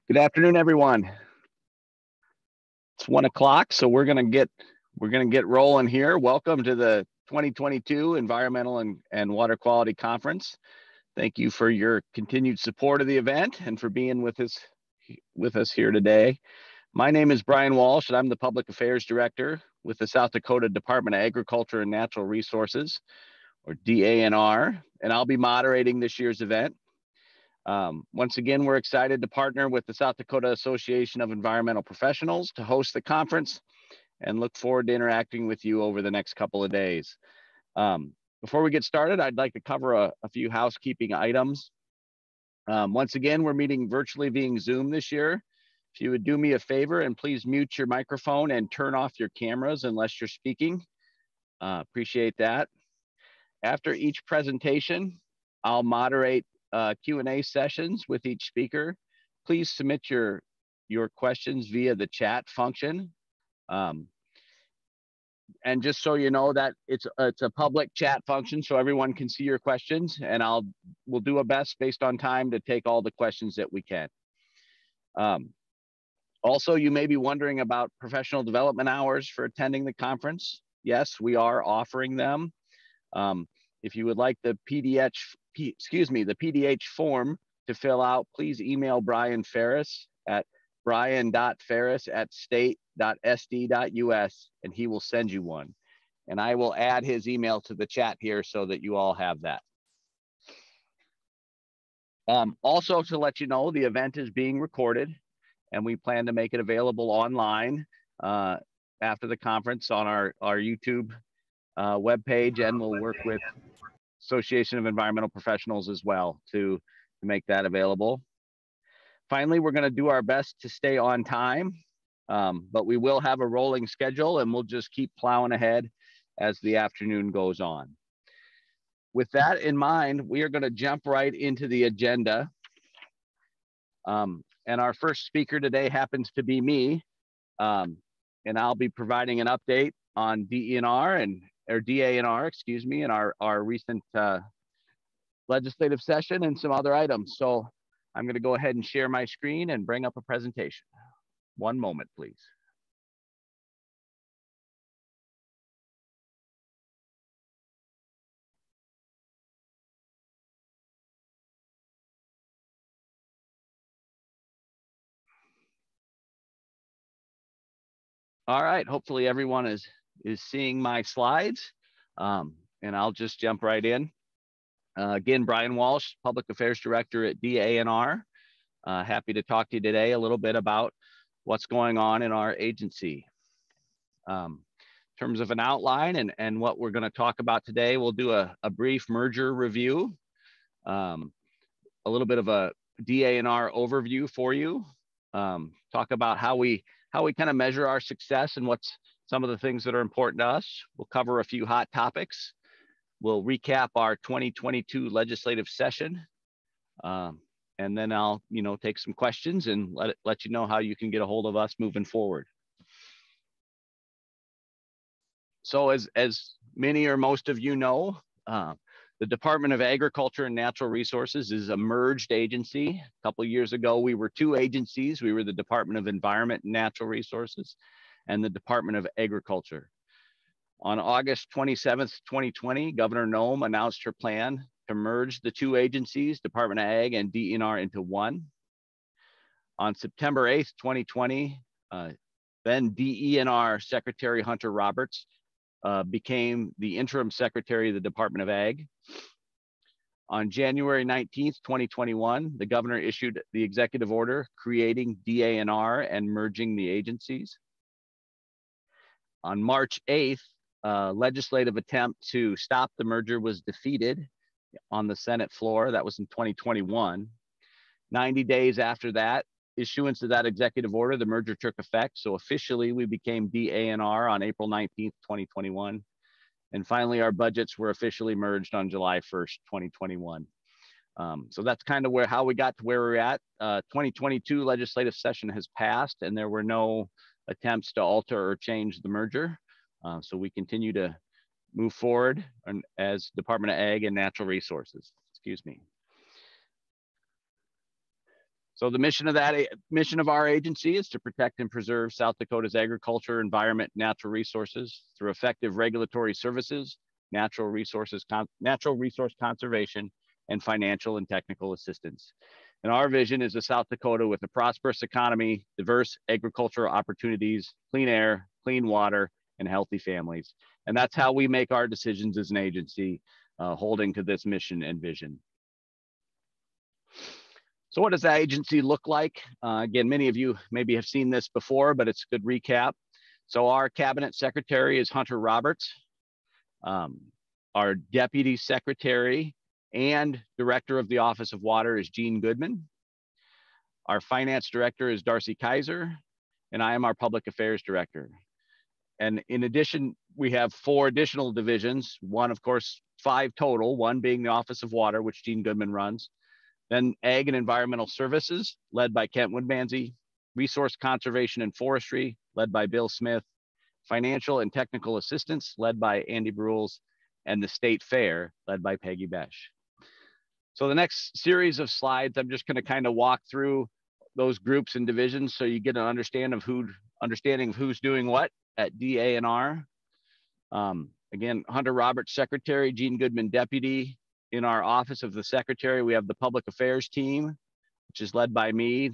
Good afternoon, everyone. It's 1 o'clock, so we're gonna get rolling here. Welcome to the 2022 Environmental and Water Quality Conference. Thank you for your continued support of the event and for being with us here today. My name is Brian Walsh, and I'm the Public Affairs Director with the South Dakota Department of Agriculture and Natural Resources, or DANR, and I'll be moderating this year's event. Once again, we're excited to partner with the South Dakota Association of Environmental Professionals to host the conference and look forward to interacting with you over the next couple of days. Before we get started, I'd like to cover a few housekeeping items. Once again, we're meeting virtually via Zoom this year. If you would do me a favor and please mute your microphone and turn off your cameras unless you're speaking. Appreciate that. After each presentation, I'll moderate Q&A sessions with each speaker. Please submit your questions via the chat function. And just so you know that it's a public chat function, so everyone can see your questions, and we'll do our best based on time to take all the questions that we can. Also, you may be wondering about professional development hours for attending the conference. Yes, we are offering them. If you would like the PDH form to fill out, please email Brian Ferris at brian.ferris@state.sd.us, and he will send you one. And I will add his email to the chat here so that you all have that. Also, to let you know, the event is being recorded, and we plan to make it available online after the conference on our YouTube webpage, and we'll work with Association of Environmental Professionals as well to make that available. Finally, we're going to do our best to stay on time, but we will have a rolling schedule, and we'll just keep plowing ahead as the afternoon goes on. With that in mind, we are going to jump right into the agenda. And our first speaker today happens to be me, and I'll be providing an update on DANR, excuse me, and our recent legislative session and some other items. So I'm going to go ahead and share my screen and bring up a presentation. One moment, please. All right, hopefully everyone is seeing my slides, and I'll just jump right in. Again, Brian Walsh, Public Affairs Director at DANR. Happy to talk to you today a little bit about what's going on in our agency. In terms of an outline and what we're going to talk about today, we'll do a brief merger review, a little bit of a DANR overview for you, talk about how we kind of measure our success and what's some of the things that are important to us. We'll cover a few hot topics. We'll recap our 2022 legislative session. And then I'll, take some questions and let you know how you can get a hold of us moving forward. So as many or most of you know, the Department of Agriculture and Natural Resources is a merged agency. A couple of years ago, we were two agencies. We were the Department of Environment and Natural Resources and the Department of Agriculture. On August 27th, 2020, Governor Nome announced her plan to merge the two agencies, Department of Ag and DANR, into one. On September 8th, 2020, then DANR Secretary Hunter Roberts became the interim secretary of the Department of Ag. On January 19th, 2021, the governor issued the executive order creating DANR and merging the agencies. On March 8th, legislative attempt to stop the merger was defeated on the Senate floor. That was in 2021. 90 days after that, issuance of that executive order, the merger took effect. So officially we became DANR on April 19th, 2021. And finally, our budgets were officially merged on July 1st, 2021. So that's kind of how we got to where we're at. 2022 legislative session has passed, and there were no attempts to alter or change the merger. So we continue to move forward as Department of Ag and Natural Resources. Excuse me. So the mission of our agency is to protect and preserve South Dakota's agriculture, environment, natural resources through effective regulatory services, natural resource conservation, and financial and technical assistance. And our vision is a South Dakota with a prosperous economy, diverse agricultural opportunities, clean air, clean water, and healthy families. And that's how we make our decisions as an agency, holding to this mission and vision. So what does that agency look like? Again, many of you maybe have seen this before, but it's a good recap. So our cabinet secretary is Hunter Roberts. Our deputy secretary and director of the Office of Water is Gene Goodman. Our finance director is Darcy Kaiser, and I am our public affairs director. And in addition, we have 4 additional divisions. One, of course, 5 total, one being the Office of Water, which Gene Goodman runs. Then Ag and Environmental Services, led by Kent Woodmansey. Resource Conservation and Forestry, led by Bill Smith. Financial and Technical Assistance, led by Andy Brules. And the State Fair, led by Peggy Besh. So the next series of slides, I'm just going to kind of walk through those groups and divisions so you get an understanding of who's doing what at DA&R. Again, Hunter Roberts, Secretary, Gene Goodman, Deputy. In our Office of the Secretary, we have the Public Affairs team, which is led by me.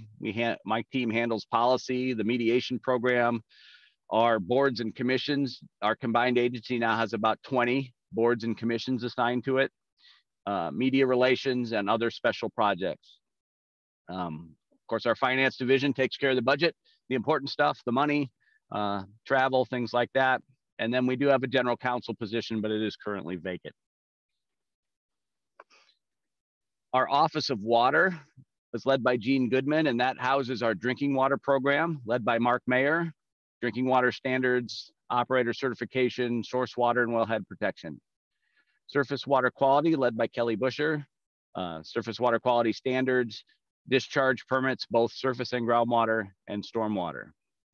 My team handles policy, the mediation program, our boards and commissions. Our combined agency now has about 20 boards and commissions assigned to it, media relations, and other special projects. Of course, our finance division takes care of the budget, the important stuff, the money, travel, things like that. And then we do have a general counsel position, but it is currently vacant. Our Office of Water is led by Gene Goodman, and that houses our drinking water program, led by Mark Aumeier, drinking water standards, operator certification, source water, and wellhead protection. Surface water quality, led by Kelly Busher, surface water quality standards, discharge permits, both surface and groundwater, and stormwater.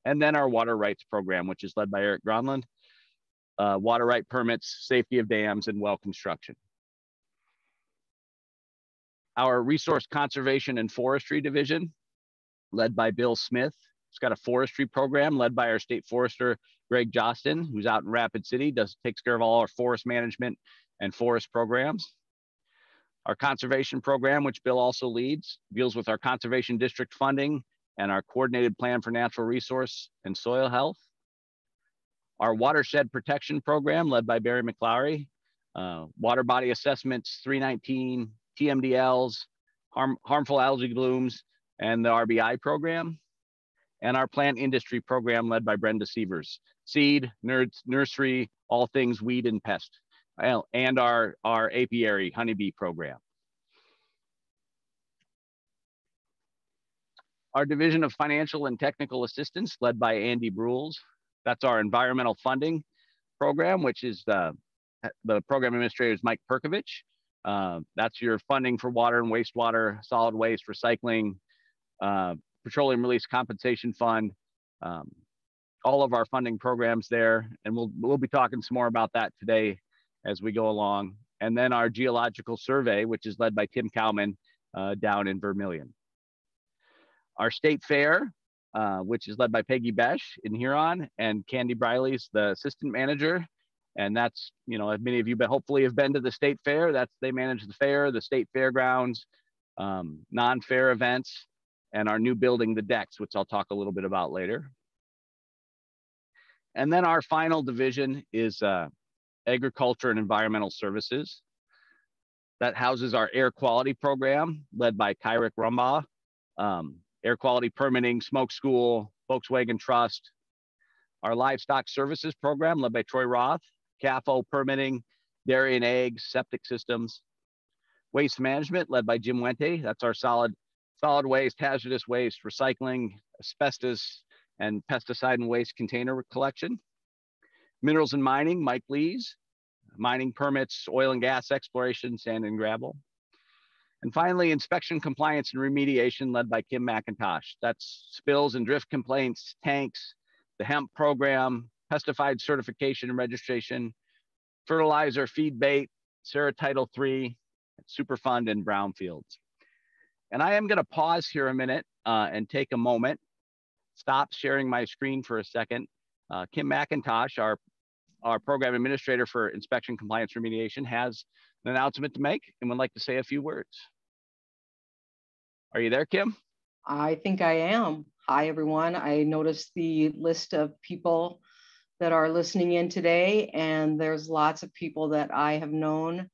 And then our water rights program, which is led by Eric Gronlund, water right permits, safety of dams, and well construction. Our Resource Conservation and Forestry Division, led by Bill Smith. It's got a forestry program led by our state forester, Greg Jostin, who's out in Rapid City, takes care of all our forest management and forest programs. Our conservation program, which Bill also leads, deals with our conservation district funding and our coordinated plan for natural resource and soil health. Our watershed protection program, led by Barry McLaury, water body assessments, 319, TMDLs, harmful algae blooms, and the RBI program. And our plant industry program, led by Brenda Sievers, seed, nursery, all things weed and pest, and our apiary honeybee program. Our Division of Financial and Technical Assistance, led by Andy Brules. That's our environmental funding program, which is the program administrator is Mike Perkovich. That's your funding for water and wastewater, solid waste, recycling, petroleum release compensation fund, all of our funding programs there. And we'll be talking some more about that today as we go along. And then our geological survey, which is led by Tim Cowman down in Vermilion. Our state fair, which is led by Peggy Besh in Huron, and Candy Briley's the assistant manager. And that's, many of you hopefully have been to the state fair. They manage the fair, the state fairgrounds, non-fair events, and our new building, the decks, which I'll talk a little bit about later. And then our final division is agriculture and environmental services. That houses our air quality program, led by Kyrick Rumbaugh, air quality permitting, smoke school, Volkswagen Trust. Our livestock services program, led by Troy Roth, CAFO permitting, dairy and eggs, septic systems. Waste management, led by Jim Wente. That's our solid waste, hazardous waste, recycling, asbestos, and pesticide and waste container collection. Minerals and mining, Mike Lees. Mining permits, oil and gas exploration, sand and gravel. And finally, inspection, compliance, and remediation, led by Kim McIntosh. That's spills and drift complaints, tanks, the hemp program, pesticide certification and registration, fertilizer, feed bait, Sarah Title III, Superfund, and brownfields. And I am going to pause here a minute and take a moment, stop sharing my screen for a second. Kim McIntosh, our program administrator for inspection, compliance, remediation, has an announcement to make and would like to say a few words. Are you there, Kim? I think I am. Hi, everyone. I noticed the list of people that are listening in today, and there's lots of people that I have known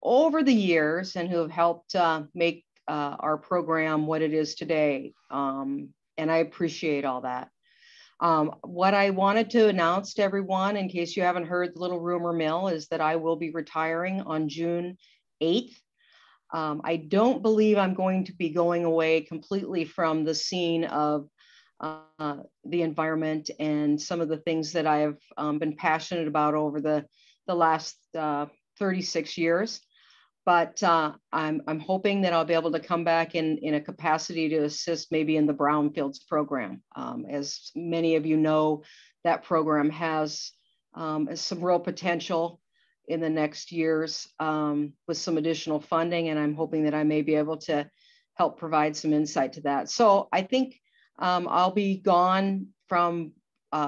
over the years and who have helped make our program what it is today. And I appreciate all that. What I wanted to announce to everyone, in case you haven't heard the little rumor mill, is that I will be retiring on June 8th. I don't believe I'm going to be going away completely from the scene of the environment and some of the things that I have been passionate about over the last 36 years. But I'm hoping that I'll be able to come back in a capacity to assist maybe in the Brownfields program. As many of you know, that program has some real potential in the next years with some additional funding, and I'm hoping that I may be able to help provide some insight to that. So I think I'll be gone from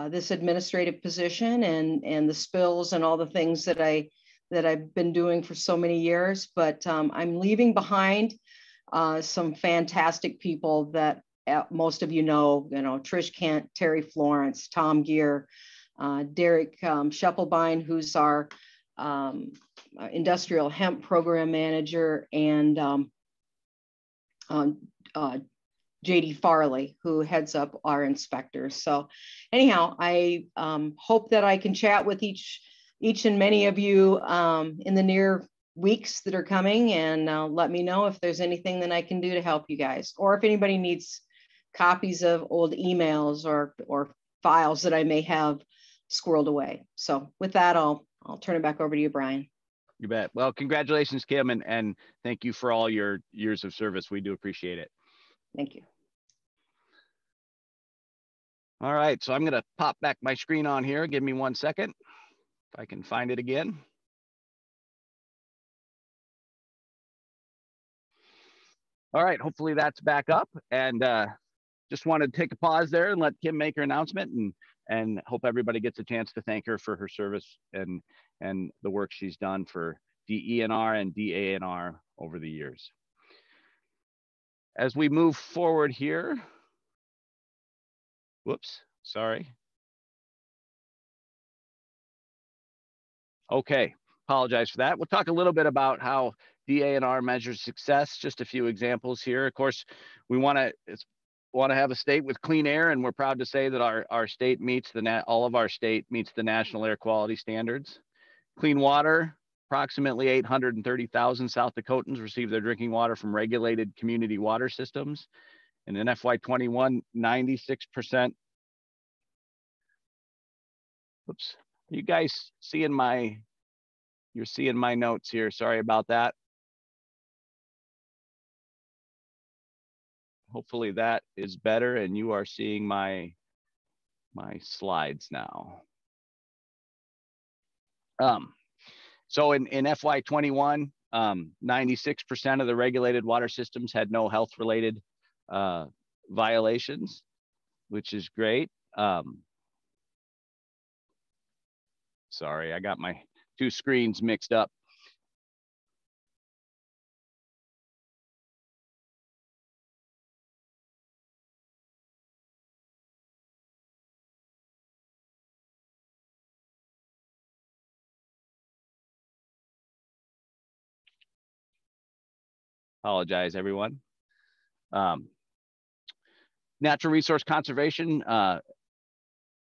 this administrative position and the spills and all the things that I've been doing for so many years, but I'm leaving behind some fantastic people that most of you know, Trish Kent, Terry Florence, Tom Gear, Derek Schepelbein, who's our industrial hemp program manager, and JD Farley, who heads up our inspectors. So anyhow, I hope that I can chat with each and many of you in the near weeks that are coming, and let me know if there's anything that I can do to help you guys, or if anybody needs copies of old emails or files that I may have squirreled away. So with that, I'll turn it back over to you, Brian. You bet. Well, congratulations, Kim, and thank you for all your years of service. We do appreciate it. Thank you. All right, so I'm going to pop back my screen on here. Give me 1 second. If I can find it again. All right, hopefully that's back up, and just wanted to take a pause there and let Kim make her announcement, and hope everybody gets a chance to thank her for her service and the work she's done for DENR and DANR over the years. As we move forward here, whoops, sorry. Okay, apologize for that. We'll talk a little bit about how DANR measures success. Just a few examples here. Of course, we want to have a state with clean air, and we're proud to say that our state meets all of our state meets the national air quality standards. Clean water, approximately 830,000 South Dakotans receive their drinking water from regulated community water systems. And in FY21, 96%. Oops. You guys you're seeing my notes here. Sorry about that. Hopefully that is better and you are seeing my slides now. So in FY21, 96% of the regulated water systems had no health-related violations, which is great. Sorry, I got my two screens mixed up. Apologize, everyone. Natural resource conservation.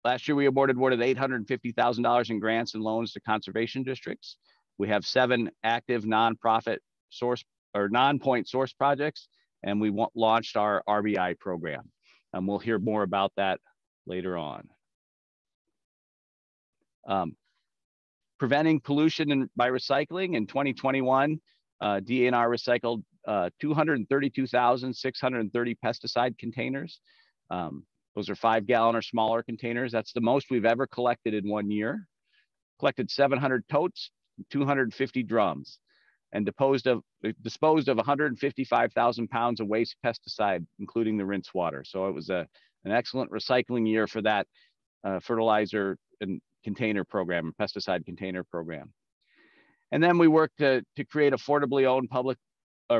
Last year, we awarded $850,000 in grants and loans to conservation districts. We have 7 active nonprofit source or non-point source projects, and we launched our RBI program. We'll hear more about that later on. Preventing pollution by recycling. In 2021, DANR recycled 232,630 pesticide containers. Those are 5-gallon or smaller containers. That's the most we've ever collected in 1 year. Collected 700 totes, 250 drums. and disposed of 155,000 pounds of waste pesticide, including the rinse water. So it was an excellent recycling year for that fertilizer and container program, pesticide container program. And then we worked to create affordably owned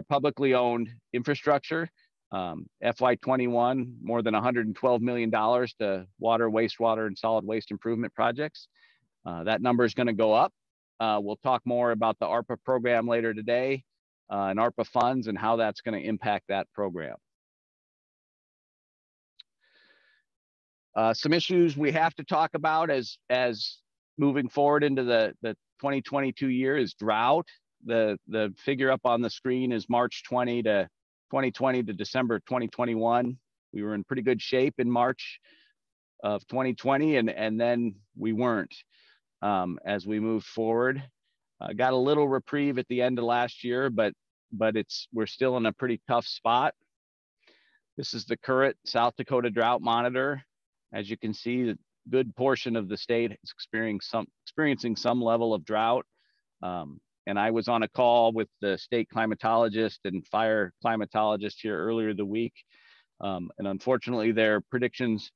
publicly owned infrastructure. FY21, more than $112 million to water, wastewater, and solid waste improvement projects. That number is going to go up. We'll talk more about the ARPA program later today and ARPA funds and how that's going to impact that program. Some issues we have to talk about as moving forward into the 2022 year is drought. The figure up on the screen is March 2020 to December 2021. We were in pretty good shape in March of 2020, and then we weren't as we moved forward. Got a little reprieve at the end of last year, but we're still in a pretty tough spot. This is the current South Dakota drought monitor. As you can see, a good portion of the state is experiencing some level of drought. And I was on a call with the state climatologist and fire climatologist here earlier the week. And unfortunately, their predictions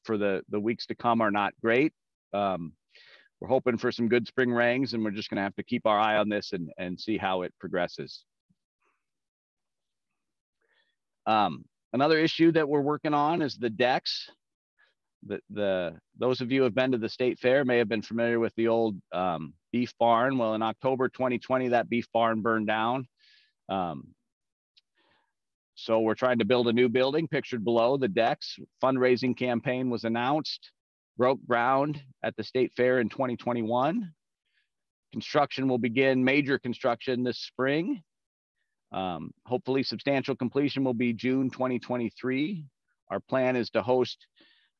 for the weeks to come are not great. We're hoping for some good spring rains, and we're just going to have to keep our eye on this and see how it progresses. Another issue that we're working on is the decks. Those of you who have been to the state fair may have been familiar with the old beef barn. Well, in October 2020, that beef barn burned down. So we're trying to build a new building pictured below the decks. Fundraising campaign was announced, broke ground at the state fair in 2021. Construction will begin, major construction this spring. Hopefully substantial completion will be June 2023. Our plan is to host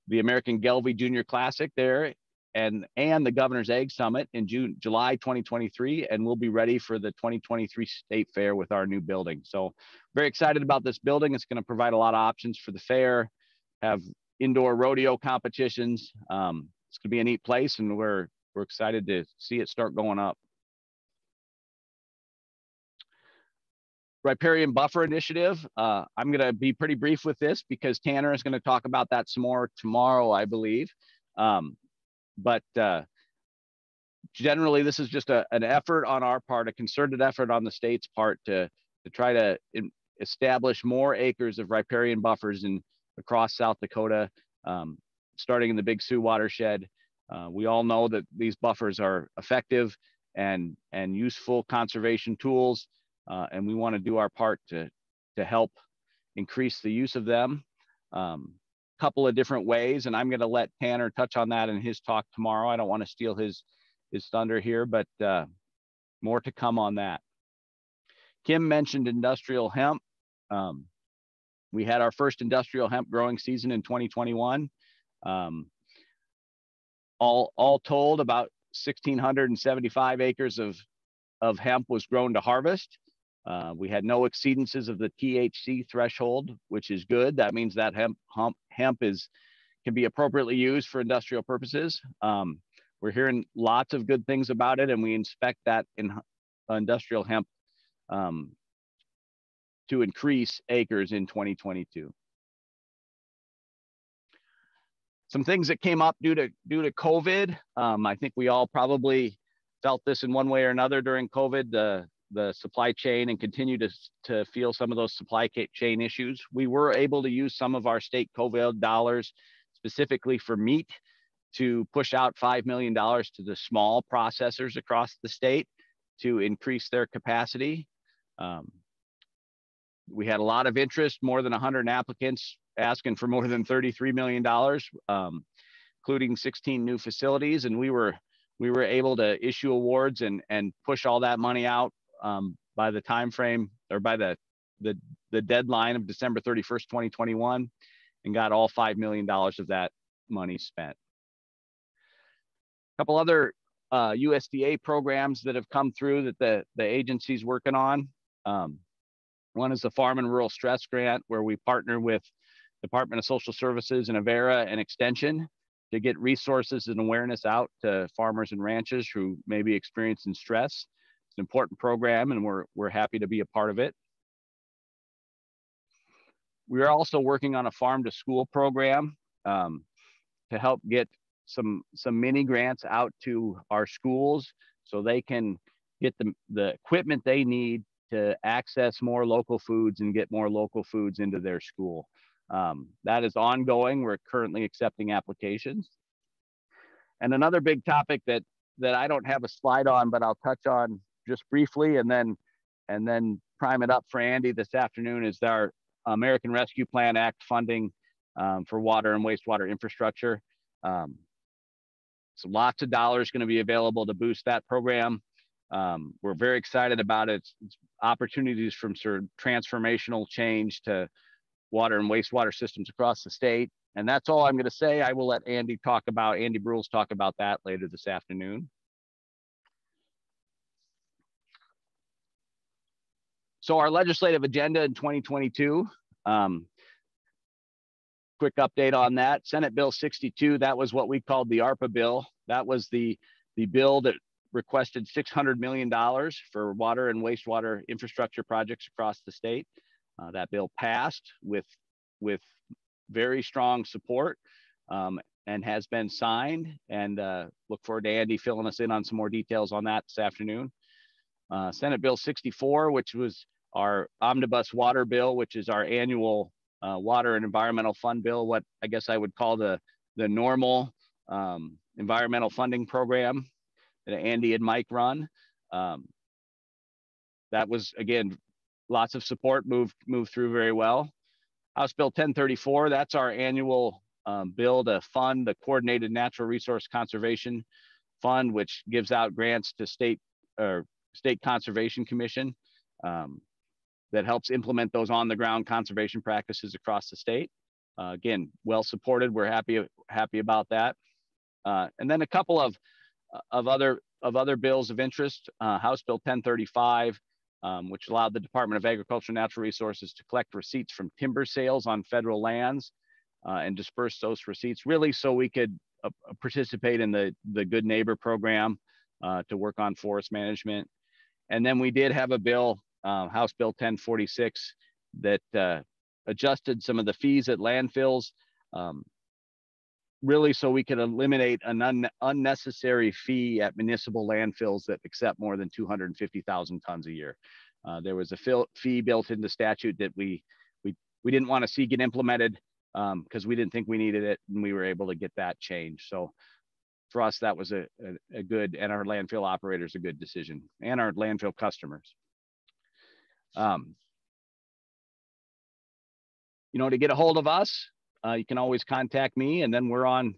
the American Gelbvieh Junior Classic there and the Governor's Egg Summit in July 2023, and we'll be ready for the 2023 State Fair with our new building. So very excited about this building. It's going to provide a lot of options for the fair, have indoor rodeo competitions. It's going to be a neat place, and we're excited to see it start going up. Riparian Buffer Initiative. I'm going to be pretty brief with this because Tanner is going to talk about that some more tomorrow, I believe. But generally, this is just an effort on our part, a concerted effort on the state's part to try to establish more acres of riparian buffers across South Dakota, starting in the Big Sioux watershed. We all know that these buffers are effective and useful conservation tools. And we want to do our part to help increase the use of them. Couple of different ways, and I'm going to let Tanner touch on that in his talk tomorrow. I don't want to steal his thunder here, but more to come on that. Kim mentioned industrial hemp. We had our first industrial hemp growing season in 2021. All told, about 1,675 acres of hemp was grown to harvest. We had no exceedances of the THC threshold, which is good. That means that hemp can be appropriately used for industrial purposes. We're hearing lots of good things about it, and we expect that in industrial hemp to increase acres in 2022. Some things that came up due to COVID. I think we all probably felt this in one way or another during COVID. The supply chain, and continue to feel some of those supply chain issues. We were able to use some of our state COVID dollars specifically for meat to push out $5 million to the small processors across the state to increase their capacity. We had a lot of interest, more than 100 applicants asking for more than $33 million, including 16 new facilities. And we were able to issue awards and push all that money out by the time frame, or by the deadline of December 31st, 2021, and got all $5 million of that money spent. A couple other USDA programs that have come through that the agency's working on. One is the Farm and Rural Stress Grant, where we partner with Department of Social Services and Avera and Extension to get resources and awareness out to farmers and ranchers who may be experiencing stress. an important program, and we're happy to be a part of it. We are also working on a farm to school program to help get some mini grants out to our schools so they can get the equipment they need to access more local foods and get more local foods into their school. That is ongoing. We're currently accepting applications. And another big topic that I don't have a slide on, but I'll touch on just briefly and then prime it up for Andy this afternoon, is our American Rescue Plan Act funding for water and wastewater infrastructure. So lots of dollars going to be available to boost that program. We're very excited about it. It's opportunities from sort of transformational change to water and wastewater systems across the state. And that's all I'm going to say. I will let Andy Brules talk about that later this afternoon. So our legislative agenda in 2022, quick update on that. Senate Bill 62, that was what we called the ARPA bill. That was the bill that requested $600 million for water and wastewater infrastructure projects across the state. That bill passed with very strong support and has been signed, and look forward to Andy filling us in on some more details on that this afternoon. Senate Bill 64, which was our omnibus water bill, which is our annual water and environmental fund bill, what I guess I would call the normal environmental funding program that Andy and Mike run. That was, again, lots of support, moved through very well. House Bill 1034, that's our annual bill to fund the Coordinated Natural Resource Conservation Fund, which gives out grants to state conservation commission that helps implement those on the ground conservation practices across the state. Again, well supported. We're happy about that. And then a couple of other bills of interest. House Bill 1035, which allowed the Department of Agriculture and Natural Resources to collect receipts from timber sales on federal lands and disperse those receipts, really so we could participate in the Good Neighbor program to work on forest management. And then we did have a bill, House Bill 1046, that adjusted some of the fees at landfills, really so we could eliminate an unnecessary fee at municipal landfills that accept more than 250,000 tons a year. There was a fee built into statute that we didn't want to see get implemented because we didn't think we needed it, and we were able to get that changed. So for us, that was a good, and our landfill operators, a good decision, and our landfill customers. To get a hold of us, you can always contact me, and then we're on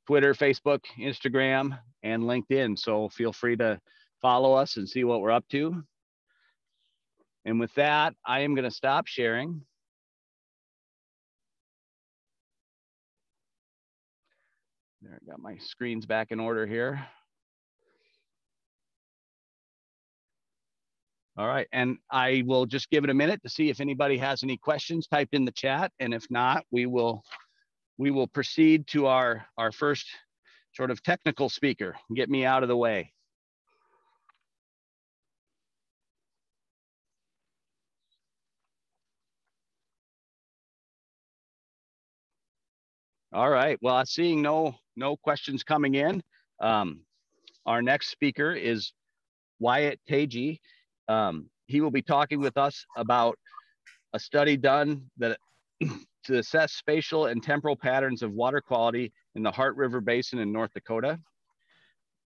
Twitter, Facebook, Instagram, and LinkedIn. So feel free to follow us and see what we're up to. And with that, I am going to stop sharing. There, I got my screens back in order here. All right, and I will just give it a minute to see if anybody has any questions typed in the chat, and if not, we will proceed to our first sort of technical speaker. Get me out of the way. All right, well, I'm seeing no questions coming in. Our next speaker is Wyatt Tatge. He will be talking with us about a study done to assess spatial and temporal patterns of water quality in the Heart River Basin in North Dakota.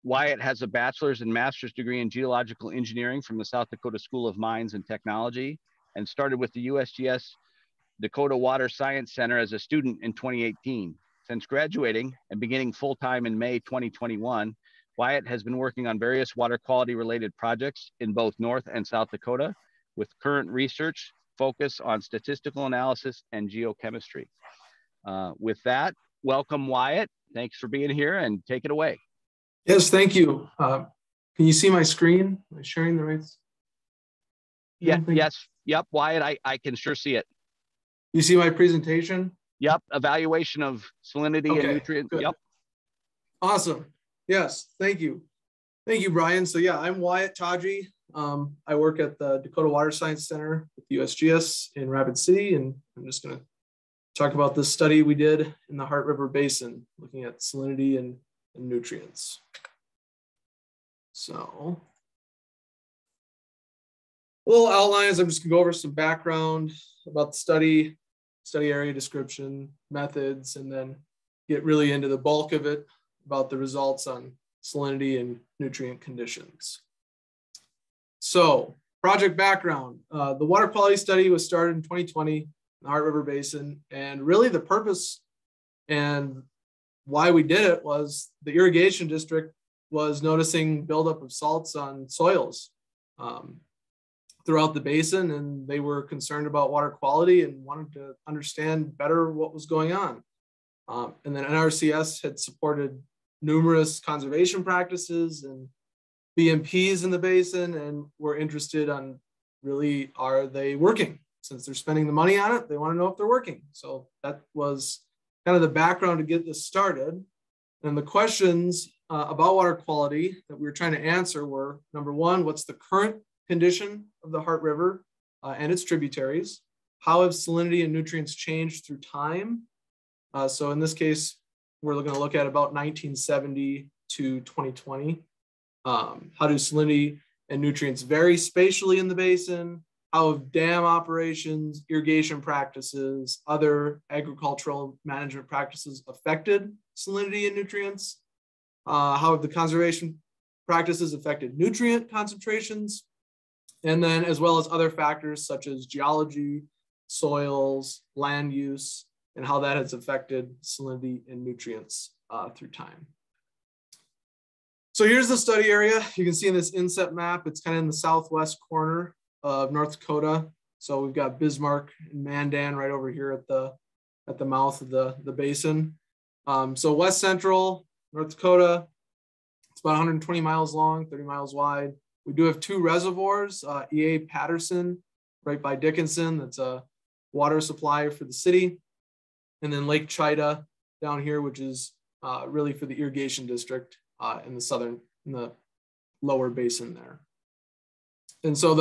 Wyatt has a bachelor's and master's degree in geological engineering from the South Dakota School of Mines and Technology, and started with the USGS Dakota Water Science Center as a student in 2018. Since graduating and beginning full-time in May 2021, Wyatt has been working on various water quality related projects in both North and South Dakota, with current research focus on statistical analysis and geochemistry. With that, welcome Wyatt. Thanks for being here, and take it away. Yes, thank you. Can you see my screen? Am I sharing the right? Yeah, yes, yep, Wyatt, I can sure see it. You see my presentation? Yep, evaluation of salinity and nutrient. Good. Yep. Awesome. Yes, thank you. Thank you, Brian. So yeah, I'm Wyatt Tatge. I work at the Dakota Water Science Center at the USGS in Rapid City, and I'm just going to talk about this study we did in the Heart River Basin, looking at salinity and nutrients. So, a little outlines. I'm just going to go over some background about the study area description, methods, and then get really into the bulk of it about the results on salinity and nutrient conditions. So, project background. The water quality study was started in 2020 in the Heart River Basin, and really the purpose and why we did it was the irrigation district was noticing buildup of salts on soils throughout the basin, and they were concerned about water quality and wanted to understand better what was going on. And then NRCS had supported numerous conservation practices and BMPs in the basin, and were interested on really, are they working? Since they're spending the money on it, they want to know if they're working. So that was kind of the background to get this started. And the questions about water quality that we were trying to answer were, number one, what's the current condition of the Heart River and its tributaries? How have salinity and nutrients changed through time? So in this case, we're going to look at about 1970 to 2020. How do salinity and nutrients vary spatially in the basin? How have dam operations, irrigation practices, other agricultural management practices affected salinity and nutrients? How have the conservation practices affected nutrient concentrations? And then as well as other factors such as geology, soils, land use, and how that has affected salinity and nutrients through time. So here's the study area. You can see in this inset map, it's kind of in the southwest corner of North Dakota. So we've got Bismarck and Mandan right over here at the mouth of the basin. So west central North Dakota, it's about 120 miles long, 30 miles wide. We do have two reservoirs, EA Patterson right by Dickinson, that's a water supply for the city. And then Lake Chida down here, which is really for the irrigation district in the lower basin there. And so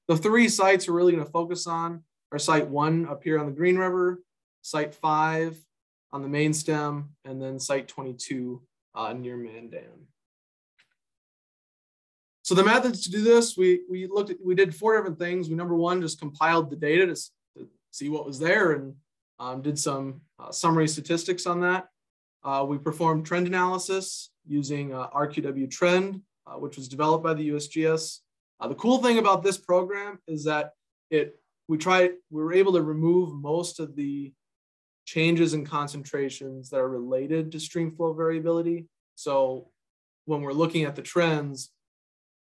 the three sites we're really going to focus on are site 1 up here on the Green River, site 5 on the main stem, and then site 22 near Mandan. So the methods to do this, we did 4 different things. We, number one, just compiled the data to see what was there, and did some summary statistics on that. We performed trend analysis using RQW trend, which was developed by the USGS. The cool thing about this program is that we were able to remove most of the changes in concentrations that are related to stream flow variability. So when we're looking at the trends,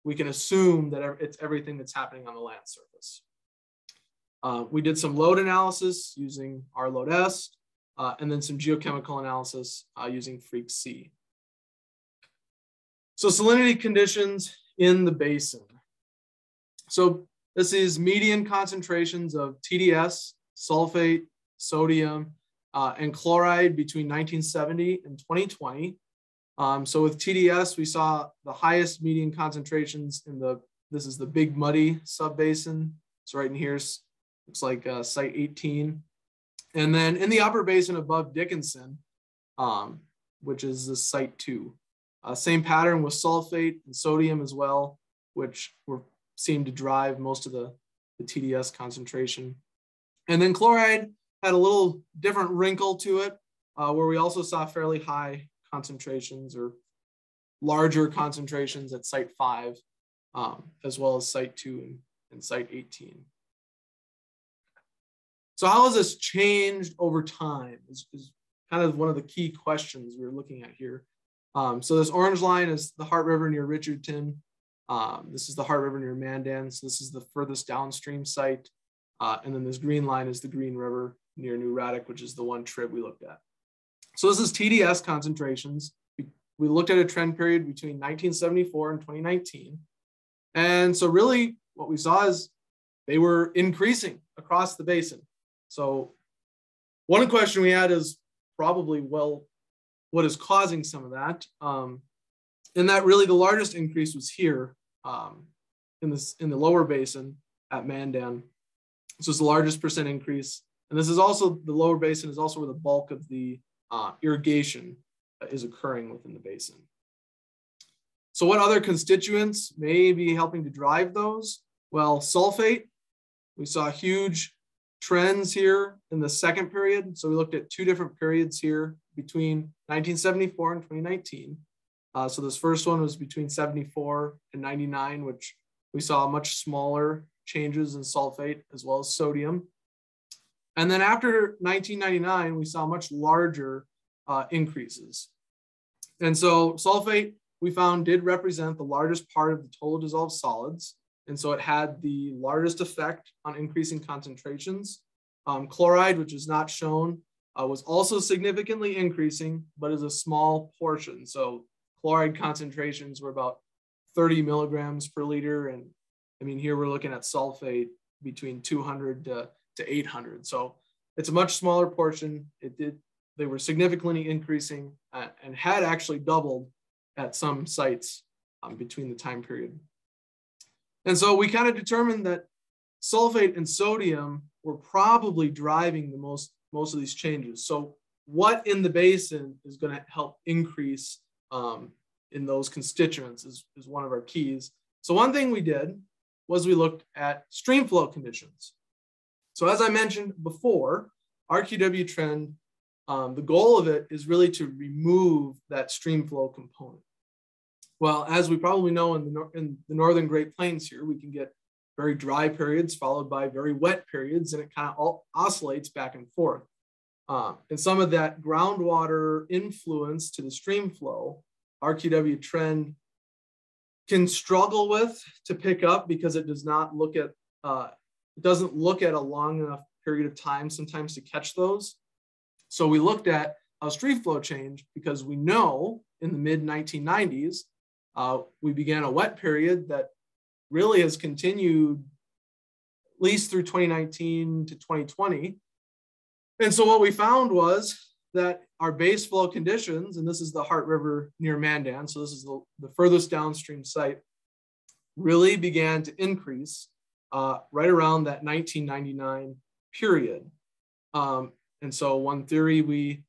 we can assume that it's everything that's happening on the land surface. We did some load analysis using RLOAD-S, and then some geochemical analysis using Freak-C. So salinity conditions in the basin. So this is median concentrations of TDS, sulfate, sodium, and chloride between 1970 and 2020. So with TDS, we saw the highest median concentrations in this is the Big Muddy subbasin. So right in here, looks like site 18. And then in the upper basin above Dickinson, which is the site 2. Same pattern with sulfate and sodium as well, which seemed to drive most of the TDS concentration. And then chloride had a little different wrinkle to it, where we also saw fairly high concentrations or larger concentrations at site 5, as well as site 2 and site 18. So how has this changed over time is kind of one of the key questions we're looking at here. So this orange line is the Heart River near Richardson. This is the Heart River near Mandan. So this is the furthest downstream site. And then this green line is the Green River near New Raddick, which is the one trib we looked at. So this is TDS concentrations. We looked at a trend period between 1974 and 2019. And so really what we saw is they were increasing across the basin. So one question we had is probably, well, what is causing some of that? And And that really the largest increase was here in the lower basin at Mandan. This was the largest percent increase. And this is also, the lower basin is also where the bulk of the irrigation is occurring within the basin. So what other constituents may be helping to drive those? Well, sulfate, we saw huge trends here in the second period. So we looked at two different periods here between 1974 and 2019. So this first one was between 74 and 99, which we saw much smaller changes in sulfate as well as sodium. And then after 1999, we saw much larger increases. And so sulfate, we found, did represent the largest part of the total dissolved solids. And so it had the largest effect on increasing concentrations. Chloride, which is not shown, was also significantly increasing, but is a small portion. So chloride concentrations were about 30 milligrams per liter. And I mean, here we're looking at sulfate between 200 to 800. So it's a much smaller portion. They were significantly increasing and had actually doubled at some sites between the time period. And so we kind of determined that sulfate and sodium were probably driving the most of these changes. So what in the basin is going to help increase in those constituents is one of our keys. So one thing we did was we looked at stream flow conditions. So as I mentioned before, RQW trend, the goal of it is really to remove that stream flow component. Well, as we probably know in the northern Great Plains here, we can get very dry periods followed by very wet periods, and it kind of oscillates back and forth. And some of that groundwater influence to the stream flow, RQW trend can struggle with to pick up because it does not look at, it doesn't look at a long enough period of time sometimes to catch those. So we looked at how stream flow changed because we know in the mid 1990s, we began a wet period that really has continued at least through 2019 to 2020. And so what we found was that our base flow conditions, and this is the Heart River near Mandan, so this is the furthest downstream site, really began to increase right around that 1999 period. And so one theory we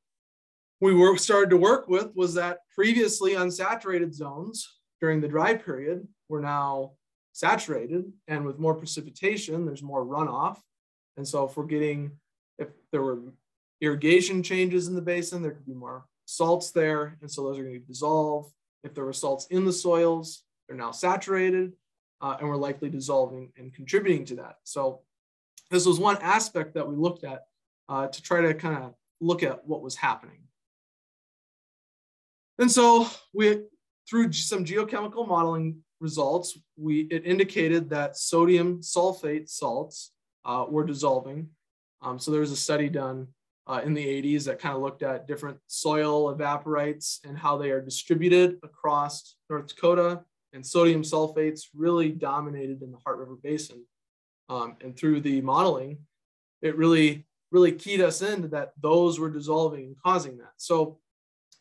started to work with was that previously unsaturated zones during the dry period were now saturated, and with more precipitation, there's more runoff. And so if there were irrigation changes in the basin, there could be more salts there, and so those are going to dissolve. If there were salts in the soils, they're now saturated, and we're likely dissolving and contributing to that. So this was one aspect that we looked at to try to kind of look at what was happening. And so through some geochemical modeling results, it indicated that sodium sulfate salts were dissolving. So there was a study done in the 80s that kind of looked at different soil evaporites and how they are distributed across North Dakota, and sodium sulfates really dominated in the Heart River Basin. And through the modeling, it really keyed us into that those were dissolving and causing that. So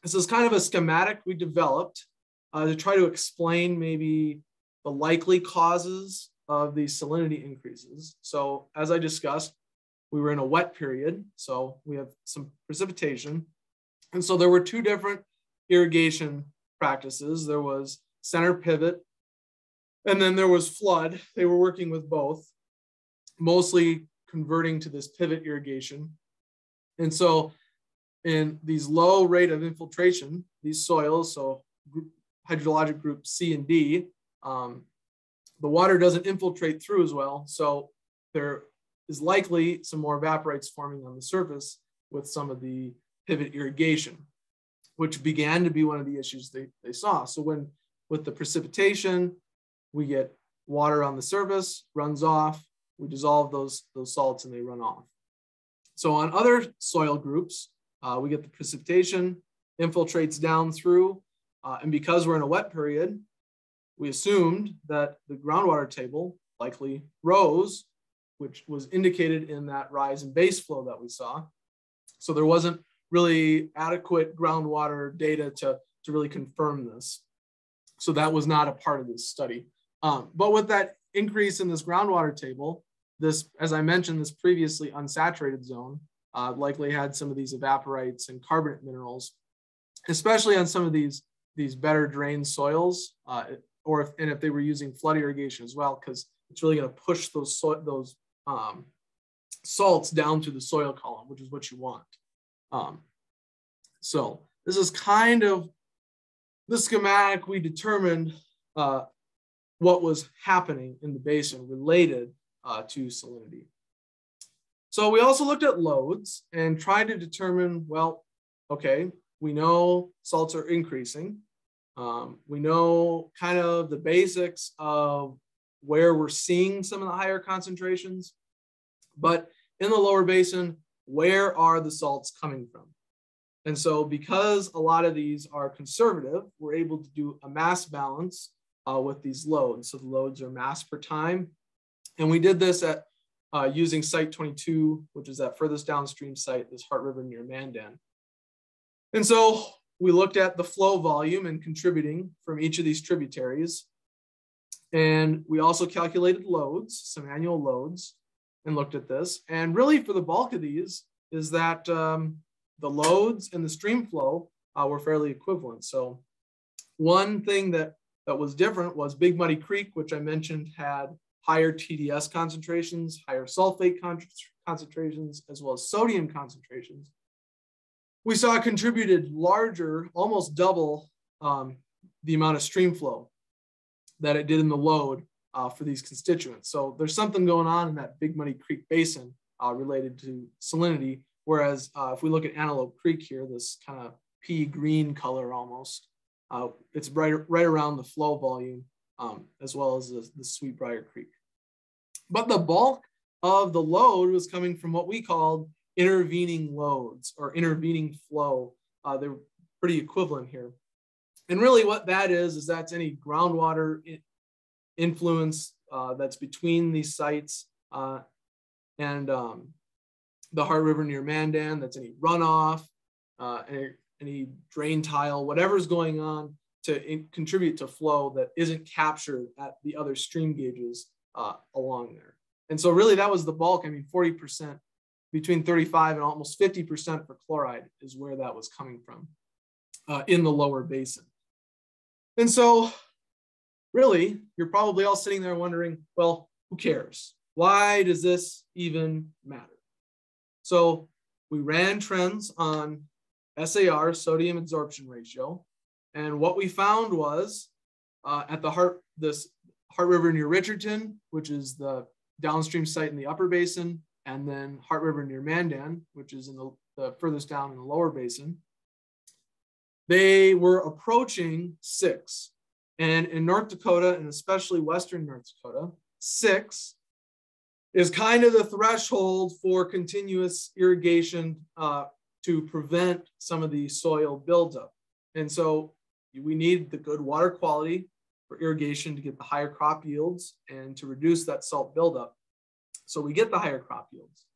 this is kind of a schematic we developed to try to explain maybe the likely causes of these salinity increases. So as I discussed, we were in a wet period, so we have some precipitation. And so there were two different irrigation practices. There was center pivot, and then there was flood. They were working with both, mostly converting to this pivot irrigation. And so in these low rate of infiltration, these soils, so hydrologic group C and D, the water doesn't infiltrate through as well. So there is likely some more evaporites forming on the surface with some of the pivot irrigation, which began to be one of the issues they saw. So with the precipitation, we get water on the surface, runs off, we dissolve those salts and they run off. So on other soil groups, we get the precipitation, infiltrates down through, and because we're in a wet period, we assumed that the groundwater table likely rose, which was indicated in that rise in base flow that we saw. So there wasn't really adequate groundwater data to really confirm this. So that was not a part of this study. But with that increase in this groundwater table, this, as I mentioned, this previously unsaturated zone likely had some of these evaporites and carbonate minerals, especially on some of these better drained soils, or if they were using flood irrigation as well, because it's really going to push those salts down to the soil column, which is what you want. So this is kind of the schematic. We determined what was happening in the basin related to salinity. So we also looked at loads and tried to determine, well, okay, we know salts are increasing. We know kind of the basics of where we're seeing some of the higher concentrations, but in the lower basin, where are the salts coming from? And so because a lot of these are conservative, we're able to do a mass balance with these loads. So the loads are mass per time. And we did this at using site 22, which is that furthest downstream site, this Heart River near Mandan. And so we looked at the flow volume and contributing from each of these tributaries. And we also calculated loads, some annual loads, and looked at this. And really for the bulk of these is that the loads and the stream flow were fairly equivalent. So one thing that was different was Big Muddy Creek, which I mentioned had higher TDS concentrations, higher sulfate concentrations, as well as sodium concentrations. We saw contributed larger, almost double the amount of stream flow that it did in the load for these constituents. So there's something going on in that Big Muddy Creek Basin related to salinity. Whereas if we look at Antelope Creek here, this kind of pea green color almost, it's right around the flow volume as well as the Sweetbriar Creek. But the bulk of the load was coming from what we called intervening loads or intervening flow. They're pretty equivalent here. And really what that is that's any groundwater influence that's between these sites and the Heart River near Mandan. That's any runoff, any drain tile, whatever's going on to contribute to flow that isn't captured at the other stream gauges along there. And so really that was the bulk. I mean, 40%, between 35 and almost 50% for chloride is where that was coming from in the lower basin. And so really, you're probably all sitting there wondering, well, who cares? Why does this even matter? So we ran trends on SAR, sodium absorption ratio. And what we found was at this Heart River near Richardson, which is the downstream site in the upper basin, and then Heart River near Mandan, which is in the furthest down in the lower basin, they were approaching 6. And in North Dakota, and especially Western North Dakota, 6 is kind of the threshold for continuous irrigation to prevent some of the soil buildup. And so we need the good water quality for irrigation to get the higher crop yields and to reduce that salt buildup. So we get the higher crop yields.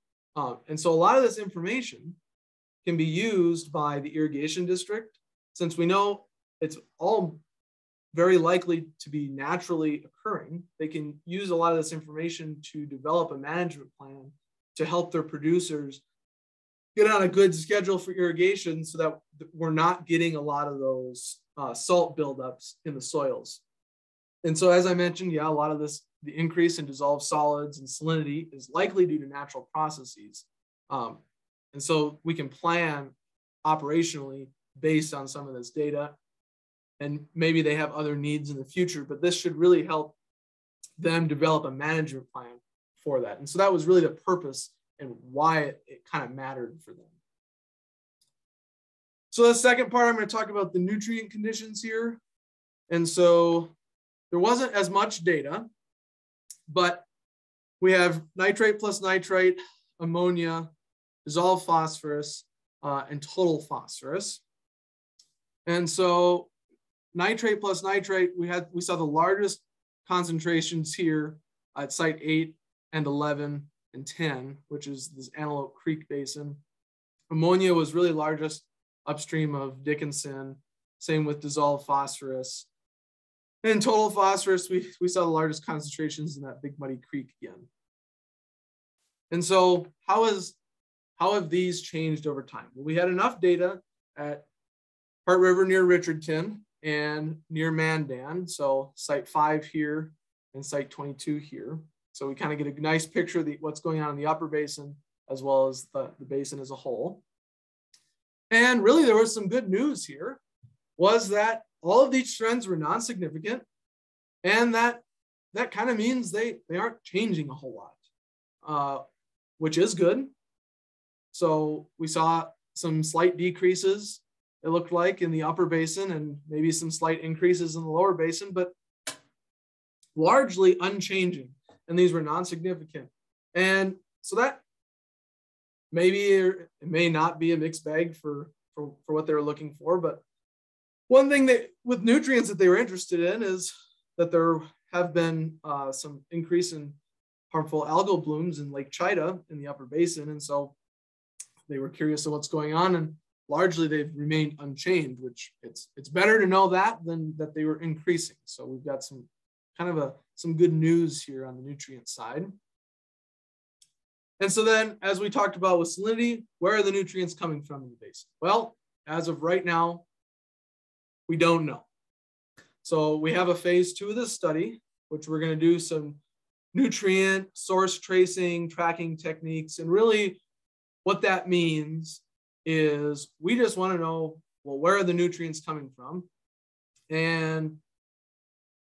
And so a lot of this information can be used by the irrigation district, since we know it's all very likely to be naturally occurring. They can use a lot of this information to develop a management plan to help their producers get on a good schedule for irrigation so that we're not getting a lot of those salt buildups in the soils. And so, as I mentioned, yeah, a lot of this, the increase in dissolved solids and salinity is likely due to natural processes. And so we can plan operationally based on some of this data. And maybe they have other needs in the future, but this should really help them develop a management plan for that. And so that was really the purpose and why it kind of mattered for them. So the second part, I'm going to talk about the nutrient conditions here. And so there wasn't as much data, but we have nitrate plus nitrite, ammonia, dissolved phosphorus, and total phosphorus. And so nitrate plus nitrite, we saw the largest concentrations here at site 8 and 11 and 10, which is this Antelope Creek Basin. Ammonia was really largest upstream of Dickinson, same with dissolved phosphorus. And in total phosphorus, we saw the largest concentrations in that Big Muddy Creek again. And so how have these changed over time? Well, we had enough data at Heart River near Richardton and near Mandan. So site 5 here and site 22 here. So we kind of get a nice picture of what's going on in the upper basin as well as the basin as a whole. And really there was some good news here, was that all of these trends were non-significant, and that kind of means they aren't changing a whole lot, which is good. So we saw some slight decreases, it looked like, in the upper basin, and maybe some slight increases in the lower basin, but largely unchanging. And these were non-significant. And so that maybe it may not be a mixed bag for what they were looking for, but one thing that with nutrients that they were interested in is that there have been some increase in harmful algal blooms in Lake Chita in the upper basin. And so they were curious of what's going on, and largely they've remained unchanged, which it's better to know that than that they were increasing. So we've got some kind of some good news here on the nutrient side. And so then, as we talked about with salinity, where are the nutrients coming from in the basin? Well, as of right now, we don't know. So we have a phase 2 of this study, which we're going to do some nutrient source tracing, tracking techniques. And really what that means is we just want to know, well, where are the nutrients coming from? And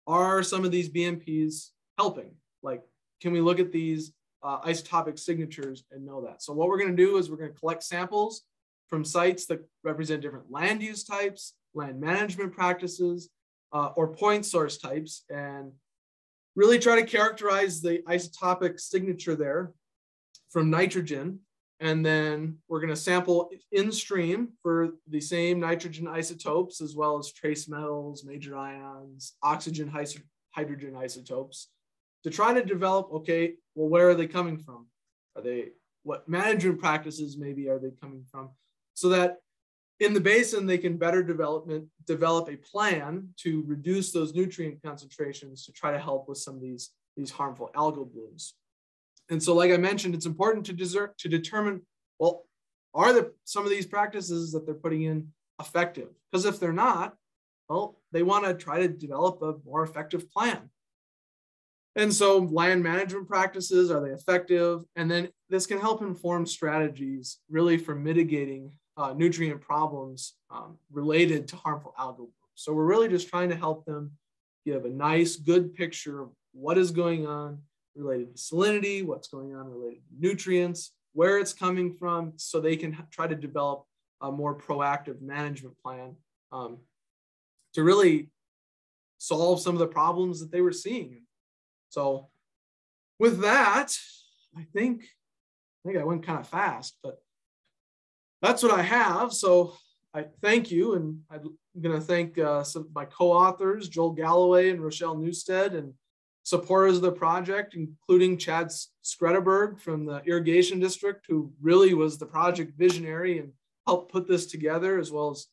are some of these BMPs helping? Like, can we look at these isotopic signatures and know that? So what we're going to do is we're going to collect samples from sites that represent different land use types, land management practices, or point source types, and really try to characterize the isotopic signature there from nitrogen. And then we're going to sample in stream for the same nitrogen isotopes, as well as trace metals, major ions, oxygen, hydrogen isotopes, to try to develop, okay, well, where are they coming from? What management practices maybe are they coming from? So that in the basin, they can better develop a plan to reduce those nutrient concentrations to try to help with some of these harmful algal blooms. And so, like I mentioned, it's important to determine, well, are some of these practices that they're putting in effective? Because if they're not, well, they want to try to develop a more effective plan. And so land management practices, are they effective? And then this can help inform strategies really for mitigating nutrient problems related to harmful algal blooms. So we're really just trying to help them give a nice, good picture of what is going on related to salinity, what's going on related to nutrients, where it's coming from, so they can try to develop a more proactive management plan to really solve some of the problems that they were seeing. So with that, I think I went kind of fast, but that's what I have. So I thank you, and I'm going to thank some of my co-authors, Joel Galloway and Rochelle Newstead, and supporters of the project, including Chad Skredeberg from the Irrigation District, who really was the project visionary and helped put this together, as well as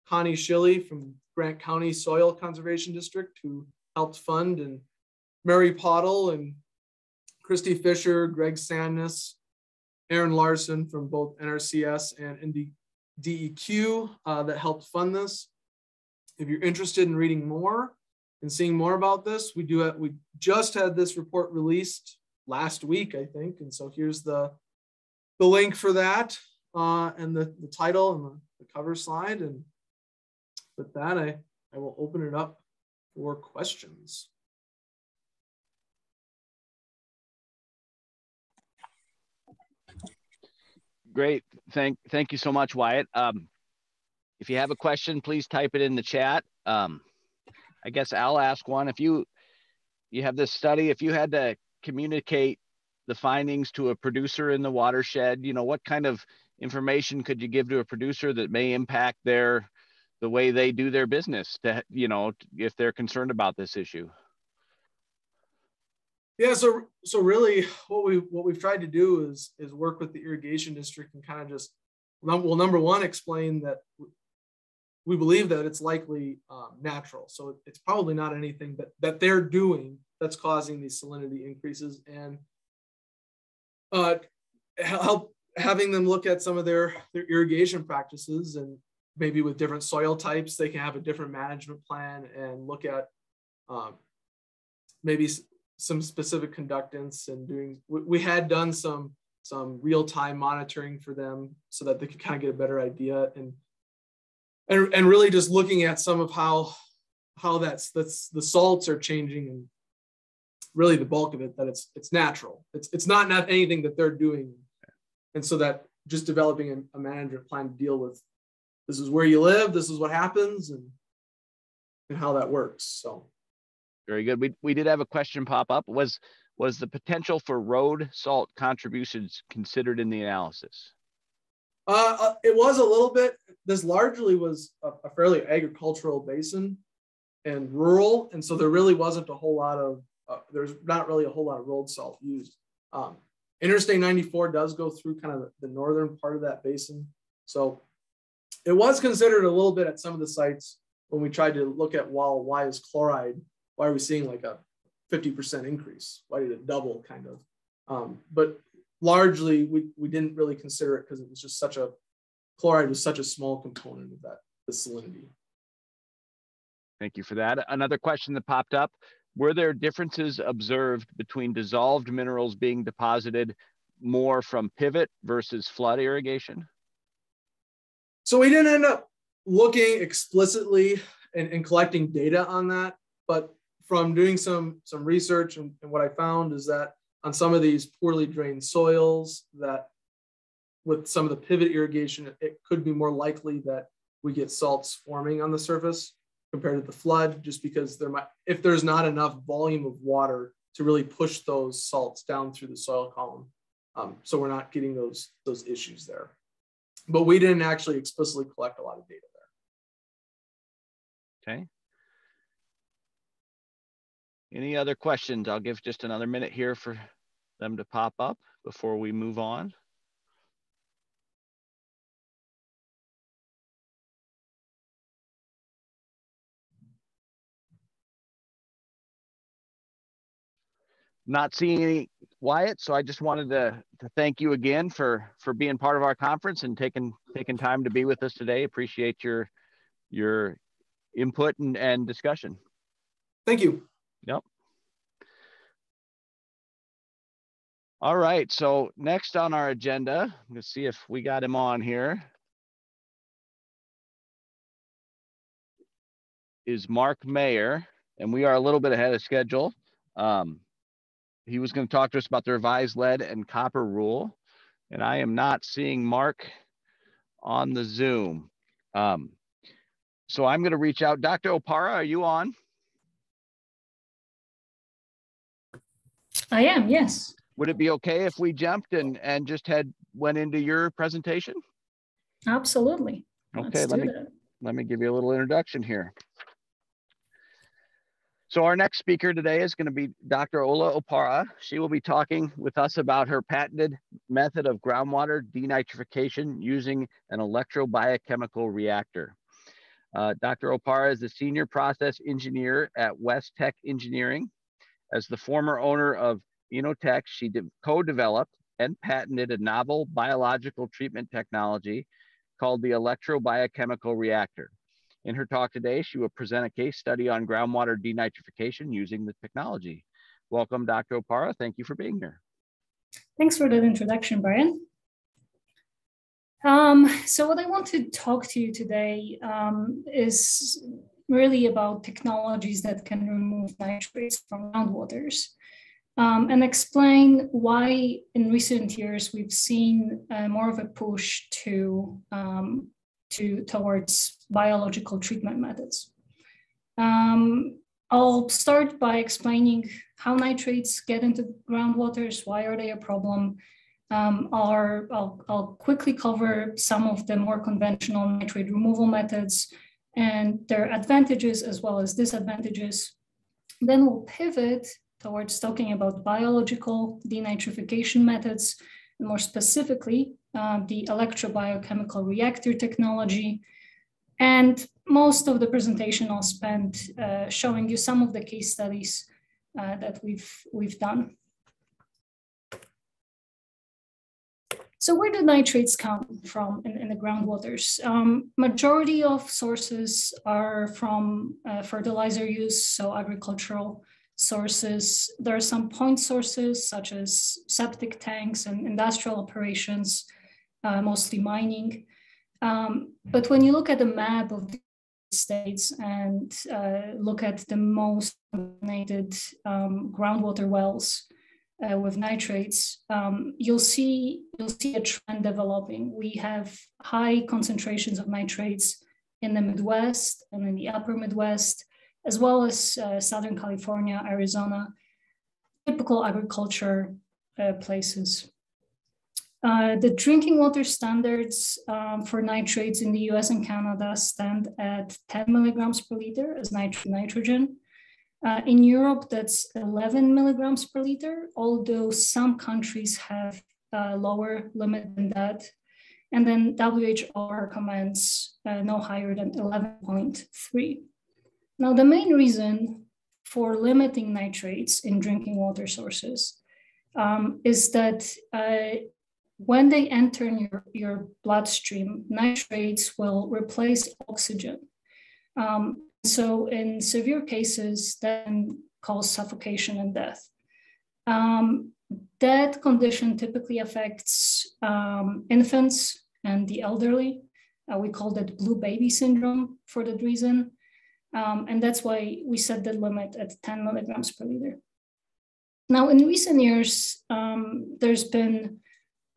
Connie Schilly from Grant County Soil Conservation District, who helped fund, and Mary Pottle and Christy Fisher, Greg Sandness, Aaron Larson from both NRCS and DEQ that helped fund this. If you're interested in reading more and seeing more about this, we just had this report released last week, I think. And so here's the link for that and the title and the cover slide. And with that, I will open it up for questions. Great. Thank you so much, Wyatt. If you have a question, please type it in the chat. I guess I'll ask one. If you have this study, if you had to communicate the findings to a producer in the watershed, what kind of information could you give to a producer that may impact the way they do their business, to, if they're concerned about this issue? Yeah, so really what we've tried to do is work with the irrigation district and kind of just, well, number one, explain that we believe that it's likely natural. So it's probably not anything that they're doing that's causing these salinity increases, and help having them look at some of their irrigation practices, and maybe with different soil types, they can have a different management plan and look at maybe some specific conductants, and we had done some real-time monitoring for them so that they could kind of get a better idea, and really just looking at some of how that's the salts are changing, and really the bulk of it, that it's natural. It's not anything that they're doing. And so that just developing a management plan to deal with, this is where you live, this is what happens, and how that works. So very good. We did have a question pop up. Was the potential for road salt contributions considered in the analysis? It was a little bit. This largely was a fairly agricultural basin and rural, and so there really wasn't a whole lot of there's not really a whole lot of road salt used. Interstate 94 does go through kind of the northern part of that basin, so it was considered a little bit at some of the sites when we tried to look at, well, why is chloride? Why are we seeing like a 50% increase? Why did it double, kind of? But largely, we didn't really consider it because it was just chloride was such a small component of the salinity. Thank you for that. Another question that popped up: were there differences observed between dissolved minerals being deposited more from pivot versus flood irrigation? So we didn't end up looking explicitly and collecting data on that, but from doing some research, and what I found is that on some of these poorly drained soils, that with some of the pivot irrigation, it could be more likely that we get salts forming on the surface compared to the flood, just because if there's not enough volume of water to really push those salts down through the soil column. So we're not getting those issues there. But we didn't actually explicitly collect a lot of data there. Okay. Any other questions? I'll give just another minute here for them to pop up before we move on. Not seeing any, Wyatt, so I just wanted to thank you again for being part of our conference and taking time to be with us today. Appreciate your input and discussion. Thank you. Yep. All right, so next on our agenda, let's see if we got him on here, is Mark Aumeier, and we are a little bit ahead of schedule. He was going to talk to us about the revised lead and copper rule, and I am not seeing Mark on the Zoom. So I'm going to reach out. Dr. Opara, are you on? I am, yes. Would it be okay if we jumped and just went into your presentation? Absolutely. Okay, let me give you a little introduction here. So our next speaker today is going to be Dr. Ola Opara. She will be talking with us about her patented method of groundwater denitrification using an electro-biochemical reactor. Dr. Opara is the senior process engineer at WesTech Engineering. As the former owner of Inotech, she co-developed and patented a novel biological treatment technology called the Electro-Biochemical Reactor. In her talk today, she will present a case study on groundwater denitrification using the technology. Welcome, Dr. Opara. Thank you for being here. Thanks for that introduction, Brian. So what I want to talk to you today is really about technologies that can remove nitrates from groundwaters, and explain why in recent years we've seen more of a push towards biological treatment methods. I'll start by explaining how nitrates get into groundwaters, why are they a problem. I'll quickly cover some of the more conventional nitrate removal methods and their advantages as well as disadvantages. Then we'll pivot towards talking about biological denitrification methods, and more specifically, the electro-biochemical reactor technology. And most of the presentation I'll spend showing you some of the case studies that we've done. So where do nitrates come from in the groundwaters? Majority of sources are from fertilizer use, so agricultural sources. There are some point sources such as septic tanks and industrial operations, mostly mining. But when you look at the map of the States and look at the most contaminated groundwater wells with nitrates, you'll see a trend developing. We have high concentrations of nitrates in the Midwest and in the upper Midwest, as well as Southern California, Arizona, typical agriculture places. The drinking water standards for nitrates in the US and Canada stand at 10 milligrams per liter as nitrogen. In Europe, that's 11 milligrams per liter, although some countries have a lower limit than that. And then WHO recommends no higher than 11.3. Now, the main reason for limiting nitrates in drinking water sources is that when they enter in your bloodstream, nitrates will replace oxygen. So in severe cases, that can cause suffocation and death. That condition typically affects infants and the elderly. We call that blue baby syndrome for that reason. And that's why we set the limit at 10 milligrams per liter. Now, in recent years, there's been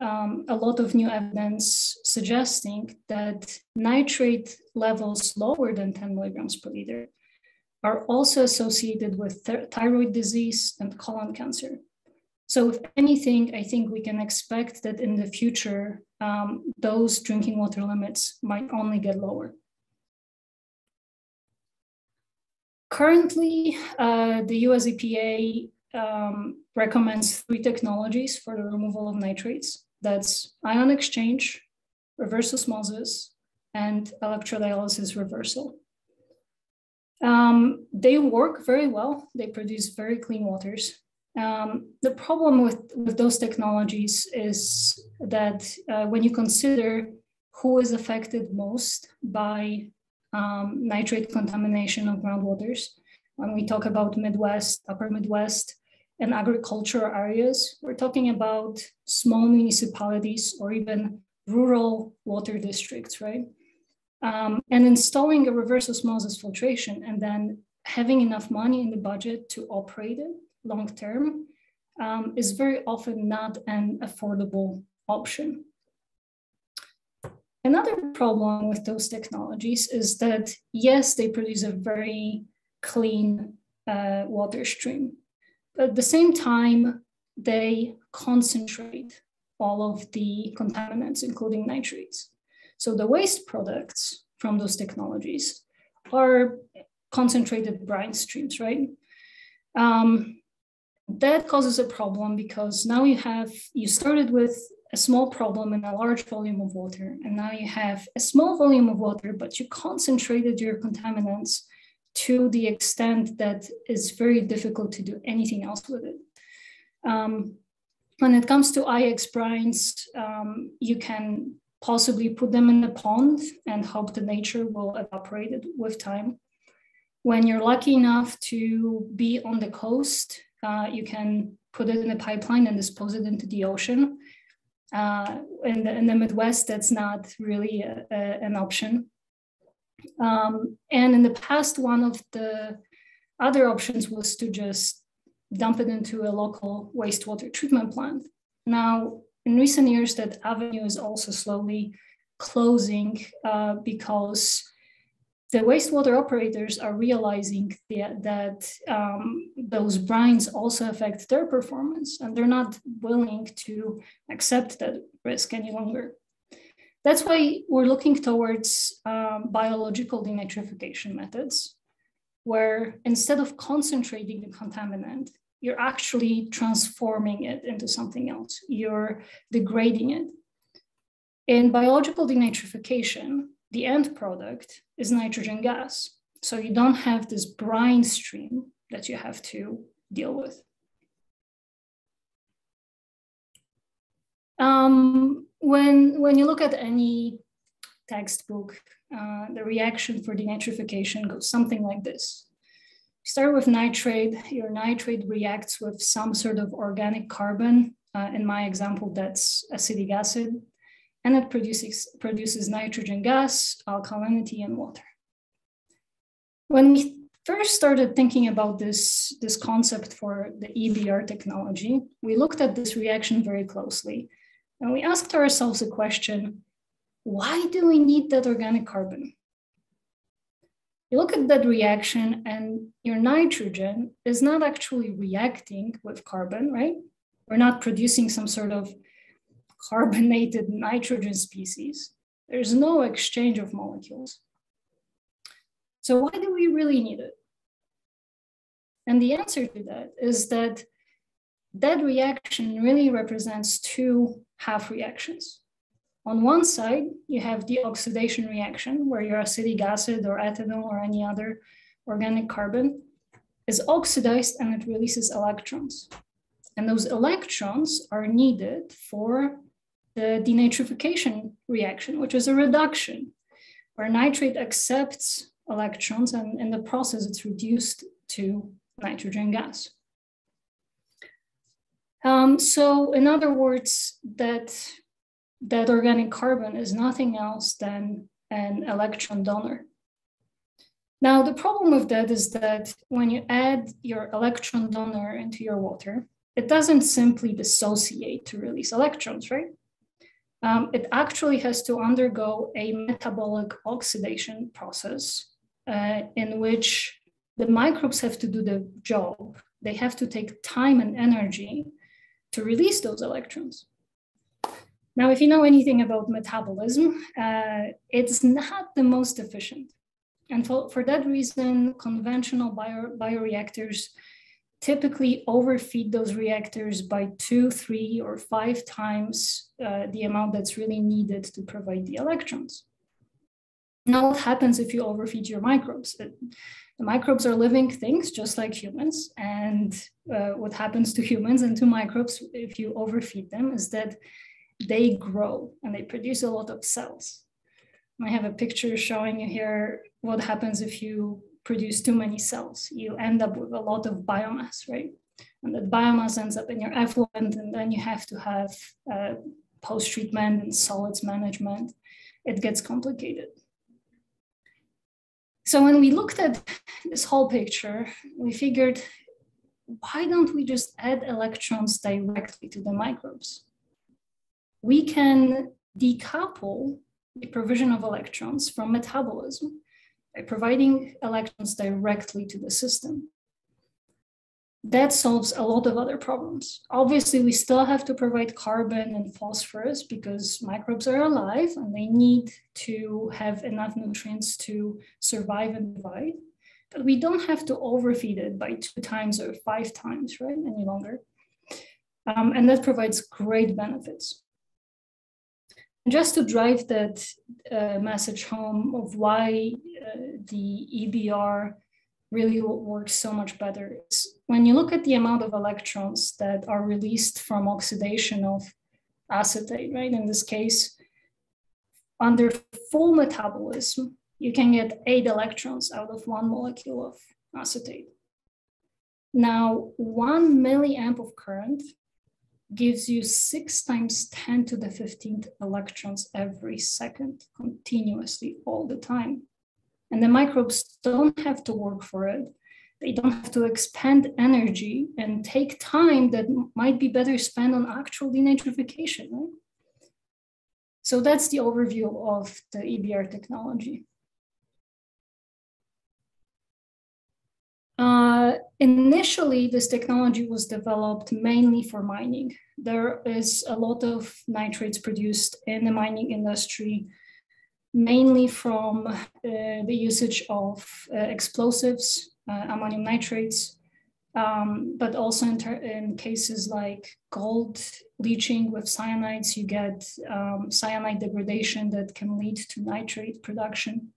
a lot of new evidence suggesting that nitrate levels lower than 10 milligrams per liter are also associated with thyroid disease and colon cancer. So if anything, I think we can expect that in the future, those drinking water limits might only get lower. Currently, the US EPA recommends 3 technologies for the removal of nitrates. That's ion exchange, reverse osmosis, and electrodialysis reversal. They work very well. They produce very clean waters. The problem with those technologies is that when you consider who is affected most by nitrate contamination of groundwaters, when we talk about Midwest, upper Midwest, and agricultural areas, we're talking about small municipalities or even rural water districts, right? And installing a reverse osmosis filtration and then having enough money in the budget to operate it long-term is very often not an affordable option. Another problem with those technologies is that, yes, they produce a very clean water stream, but at the same time, they concentrate all of the contaminants, including nitrates. So the waste products from those technologies are concentrated brine streams, right? That causes a problem because now you started with a small problem in a large volume of water, and now you have a small volume of water, but you concentrated your contaminants to the extent that it's very difficult to do anything else with it. When it comes to IX brines, you can possibly put them in a pond and hope that nature will evaporate it with time. When you're lucky enough to be on the coast, you can put it in a pipeline and dispose it into the ocean. In the Midwest, that's not really an option. And in the past, one of the other options was to just dump it into a local wastewater treatment plant. Now, in recent years, that avenue is also slowly closing because the wastewater operators are realizing that those brines also affect their performance, and they're not willing to accept that risk any longer. That's why we're looking towards biological denitrification methods, where instead of concentrating the contaminant, you're actually transforming it into something else. You're degrading it. In biological denitrification, the end product is nitrogen gas. So you don't have this brine stream that you have to deal with. When you look at any textbook, the reaction for denitrification goes something like this. You start with nitrate, your nitrate reacts with some sort of organic carbon. In my example, that's acetic acid, and it produces nitrogen gas, alkalinity, and water. When we first started thinking about this concept for the EBR technology, we looked at this reaction very closely, and we asked ourselves a question: why do we need that organic carbon? You look at that reaction and your nitrogen is not actually reacting with carbon, right? We're not producing some sort of carbonated nitrogen species. There's no exchange of molecules. So why do we really need it? And the answer to that is that that reaction really represents two half reactions. On one side, you have the oxidation reaction, where your acetic acid or ethanol or any other organic carbon is oxidized and it releases electrons. And those electrons are needed for the denitrification reaction, which is a reduction, where nitrate accepts electrons and in the process it's reduced to nitrogen gas. So in other words, that organic carbon is nothing else than an electron donor. Now, the problem with that is that when you add your electron donor into your water, it doesn't simply dissociate to release electrons, right? It actually has to undergo a metabolic oxidation process in which the microbes have to do the job. They have to take time and energy to release those electrons. Now, if you know anything about metabolism, it's not the most efficient. And for that reason, conventional bioreactors typically overfeed those reactors by 2, 3, or 5 times the amount that's really needed to provide the electrons. Now, what happens if you overfeed your microbes? The microbes are living things just like humans. And what happens to humans and to microbes if you overfeed them is that they grow and they produce a lot of cells. I have a picture showing you here what happens if you produce too many cells. You end up with a lot of biomass, right? And that biomass ends up in your effluent, and then you have to have post-treatment and solids management. It gets complicated. So when we looked at this whole picture, we figured, why don't we just add electrons directly to the microbes? We can decouple the provision of electrons from metabolism by providing electrons directly to the system. That solves a lot of other problems. Obviously, we still have to provide carbon and phosphorus because microbes are alive and they need to have enough nutrients to survive and divide. But we don't have to overfeed it by 2 times or 5 times, right, any longer. And that provides great benefits. And just to drive that message home of why the EBR really works so much better, is when you look at the amount of electrons that are released from oxidation of acetate, right? In this case, under full metabolism, you can get 8 electrons out of 1 molecule of acetate. Now, 1 milliamp of current gives you 6 times 10 to the 15th electrons every second, continuously, all the time. And the microbes don't have to work for it. They don't have to expend energy and take time that might be better spent on actual denitrification, right? So that's the overview of the EBR technology. Initially, this technology was developed mainly for mining. There is a lot of nitrates produced in the mining industry, mainly from the usage of explosives, ammonium nitrates, but also in cases like gold leaching with cyanides, you get cyanide degradation that can lead to nitrate production.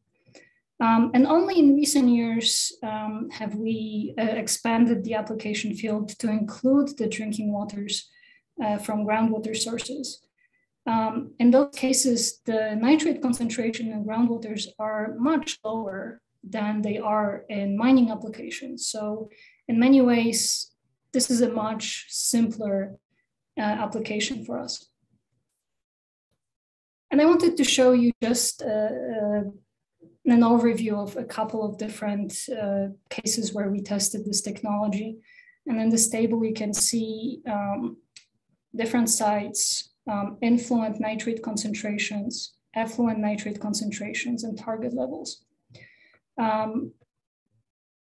And only in recent years have we expanded the application field to include the drinking waters from groundwater sources. In those cases, the nitrate concentration in groundwaters are much lower than they are in mining applications. So in many ways, this is a much simpler application for us. And I wanted to show you just an overview of a couple of different cases where we tested this technology. And in this table, you can see different sites, influent nitrate concentrations, effluent nitrate concentrations, and target levels.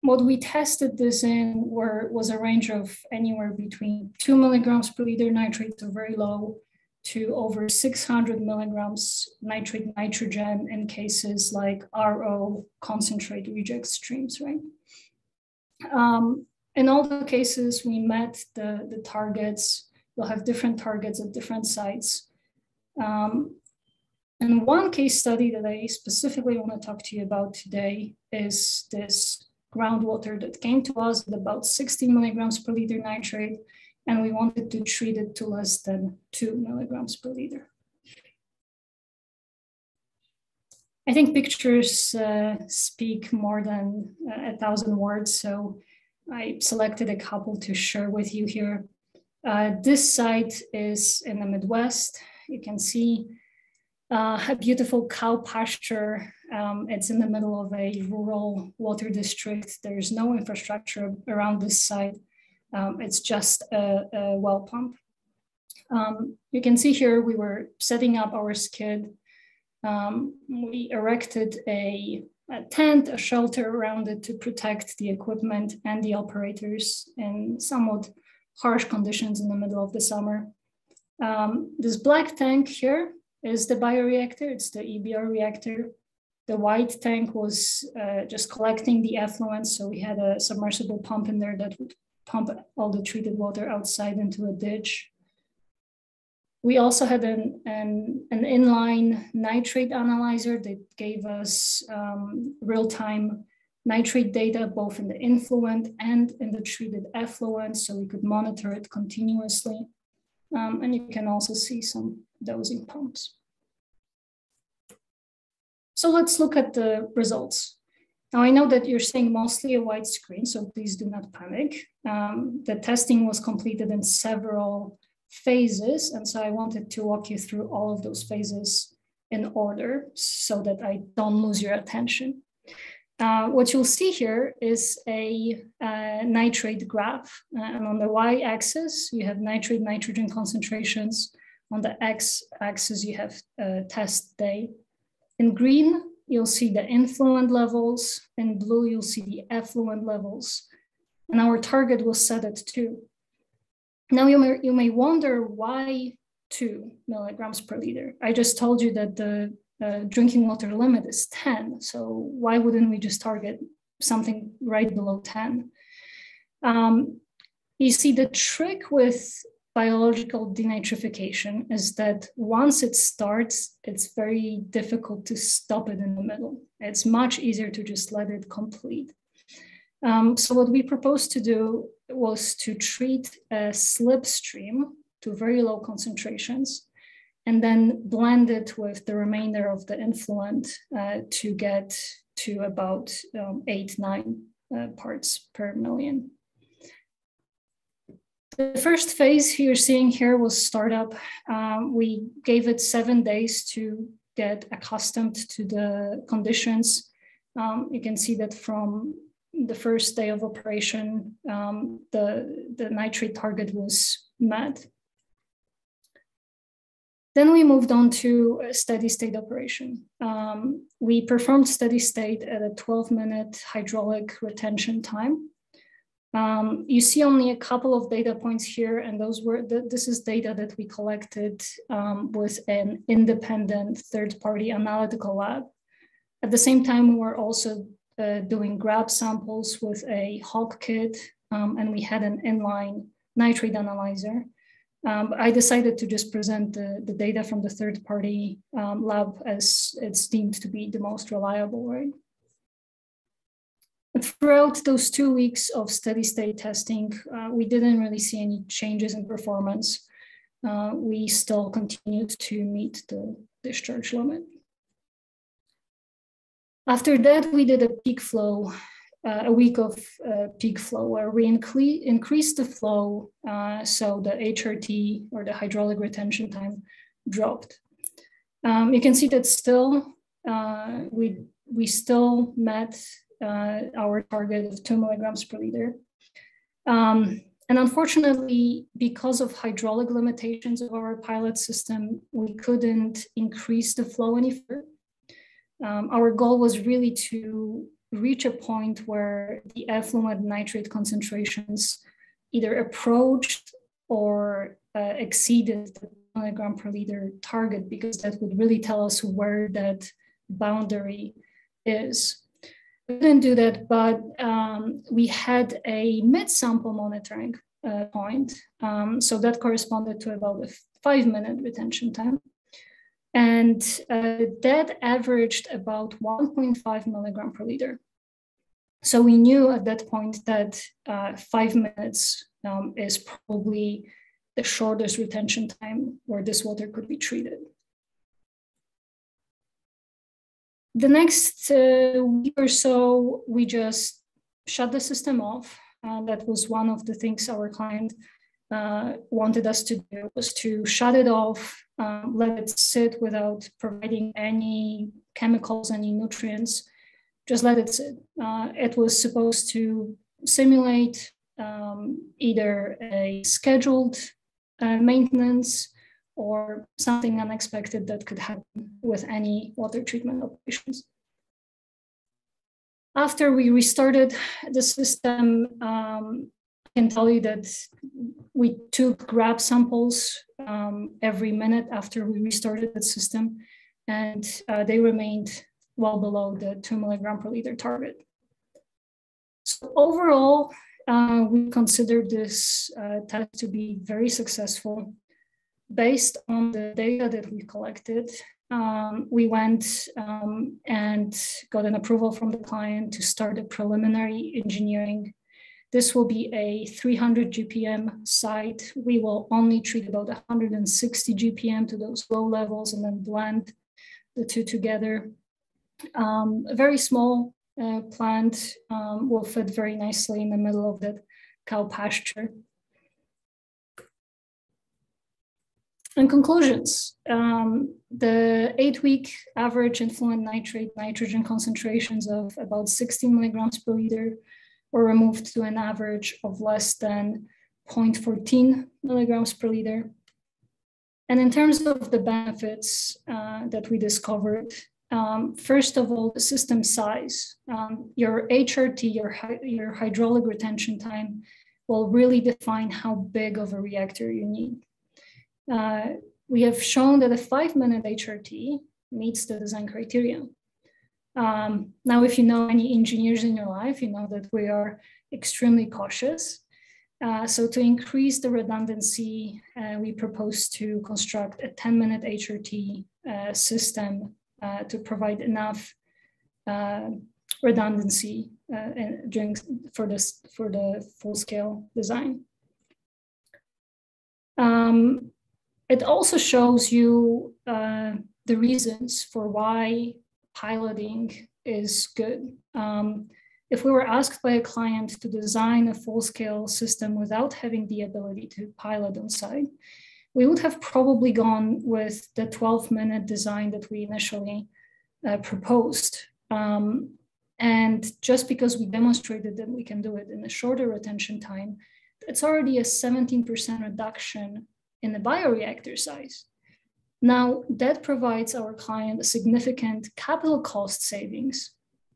What we tested this in was a range of anywhere between 2 milligrams per liter nitrate, so very low, to over 600 milligrams nitrate nitrogen in cases like RO concentrate reject streams, right? In all the cases, we met the targets. We'll have different targets at different sites. And one case study that I specifically want to talk to you about today is this groundwater that came to us at about 60 milligrams per liter nitrate, and we wanted to treat it to less than 2 milligrams per liter. I think pictures speak more than 1,000 words, so I selected a couple to share with you here. This site is in the Midwest. You can see a beautiful cow pasture. It's in the middle of a rural water district. There's no infrastructure around this site. It's just a well pump. You can see here we were setting up our skid. We erected a tent, a shelter around it to protect the equipment and the operators in somewhat harsh conditions in the middle of the summer. This black tank here is the bioreactor. It's the EBR reactor. The white tank was just collecting the effluent. So we had a submersible pump in there that would pump all the treated water outside into a ditch. We also had an inline nitrate analyzer that gave us real-time nitrate data, both in the influent and in the treated effluent, so we could monitor it continuously. And you can also see some dosing pumps. So let's look at the results. Now I know that you're seeing mostly a white screen, so please do not panic. The testing was completed in several phases, and so I wanted to walk you through all of those phases in order so that I don't lose your attention. What you'll see here is a nitrate graph. And on the y-axis, you have nitrate nitrogen concentrations. On the x-axis, you have test day. In green, you'll see the influent levels. In blue, you'll see the effluent levels. And our target was set at 2. Now you may wonder why 2 milligrams per liter. I just told you that the drinking water limit is 10. So why wouldn't we just target something right below 10? You see, the trick with biological denitrification is that once it starts, it's very difficult to stop it in the middle. It's much easier to just let it complete. So what we proposed to do was to treat a slipstream to very low concentrations and then blend it with the remainder of the influent to get to about 8-9 parts per million. The first phase you're seeing here was startup. We gave it 7 days to get accustomed to the conditions. You can see that from the first day of operation, the nitrate target was met. Then we moved on to a steady state operation. We performed steady state at a 12-minute hydraulic retention time. You see only a couple of data points here, and this is data that we collected with an independent third-party analytical lab. At the same time, we were also doing grab samples with a Hawk kit and we had an inline nitrate analyzer. I decided to just present the data from the third-party lab as it's deemed to be the most reliable, right? But throughout those 2 weeks of steady state testing, we didn't really see any changes in performance. We still continued to meet the discharge limit. After that, we did a peak flow, a week of peak flow, where we increased the flow so the HRT, or the hydraulic retention time, dropped. You can see that still, we still met our target of 2 milligrams per liter. And unfortunately, because of hydraulic limitations of our pilot system, we couldn't increase the flow any further. Our goal was really to reach a point where the effluent nitrate concentrations either approached or exceeded the milligram per liter target, because that would really tell us where that boundary is. We didn't do that, but we had a mid-sample monitoring point. So that corresponded to about a 5-minute retention time. And that averaged about 1.5 milligram per liter. So we knew at that point that 5 minutes is probably the shortest retention time where this water could be treated. The next week or so, we just shut the system off. That was one of the things our client wanted us to do, was to shut it off, let it sit without providing any chemicals, any nutrients, just let it sit. It was supposed to simulate either a scheduled maintenance or something unexpected that could happen with any water treatment operations. After we restarted the system, I can tell you that we took grab samples every minute after we restarted the system, and they remained well below the 2 milligram per liter target. So overall, we considered this test to be very successful. Based on the data that we collected, we went and got an approval from the client to start a preliminary engineering. This will be a 300 GPM site. We will only treat about 160 GPM to those low levels and then blend the two together. A very small plant will fit very nicely in the middle of that cow pasture. In conclusions, the 8-week average influent nitrate nitrogen concentrations of about 16 milligrams per liter were removed to an average of less than 0.14 milligrams per liter. And in terms of the benefits that we discovered, first of all, the system size. Your HRT, your hydraulic retention time, will really define how big of a reactor you need. We have shown that a 5-minute HRT meets the design criteria. Now, if you know any engineers in your life, you know that we are extremely cautious. So to increase the redundancy, we propose to construct a 10-minute HRT system to provide enough redundancy for the full-scale design. It also shows you the reasons for why piloting is good. If we were asked by a client to design a full-scale system without having the ability to pilot on site, we would have probably gone with the 12-minute design that we initially proposed. And just because we demonstrated that we can do it in a shorter retention time, it's already a 17% reduction in the bioreactor size. Now, that provides our client a significant capital cost savings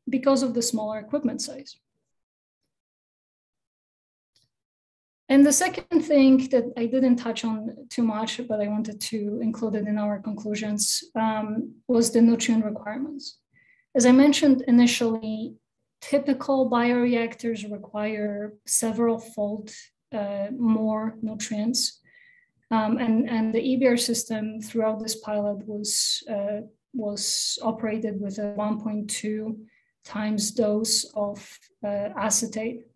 because of the smaller equipment size. And the second thing that I didn't touch on too much, but I wanted to include it in our conclusions, was the nutrient requirements. As I mentioned initially, typical bioreactors require several-fold more nutrients. And the EBR system throughout this pilot was operated with a 1.2 times dose of acetate.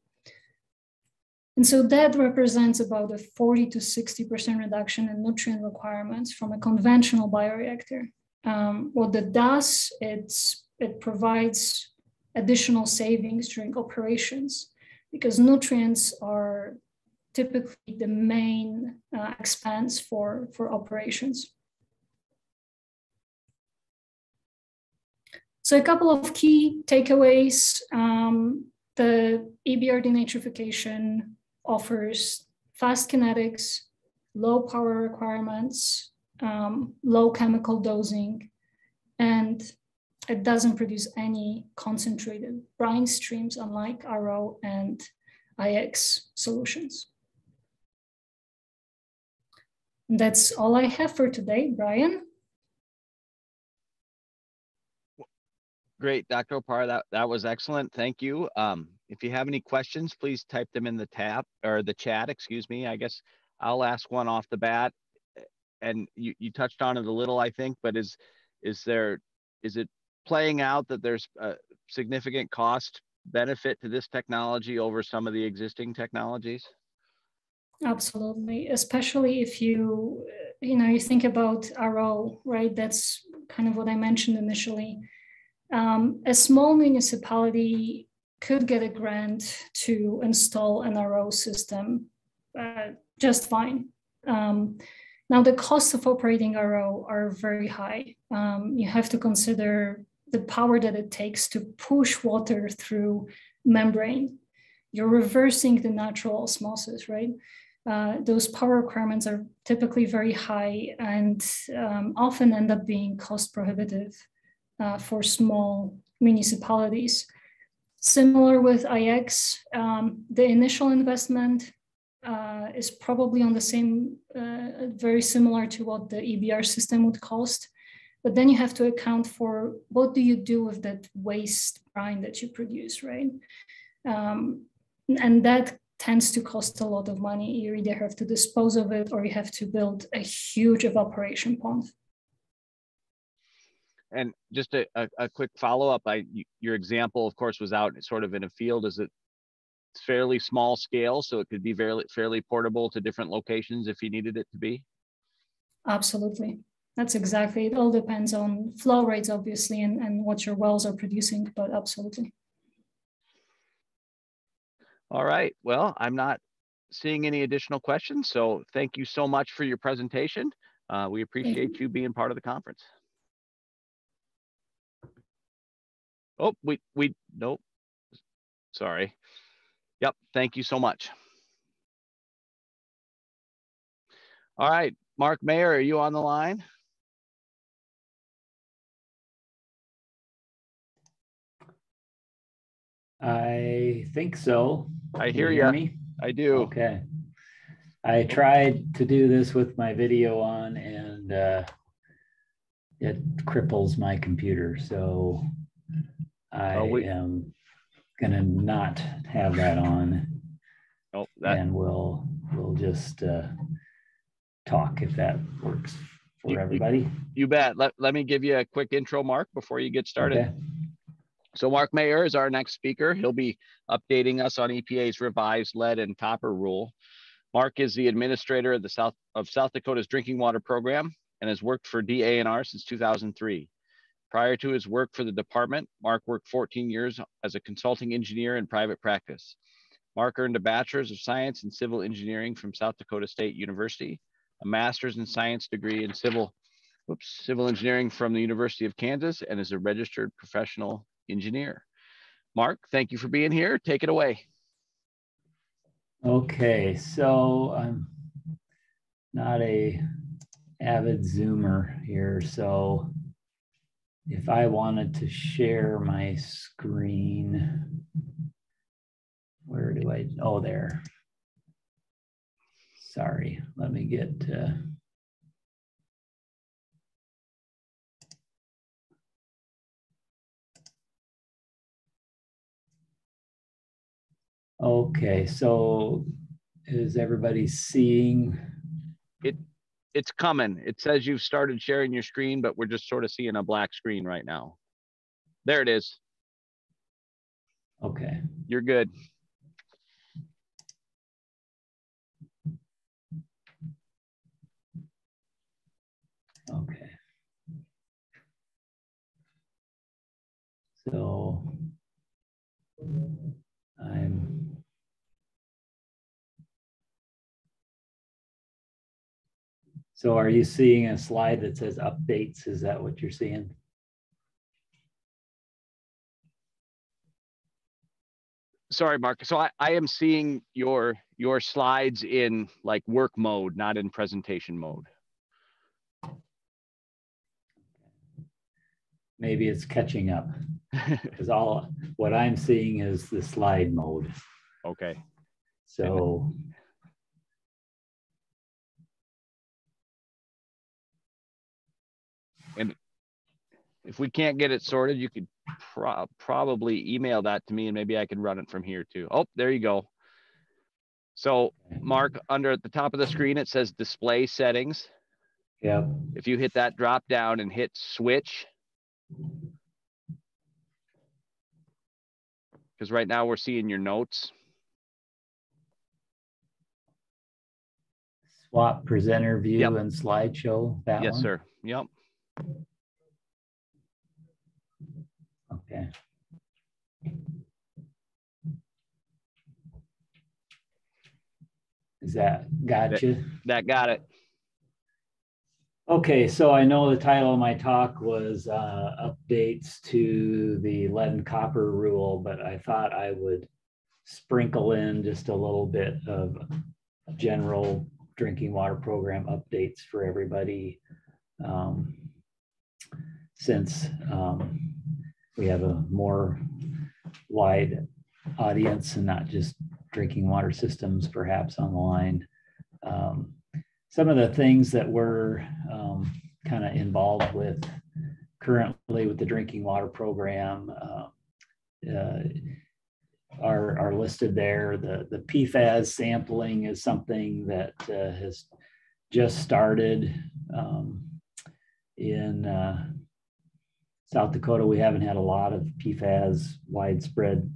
And so that represents about a 40 to 60% reduction in nutrient requirements from a conventional bioreactor. What that does, it provides additional savings during operations because nutrients are typically the main expense for operations. So a couple of key takeaways. The EBR denitrification offers fast kinetics, low power requirements, low chemical dosing, and it doesn't produce any concentrated brine streams, unlike RO and IX solutions. And that's all I have for today, Brian. Great, Dr. Opara, that was excellent. Thank you. If you have any questions, please type them in the tab or the chat, excuse me. I guess I'll ask one off the bat. And you touched on it a little, I think, but is it playing out that there's a significant cost benefit to this technology over some of the existing technologies? Absolutely, especially if you think about RO, right? That's kind of what I mentioned initially. A small municipality could get a grant to install an RO system just fine. Now, the costs of operating RO are very high. You have to consider the power that it takes to push water through membrane. You're reversing the natural osmosis, right? Those power requirements are typically very high and often end up being cost prohibitive for small municipalities. Similar with IX, the initial investment is probably on the same, very similar to what the EBR system would cost. But then you have to account for what do you do with that waste brine that you produce, right? And that tends to cost a lot of money. You either have to dispose of it or you have to build a huge evaporation pond. And just a quick follow-up, your example, of course, was out sort of in a field. Is it fairly small scale, so it could be fairly portable to different locations if you needed it to be? Absolutely. That's exactly, it all depends on flow rates, obviously, and what your wells are producing, but absolutely. All right, well, I'm not seeing any additional questions, so thank you so much for your presentation. We appreciate you being part of the conference. Oh, nope, sorry. Yep, thank you so much. All right, Mark Aumeier, are you on the line? I think so. I hear you. Me? I do. Okay. I tried to do this with my video on and it cripples my computer. So I am gonna not have that on. Oh, and we'll just talk if that works for everybody. You bet. Let me give you a quick intro, Mark, before you get started. Okay. So Mark Aumeier is our next speaker. He'll be updating us on EPA's revised lead and copper rule. Mark is the administrator of South Dakota's drinking water program and has worked for DANR since 2003. Prior to his work for the department, Mark worked 14 years as a consulting engineer in private practice. Mark earned a Bachelor's of Science in Civil Engineering from South Dakota State University, a Master's in Science degree in Civil Engineering from the University of Kansas, and is a registered professional engineer. Mark, thank you for being here. Take it away. Okay, so I'm not a avid Zoomer here, so if I wanted to share my screen, where do I, oh, there. Sorry, let me get Okay, so is everybody seeing? It's coming. It says you've started sharing your screen, but we're just sort of seeing a black screen right now. There it is. Okay. You're good. Okay. So So are you seeing a slide that says updates? Is that what you're seeing? Sorry, Mark. So I am seeing your slides in like work mode, not in presentation mode. Maybe it's catching up because what I'm seeing is the slide mode. Okay. So and if we can't get it sorted, you could probably email that to me and maybe I can run it from here too. Oh, there you go. So Mark, under at the top of the screen, it says display settings. Yep. If you hit that drop down and hit switch, because right now we're seeing your notes. Swap presenter view and slideshow, that one? Yes, sir. Yep. Okay. Is that gotcha? That got it. Okay, so I know the title of my talk was updates to the lead and copper rule, but I thought I would sprinkle in just a little bit of general drinking water program updates for everybody, since we have a more wide audience and not just drinking water systems perhaps on the line. Some of the things that we're kind of involved with currently with the drinking water program are listed there. The PFAS sampling is something that has just started in South Dakota. We haven't had a lot of widespread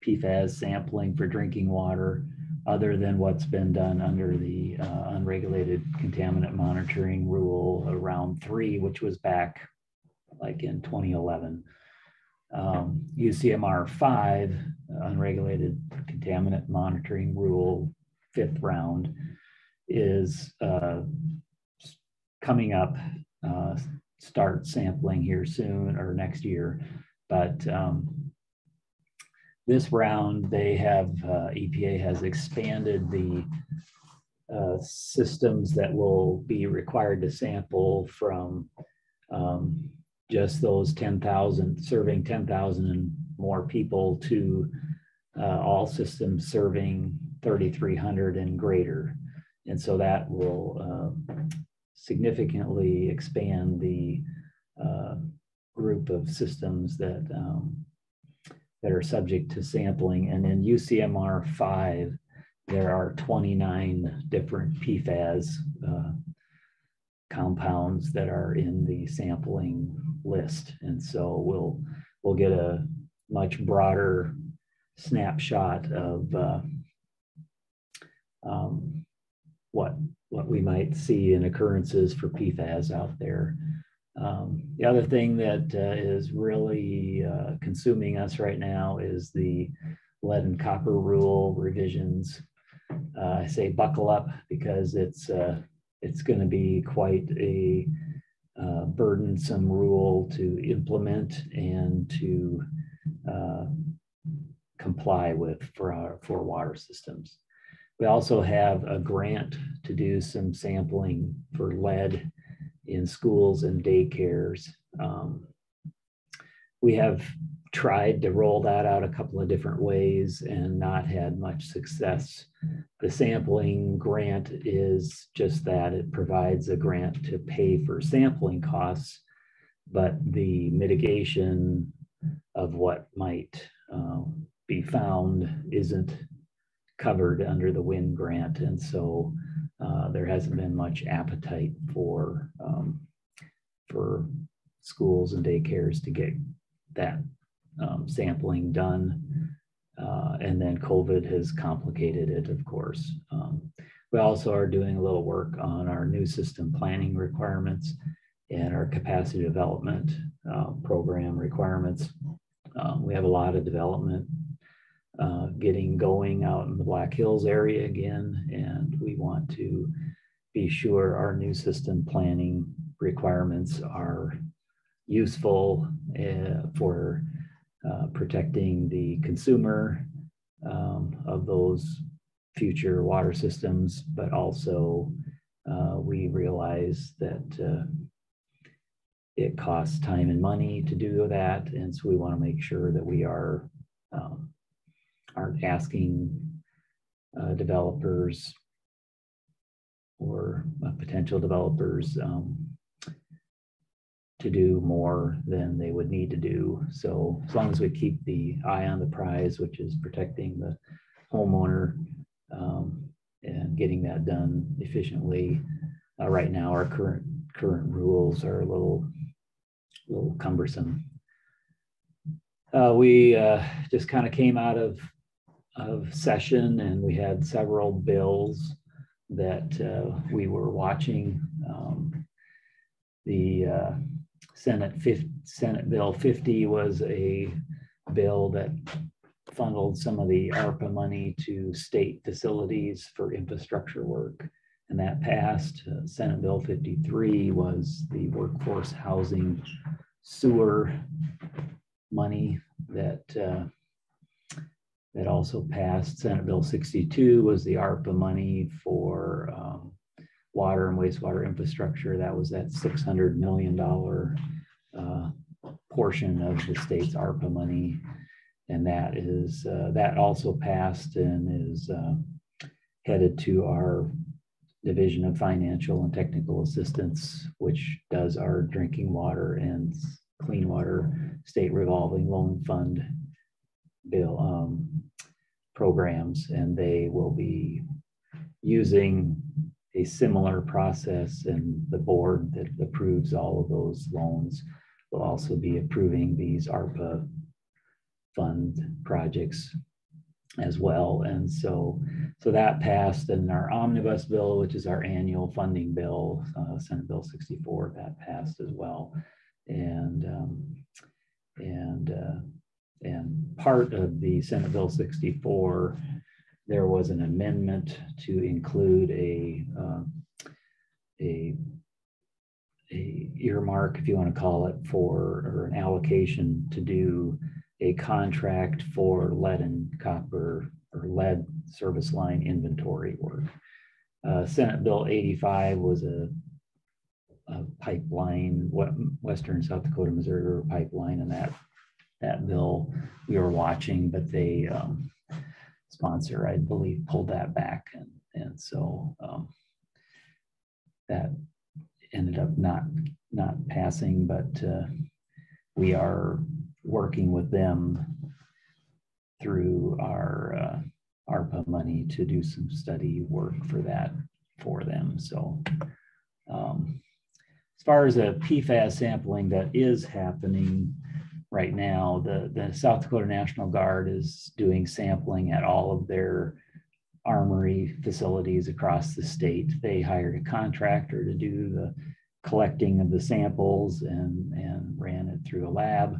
PFAS sampling for drinking water, other than what's been done under the unregulated contaminant monitoring rule around 3, which was back like in 2011. UCMR 5, unregulated contaminant monitoring rule, 5th round, is coming up, start sampling here soon or next year. But this round, they have, EPA has expanded the systems that will be required to sample from just those 10,000, serving 10,000 and more people, to all systems serving 3,300 and greater. And so that will significantly expand the group of systems that are subject to sampling. And in UCMR 5, there are 29 different PFAS compounds that are in the sampling list. And so we'll get a much broader snapshot of what we might see in occurrences for PFAS out there. The other thing that is really consuming us right now is the lead and copper rule revisions. I say buckle up because it's going to be quite a burdensome rule to implement and to comply with for water systems. We also have a grant to do some sampling for lead in schools and daycares. We have tried to roll that out a couple of different ways and not had much success. The sampling grant is just that. It provides a grant to pay for sampling costs, but the mitigation of what might be found isn't covered under the WIN grant. And so there hasn't been much appetite for schools and daycares to get that sampling done. And then COVID has complicated it, of course. We also are doing a little work on our new system planning requirements and our capacity development program requirements. We have a lot of development getting going out in the Black Hills area again, and we want to be sure our new system planning requirements are useful for protecting the consumer of those future water systems, but also we realize that it costs time and money to do that, and so we want to make sure that we aren't asking developers or potential developers to do more than they would need to do. So as long as we keep the eye on the prize, which is protecting the homeowner and getting that done efficiently. Right now, our current rules are a little cumbersome. We just kind of came out of session, and we had several bills that we were watching. The Senate Bill 50 was a bill that funneled some of the ARPA money to state facilities for infrastructure work, and that passed. Senate Bill 53 was the workforce housing sewer money that also passed. Senate Bill 62 was the ARPA money for water and wastewater infrastructure. That was that $600 million portion of the state's ARPA money. And that also passed and is headed to our Division of Financial and Technical Assistance, which does our drinking water and clean water state revolving loan fund bill programs. And they will be using a similar process, and the board that approves all of those loans will also be approving these ARPA fund projects as well. And so that passed. And our omnibus bill, which is our annual funding bill, Senate Bill 64, that passed as well. And part of the Senate Bill 64, there was an amendment to include a earmark, if you want to call it, or an allocation to do a contract for lead and copper or lead service line inventory work. Senate Bill 85 was a pipeline, Western South Dakota, Missouri River pipeline, and that bill we were watching, but they sponsor, I believe, pulled that back, and so that ended up not passing, but we are working with them through our ARPA money to do some study work for them. So as far as the PFAS sampling that is happening right now, the South Dakota National Guard is doing sampling at all of their armory facilities across the state. They hired a contractor to do the collecting of the samples and ran it through a lab.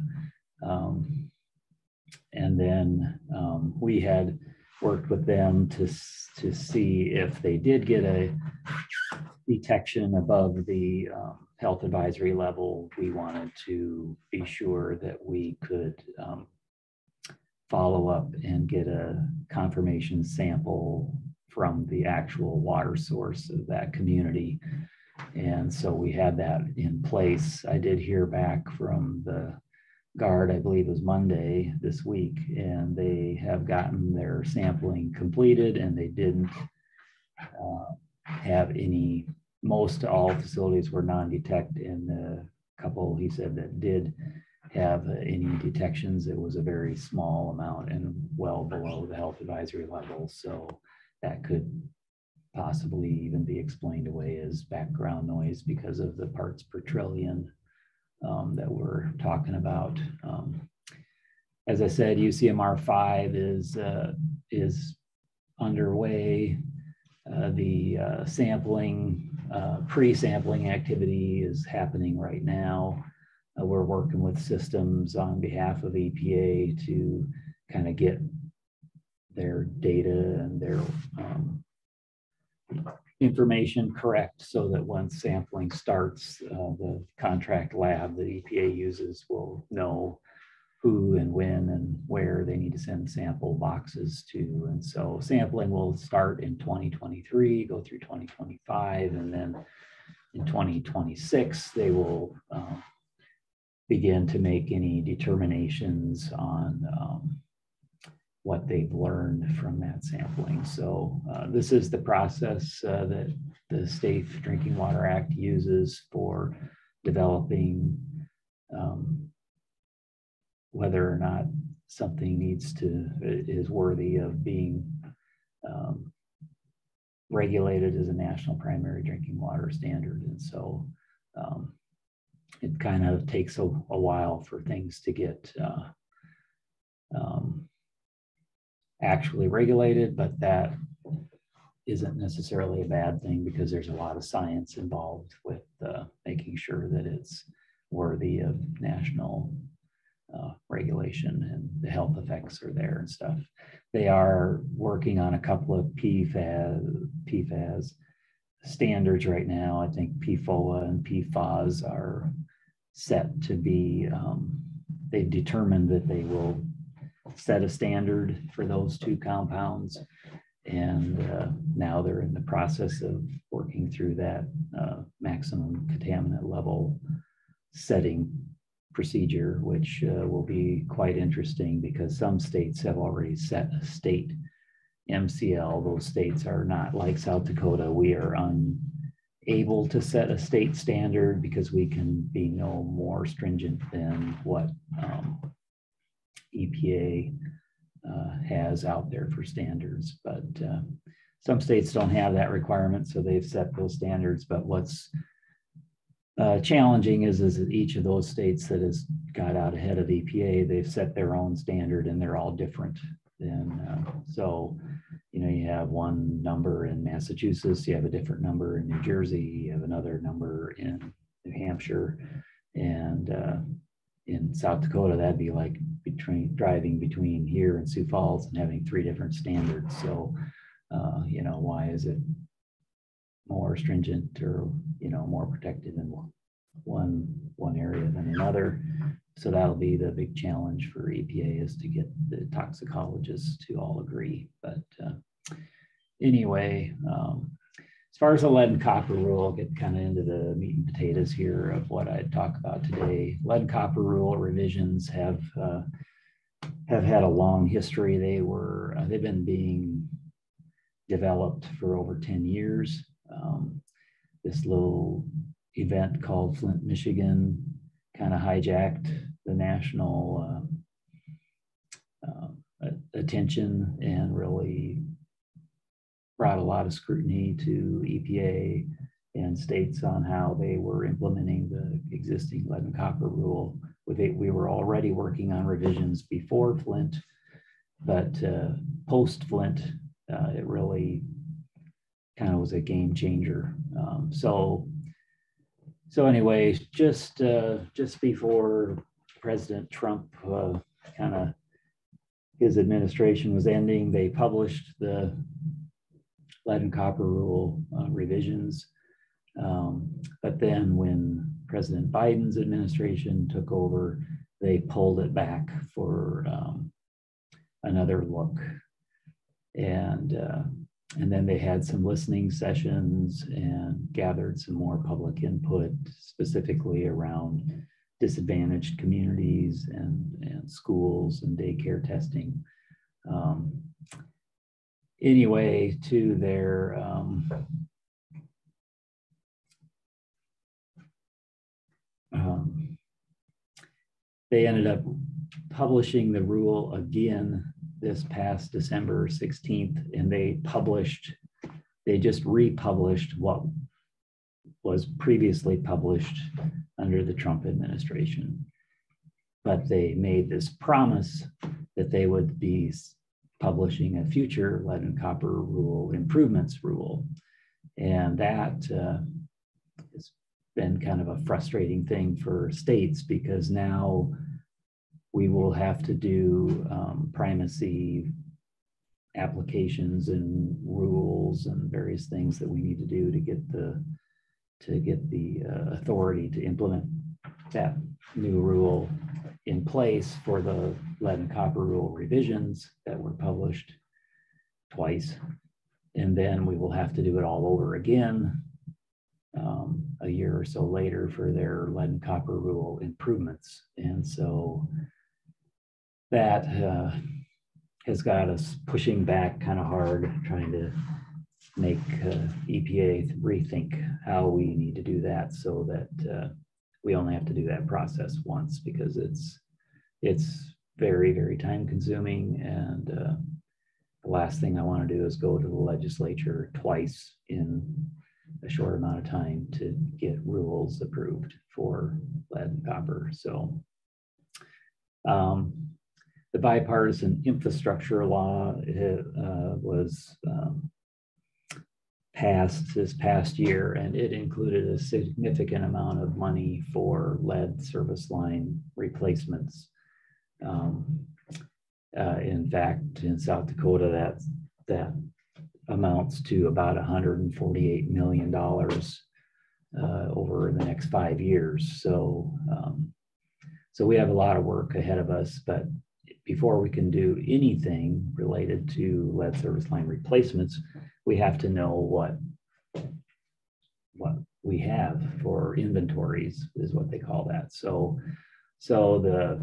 And then we had worked with them to see if they did get a detection above the health advisory level. We wanted to be sure that we could follow up and get a confirmation sample from the actual water source of that community. And so we had that in place. I did hear back from the Guard, I believe it was Monday this week, and they have gotten their sampling completed, and they didn't have any, most all facilities were non-detect, and the couple, he said, that did have any detections. It was a very small amount and well below the health advisory level. So that could possibly even be explained away as background noise because of the parts per trillion that we're talking about. As I said, UCMR 5 is underway. The sampling, pre-sampling activity is happening right now. We're working with systems on behalf of EPA to kind of get their data and their information correct so that once sampling starts, the contract lab that EPA uses will know who and when and where they need to send sample boxes to. And so sampling will start in 2023, go through 2025, and then in 2026, they will begin to make any determinations on what they've learned from that sampling. So this is the process that the Safe Drinking Water Act uses for developing whether or not something is worthy of being regulated as a national primary drinking water standard. And so it kind of takes a while for things to get actually regulated, but that isn't necessarily a bad thing because there's a lot of science involved with making sure that it's worthy of national regulation and the health effects are there and stuff. They are working on a couple of PFAS standards right now. I think PFOA and PFAS are set to be, they've determined that they will set a standard for those two compounds. And now they're in the process of working through that maximum contaminant level setting procedure, which will be quite interesting because some states have already set a state MCL. Those states are not like South Dakota. We are unable to set a state standard because we can be no more stringent than what EPA has out there for standards. But some states don't have that requirement, so they've set those standards. But what's challenging is that each of those states that has got out ahead of EPA, they've set their own standard and they're all different. And so, you know, you have one number in Massachusetts, you have a different number in New Jersey, you have another number in New Hampshire, and in South Dakota, that'd be like driving between here and Sioux Falls and having three different standards. So, you know, why is it more stringent or, you know, more protected in one area than another? So that'll be the big challenge for EPA, is to get the toxicologists to all agree. But anyway, as far as the lead and copper rule, I'll get kind of into the meat and potatoes here of what I'd talk about today. Lead and copper rule revisions have had a long history. They've been being developed for over 10 years. This little event called Flint, Michigan kind of hijacked the national attention and really brought a lot of scrutiny to EPA and states on how they were implementing the existing lead and copper rule. We were already working on revisions before Flint, but post Flint, it really kind of was a game changer. So anyway, just before President Trump kind of his administration was ending, they published the lead and copper rule revisions. But then when President Biden's administration took over, they pulled it back for another look. And then they had some listening sessions and gathered some more public input, specifically around disadvantaged communities and schools and daycare testing. Anyway, to their they ended up publishing the rule again this past December 16th, and they just republished what was previously published under the Trump administration. But they made this promise that they would be publishing a future lead and copper rule improvements rule. And that has been kind of a frustrating thing for states, because now we will have to do primacy applications and rules and various things that we need to do to get the authority to implement that new rule in place for the lead and copper rule revisions that were published twice. And then we will have to do it all over again a year or so later for their lead and copper rule improvements. And so that has got us pushing back kind of hard, trying to make EPA rethink how we need to do that, so that we only have to do that process once, because it's very, very time consuming. And the last thing I want to do is go to the legislature twice in a short amount of time to get rules approved for lead and copper. So the bipartisan infrastructure law was passed this past year, and it included a significant amount of money for lead service line replacements. In fact, in South Dakota, that amounts to about $148 million over the next 5 years. So, so we have a lot of work ahead of us, but before we can do anything related to lead service line replacements, we have to know what we have for inventories, is what they call that. So the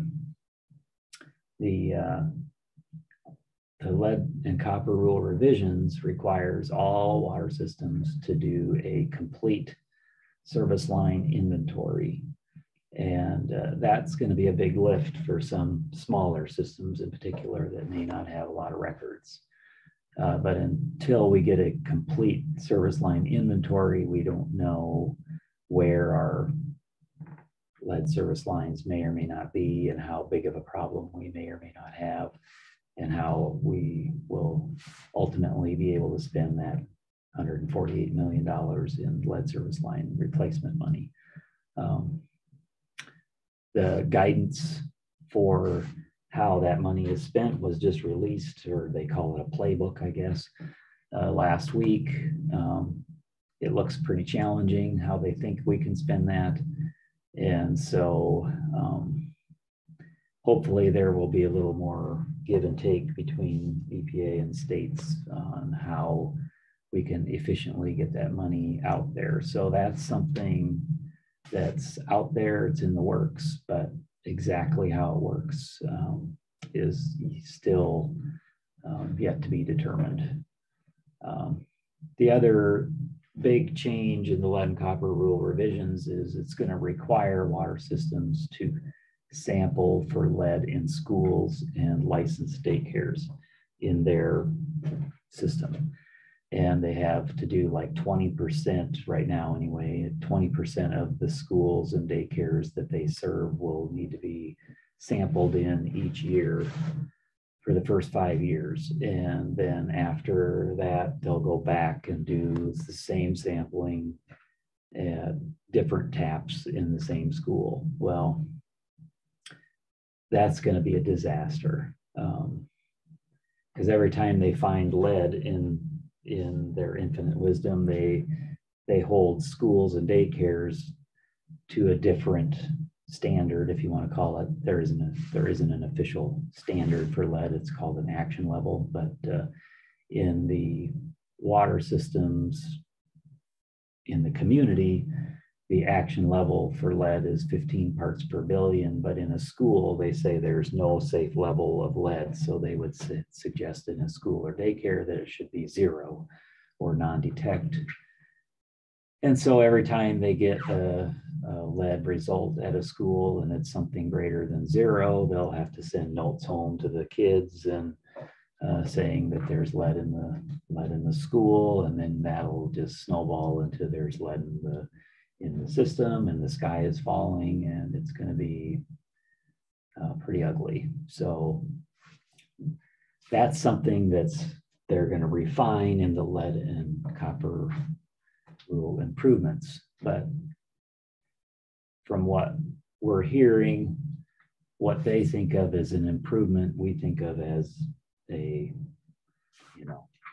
lead and copper rule revisions requires all water systems to do a complete service line inventory. And that's going to be a big lift for some smaller systems in particular that may not have a lot of records. But until we get a complete service line inventory, we don't know where our lead service lines may or may not be, and how big of a problem we may or may not have, and how we will ultimately be able to spend that $148 million in lead service line replacement money. The guidance for how that money is spent was just released, or they call it a playbook, I guess, last week. It looks pretty challenging how they think we can spend that. And so hopefully there will be a little more give and take between EPA and states on how we can efficiently get that money out there. So that's something that's out there, it's in the works, but exactly how it works is still yet to be determined. The other big change in the lead and copper rule revisions is it's going to require water systems to sample for lead in schools and licensed daycares in their system. And they have to do like 20% right now anyway, 20% of the schools and daycares that they serve will need to be sampled in each year for the first 5 years. And then after that, they'll go back and do the same sampling at different taps in the same school. Well, that's going to be a disaster, because every time they find lead in their infinite wisdom, they hold schools and daycares to a different standard, if you want to call it. There isn't an official standard for lead. It's called an action level. But in the water systems in the community, the action level for lead is 15 parts per billion. But in a school, they say there's no safe level of lead. So they would suggest in a school or daycare that it should be 0 or non-detect. And so every time they get lead result at a school and it's something greater than 0, they'll have to send notes home to the kids and saying that there's lead in the school, and then that'll just snowball into there's lead in the system, and the sky is falling, and it's going to be pretty ugly. So that's something they're going to refine in the lead and copper rule improvements. But from what we're hearing, what they think of as an improvement, we think of as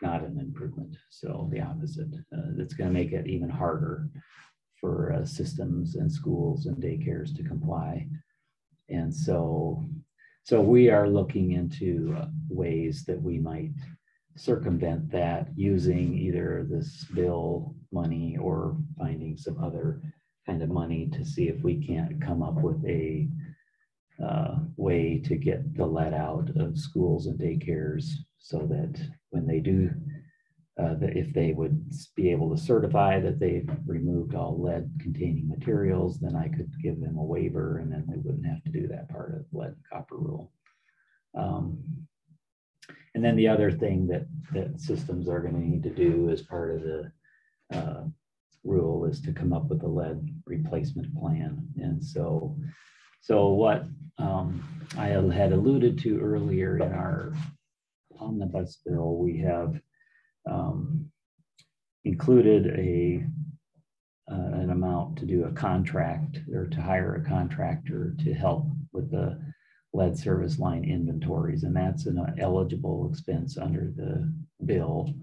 not an improvement. So the opposite. That's going to make it even harder for systems and schools and daycares to comply. And so we are looking into ways that we might circumvent that using either this bill money or finding some other kind of money to see if we can't come up with a way to get the lead out of schools and daycares, so that when they do, that if they would be able to certify that they've removed all lead containing materials, then I could give them a waiver, and then they wouldn't have to do that part of lead and copper rule. And then the other thing that systems are going to need to do as part of the rule is to come up with a lead replacement plan. And so what I had alluded to earlier in our omnibus bill, we have included an amount to do a contract, or to hire a contractor to help with the lead service line inventories, and that's an eligible expense under the bill.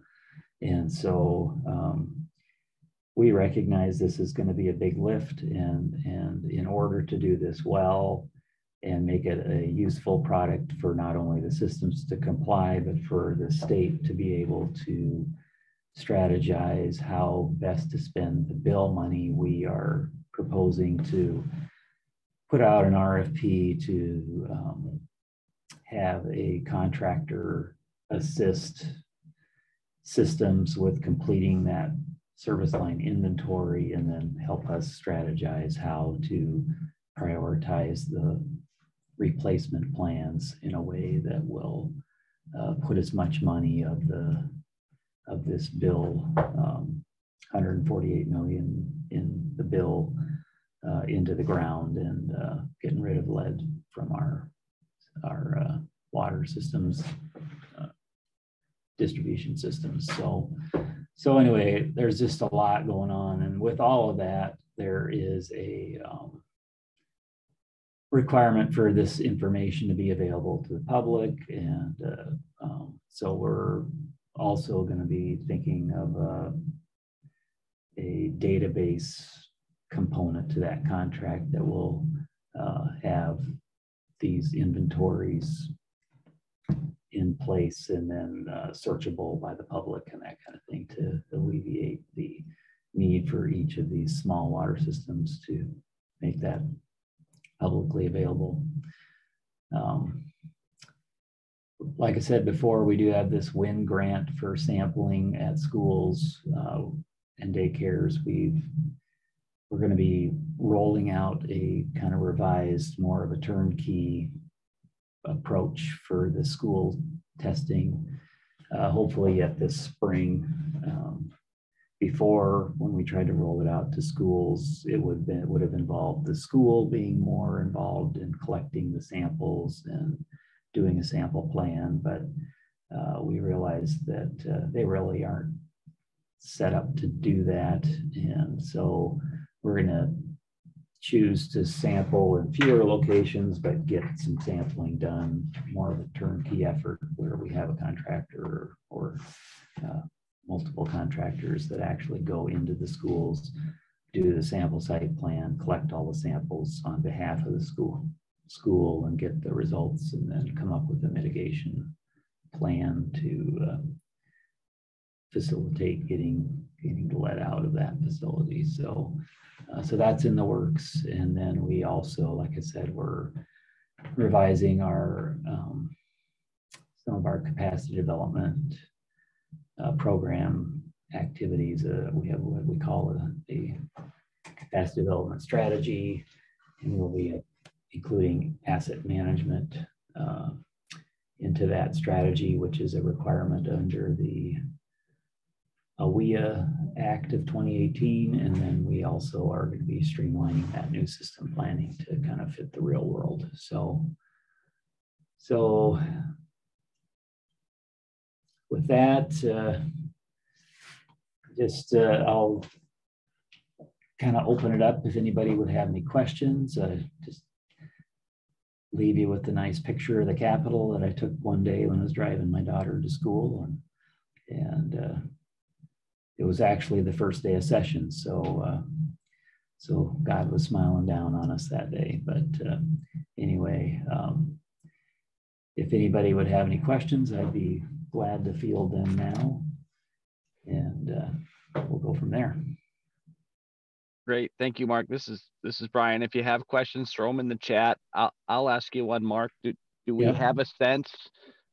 And so we recognize this is going to be a big lift, and in order to do this well and make it a useful product for not only the systems to comply, but for the state to be able to strategize how best to spend the bill money, we are proposing to put out an RFP to have a contractor assist systems with completing that service line inventory, and then help us strategize how to prioritize the replacement plans in a way that will put as much money of this bill, 148 million in the bill, into the ground, and getting rid of lead from our water systems, distribution systems. So anyway, there's just a lot going on, and with all of that, there is a requirement for this information to be available to the public, and so we're also going to be thinking of a database component to that contract that will have these inventories in place, and then searchable by the public and that kind of thing, to alleviate the need for each of these small water systems to make that publicly available. Like I said before, we do have this WIN grant for sampling at schools and daycares. We're going to be rolling out a kind of revised, more of a turnkey approach for the school testing, hopefully yet this spring. Before, when we tried to roll it out to schools, it would have involved the school being more involved in collecting the samples and doing a sample plan, but we realized that they really aren't set up to do that, and so we're going to choose to sample in fewer locations, but get some sampling done, more of a turnkey effort where we have a contractor or multiple contractors that actually go into the schools, do the sample site plan, collect all the samples on behalf of the school and get the results, and then come up with a mitigation plan to facilitate getting the lead out of that facility. So that's in the works. And then we also, like I said, we're revising our some of our capacity development program activities. We have what we call a capacity development strategy, and we'll be including asset management into that strategy, which is a requirement under the AUEA Act of 2018. And then we also are going to be streamlining that new system planning to kind of fit the real world. So with that, I'll kind of open it up if anybody would have any questions. Just leave you with the nice picture of the Capitol that I took one day when I was driving my daughter to school, and it was actually the first day of session, so God was smiling down on us that day. But anyway, if anybody would have any questions, I'd be glad to field them now, and we'll go from there. Great, thank you, Mark. This is Brian. If you have questions, throw them in the chat. I'll ask you one, Mark. Do we have a sense,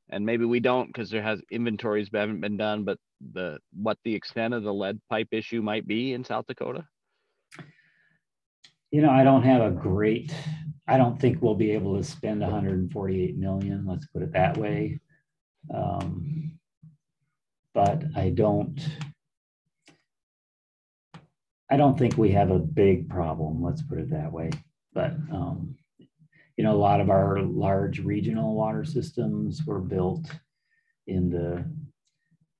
and maybe we don't because there has inventories that haven't been done, but what the extent of the lead pipe issue might be in South Dakota? You know, I don't think we'll be able to spend 148 million, let's put it that way. But I don't think we have a big problem, let's put it that way. But you know, a lot of our large regional water systems were built in the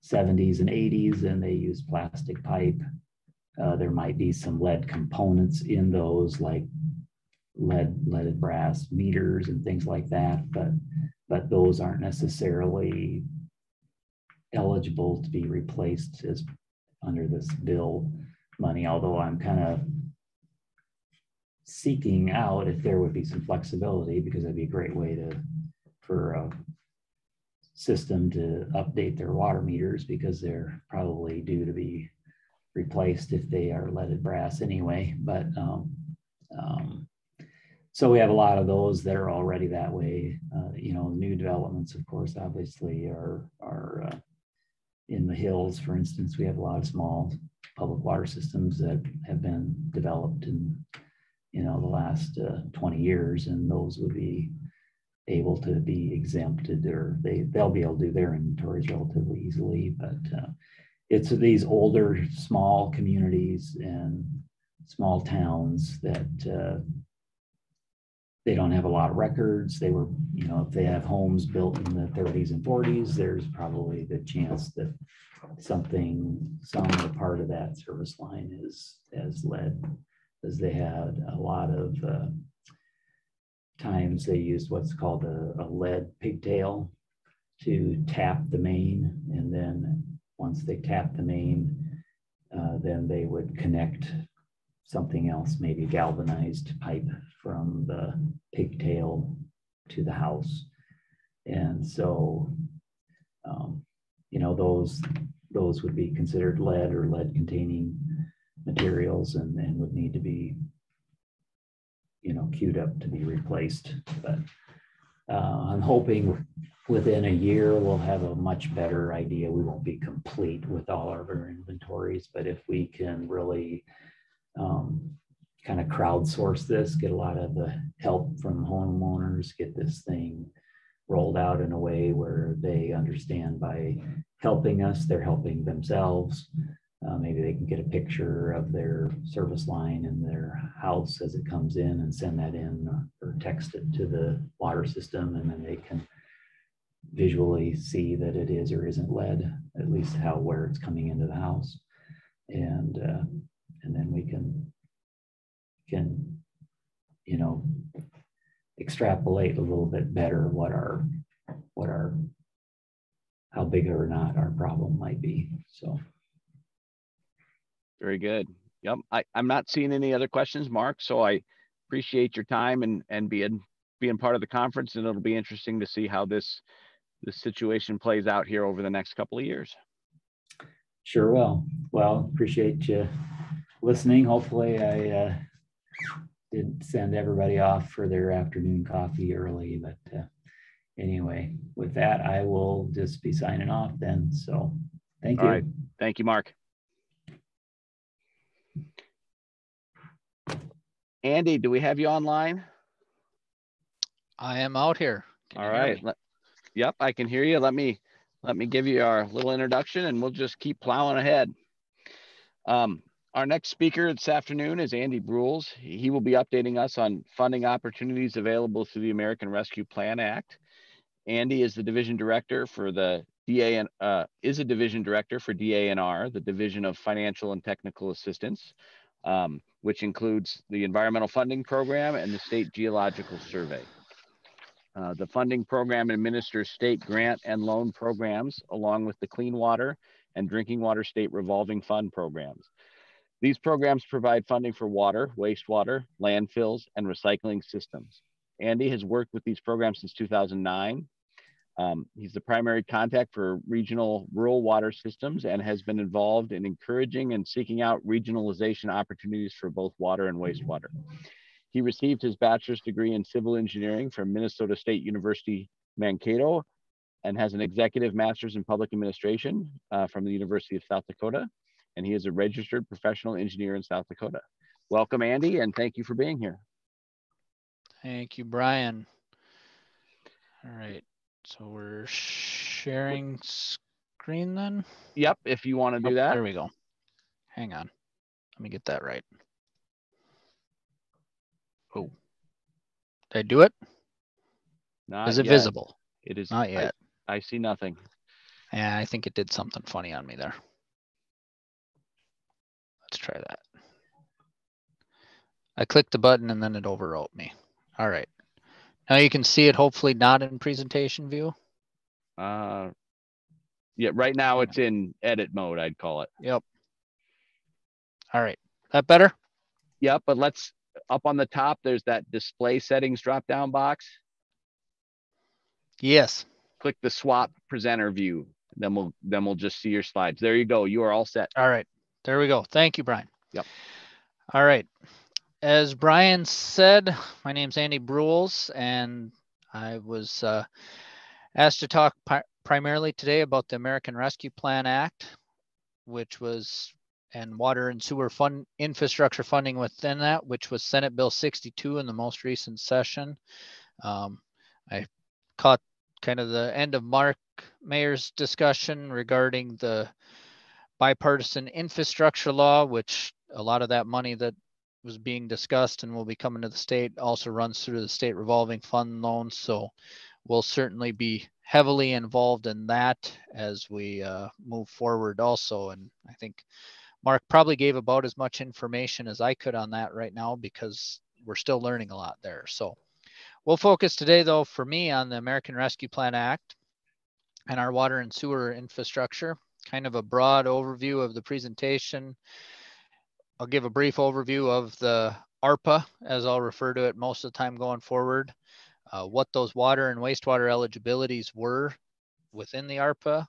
70s and 80s, and they use plastic pipe. There might be some lead components in those, like leaded brass meters and things like that, but those aren't necessarily eligible to be replaced as under this bill money, although I'm kind of seeking out if there would be some flexibility, because that'd be a great way for a system to update their water meters, because they're probably due to be replaced if they are leaded brass anyway. But so we have a lot of those that are already that way. You know, new developments, of course, obviously are in the hills. For instance, we have a lot of small public water systems that have been developed in, you know, the last 20 years, and those would be able to be exempted, or they'll be able to do their inventories relatively easily. But it's these older small communities and small towns that they don't have a lot of records. They were, you know, if they have homes built in the 30s and 40s, there's probably a good chance that some part of that service line is as lead, as they had a lot of times they used what's called a lead pigtail to tap the main, and then once they tap the main, then they would connect something else, maybe galvanized pipe from the pigtail to the house. And so, you know, those would be considered lead or lead containing materials, and would need to be, you know, queued up to be replaced. But I'm hoping within a year we'll have a much better idea. We won't be complete with all of our inventories, but if we can really kind of crowdsource this, get a lot of the help from homeowners, get this thing rolled out in a way where they understand by helping us, they're helping themselves. Maybe they can get a picture of their service line in their house as it comes in and send that in, or text it to the water system, and then they can visually see that it is or isn't lead, at least where it's coming into the house. And then we can you know, extrapolate a little bit better how big or not our problem might be. So very good. Yep, I'm not seeing any other questions, Mark, so I appreciate your time and being part of the conference, and it'll be interesting to see how this situation plays out here over the next couple of years. Sure will. Well, appreciate you listening. Hopefully I didn't send everybody off for their afternoon coffee early, but anyway, with that, I will just be signing off then. So thank you. All right. Thank you, Mark. Andy, do we have you online? I am out here. Can All you hear right. me? Yep, I can hear you. Let me give you our little introduction and we'll just keep plowing ahead. Our next speaker this afternoon is Andy Brules. He will be updating us on funding opportunities available through the American Rescue Plan Act. Andy is the division director for the DANR, the Division of Financial and Technical Assistance, which includes the Environmental Funding Program and the State Geological Survey. The funding program administers state grant and loan programs, along with the Clean Water and Drinking Water State Revolving Fund programs. These programs provide funding for water, wastewater, landfills, and recycling systems. Andy has worked with these programs since 2009. He's the primary contact for regional rural water systems and has been involved in encouraging and seeking out regionalization opportunities for both water and wastewater. He received his bachelor's degree in civil engineering from Minnesota State University, Mankato, and has an executive master's in public administration from the University of South Dakota. And he is a registered professional engineer in South Dakota. Welcome, Andy, and thank you for being here. Thank you, Brian. All right, so we're sharing screen then? Yep, if you want to do that. There we go. Hang on, let me get that right. Oh, did I do it? Not Is it yet. visible? It is not yet. I see nothing. Yeah, I think it did something funny on me there. Let's try that. I clicked the button and then it overwrote me. All right. Now you can see it, hopefully not in presentation view. Yeah, right now it's in edit mode, I'd call it. Yep. All right. That better? Yep, but let's, up on the top, there's that display settings drop down box. Yes. Click the swap presenter view. Then we'll just see your slides. There you go. You are all set. All right. There we go. Thank you, Brian. Yep. All right. As Brian said, my name's Andy Brules, and I was asked to talk primarily today about the American Rescue Plan Act, which was, and water and sewer fund infrastructure funding within that, which was Senate Bill 62 in the most recent session. I caught kind of the end of Mark Mayor's discussion regarding the bipartisan infrastructure law, which a lot of that money that was being discussed and will be coming to the state also runs through the state revolving fund loans. So we'll certainly be heavily involved in that as we move forward also. And I think Mark probably gave about as much information as I could on that right now because we're still learning a lot there. So we'll focus today though for me on the American Rescue Plan Act and our water and sewer infrastructure. Kind of a broad overview of the presentation. I'll give a brief overview of the ARPA, as I'll refer to it most of the time going forward, what those water and wastewater eligibilities were within the ARPA,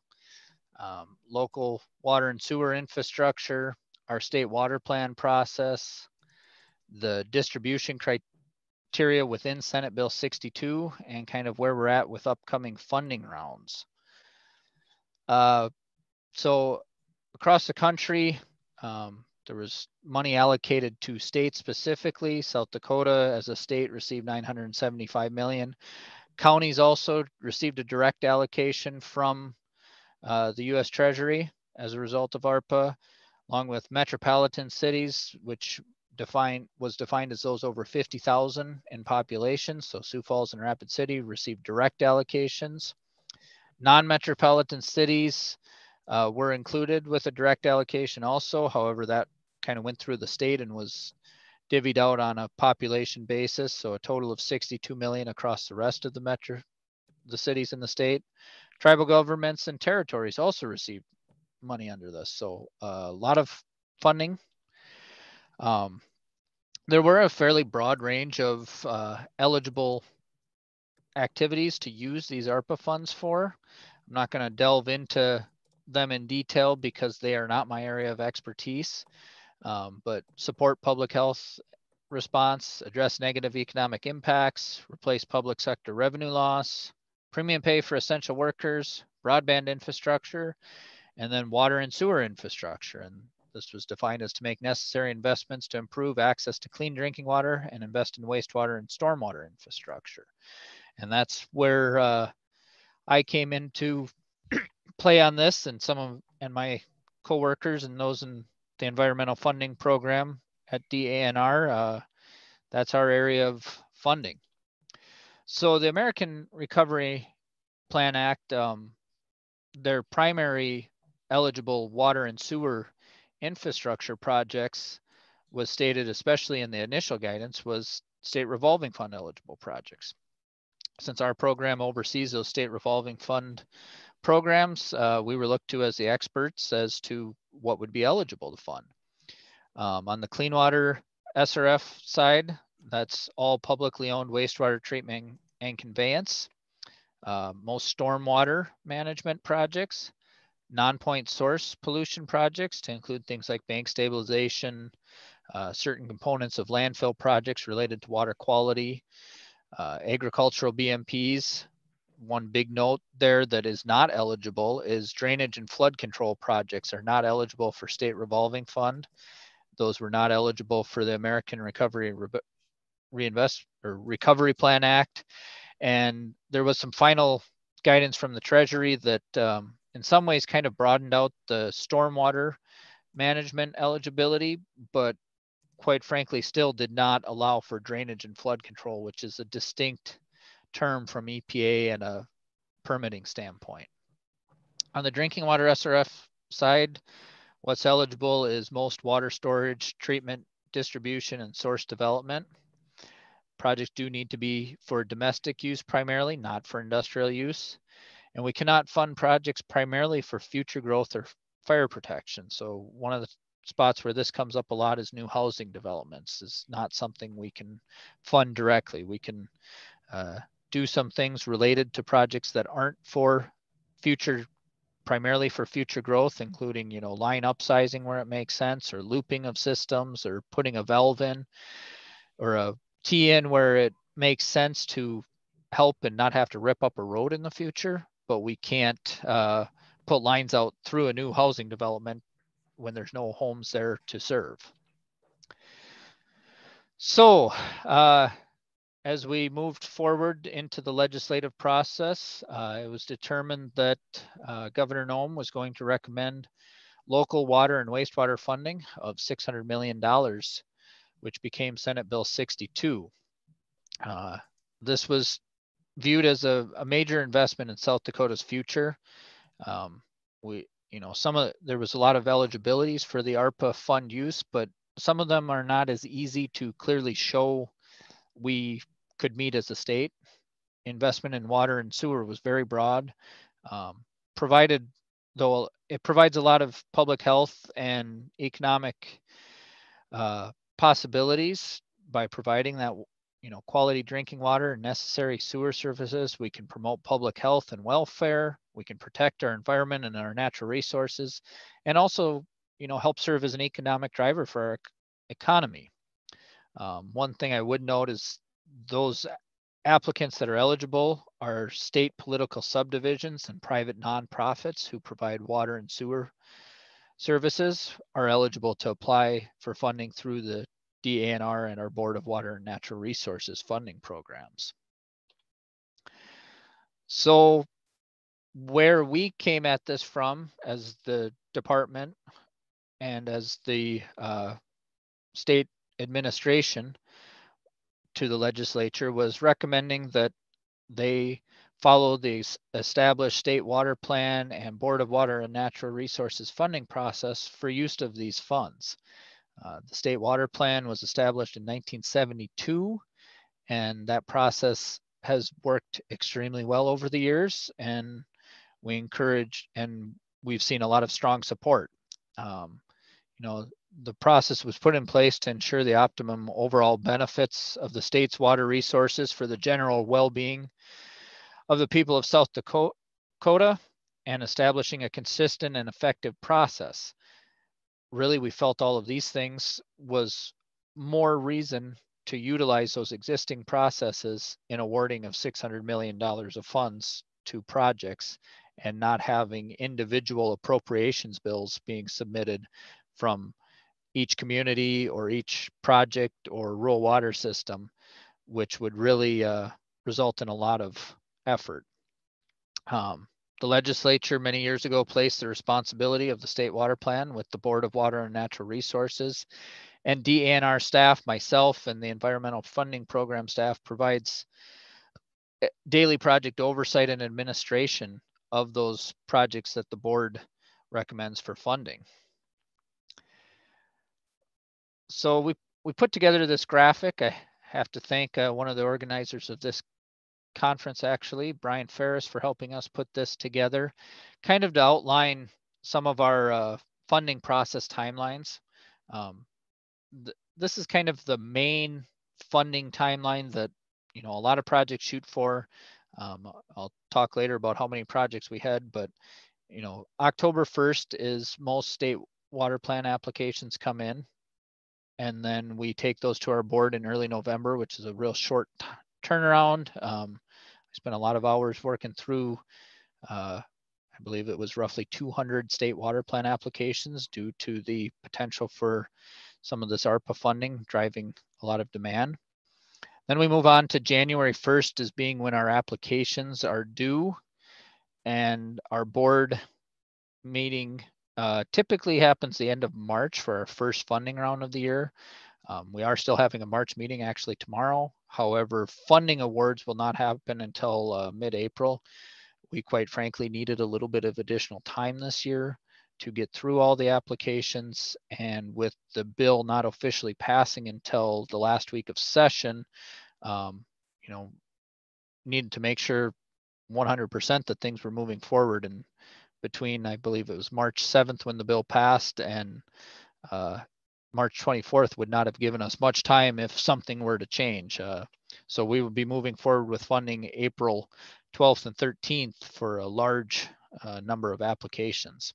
local water and sewer infrastructure, our state water plan process, the distribution criteria within Senate Bill 62, and kind of where we're at with upcoming funding rounds. So across the country, there was money allocated to states specifically. South Dakota as a state received $975 million. Counties also received a direct allocation from the U.S. Treasury as a result of ARPA, along with metropolitan cities, which was defined as those over 50,000 in population. So Sioux Falls and Rapid City received direct allocations. Non-metropolitan cities were included with a direct allocation also. However, that kind of went through the state and was divvied out on a population basis. So a total of 62 million across the rest of the cities in the state. Tribal governments and territories also received money under this. So a lot of funding. There were a fairly broad range of eligible activities to use these ARPA funds for. I'm not going to delve into them in detail because they are not my area of expertise, but support public health response, address negative economic impacts, replace public sector revenue loss, premium pay for essential workers, broadband infrastructure, and then water and sewer infrastructure. And This was defined as to make necessary investments to improve access to clean drinking water and invest in wastewater and stormwater infrastructure. And that's where I came into play on this, and my coworkers and those in the environmental funding program at DANR. That's our area of funding. So the American Recovery Plan Act, their primary eligible water and sewer infrastructure projects was stated, especially in the initial guidance, was state revolving fund eligible projects. Since our program oversees those state revolving fund programs, we were looked to as the experts as to what would be eligible to fund. On the clean water SRF side, that's all publicly owned wastewater treatment and conveyance, most stormwater management projects, non-point source pollution projects to include things like bank stabilization, certain components of landfill projects related to water quality, agricultural BMPs. One big note there that is not eligible is drainage and flood control projects are not eligible for state revolving fund. Those were not eligible for the American Recovery Recovery Plan Act. And there was some final guidance from the Treasury that in some ways kind of broadened out the stormwater management eligibility, but quite frankly still did not allow for drainage and flood control, which is a distinct term from EPA and a permitting standpoint. On the drinking water SRF side, what's eligible is most water storage, treatment, distribution, and source development. Projects do need to be for domestic use primarily, not for industrial use. And we cannot fund projects primarily for future growth or fire protection. So one of the spots where this comes up a lot is new housing developments. Is not something we can fund directly. We can do some things related to projects that aren't for future, primarily for future growth, including, line upsizing where it makes sense, or looping of systems, or putting a valve in, or a T in where it makes sense to help and not have to rip up a road in the future. But we can't put lines out through a new housing development when there's no homes there to serve. So as we moved forward into the legislative process, it was determined that Governor Nome was going to recommend local water and wastewater funding of $600 million, which became Senate Bill 62. This was viewed as a major investment in South Dakota's future. There was a lot of eligibilities for the ARPA fund use, but some of them are not as easy to clearly show we could meet as a state. Investment in water and sewer was very broad, though it provides a lot of public health and economic possibilities by providing that quality drinking water and necessary sewer services. We can promote public health and welfare. We can protect our environment and our natural resources, and also help serve as an economic driver for our economy. One thing I would note is those applicants that are eligible are state political subdivisions and private nonprofits who provide water and sewer services are eligible to apply for funding through the DANR and our Board of Water and Natural Resources funding programs. So where we came at this from as the department and as the state administration to the legislature was recommending that they follow the established state water plan and Board of Water and Natural Resources funding process for use of these funds. The state water plan was established in 1972, and that process has worked extremely well over the years, and we encourage, and we've seen a lot of strong support. The process was put in place to ensure the optimum overall benefits of the state's water resources for the general well-being of the people of South Dakota, and establishing a consistent and effective process. Really, we felt all of these things was more reason to utilize those existing processes in awarding of $600 million of funds to projects and not having individual appropriations bills being submitted from each community or each project or rural water system, which would really result in a lot of effort. The legislature many years ago placed the responsibility of the state water plan with the Board of Water and Natural Resources, and DANR staff, myself, and the environmental funding program staff provides daily project oversight and administration of those projects that the board recommends for funding. So we put together this graphic. I have to thank one of the organizers of this conference, actually, Brian Ferris, for helping us put this together, kind of to outline some of our funding process timelines. This is kind of the main funding timeline that a lot of projects shoot for. I'll talk later about how many projects we had, but October 1st is most state water plan applications come in, and then we take those to our board in early November, which is a real short turnaround. I spent a lot of hours working through, I believe it was roughly 200 state water plan applications due to the potential for some of this ARPA funding driving a lot of demand. Then we move on to January 1st as being when our applications are due, and our board meeting typically happens the end of March for our first funding round of the year. We are still having a March meeting actually tomorrow. However, funding awards will not happen until mid-April. We quite frankly needed a little bit of additional time this year to get through all the applications, and with the bill not officially passing until the last week of session, needed to make sure 100% that things were moving forward. And between, I believe it was March 7th when the bill passed, and March 24th would not have given us much time if something were to change. So we would be moving forward with funding April 12th and 13th for a large number of applications.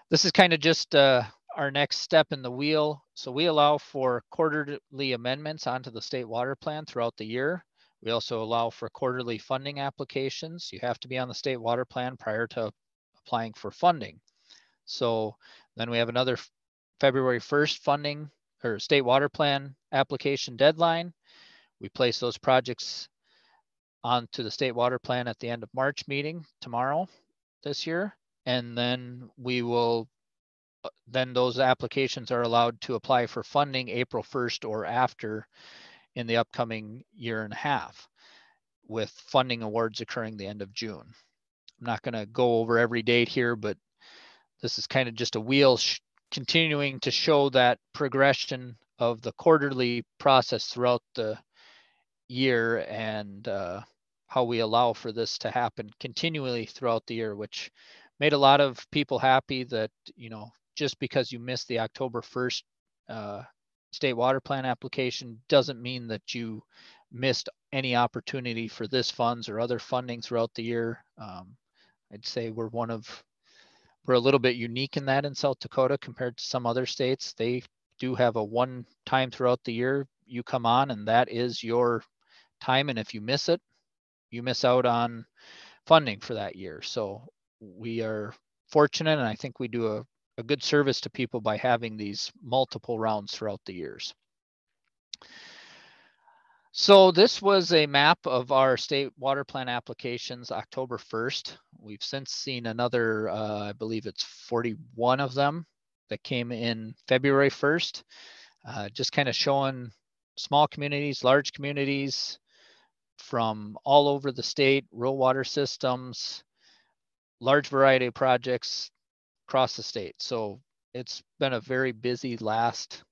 This is kind of just our next step in the wheel. So we allow for quarterly amendments onto the state water plan throughout the year. We also allow for quarterly funding applications. You have to be on the state water plan prior to applying for funding. So then we have another February 1st funding or state water plan application deadline. We place those projects onto the state water plan at the end of March meeting tomorrow this year. And then then those applications are allowed to apply for funding April 1st or after in the upcoming year and a half, with funding awards occurring the end of June. I'm not going to go over every date here, but this is kind of just a wheel continuing to show that progression of the quarterly process throughout the year, and how we allow for this to happen continually throughout the year, which made a lot of people happy that, just because you missed the October 1st state water plan application doesn't mean that you missed any opportunity for this funds or other funding throughout the year. I'd say we're a little bit unique in that in South Dakota compared to some other states. They do have a one time throughout the year you come on, and that is your time. And if you miss it, you miss out on funding for that year. So we are fortunate, and I think we do a good service to people by having these multiple rounds throughout the years. So this was a map of our state water plan applications October 1st. We've since seen another, I believe it's 41 of them that came in February 1st, just kind of showing small communities, large communities from all over the state, rural water systems, large variety of projects across the state. So it's been a very busy last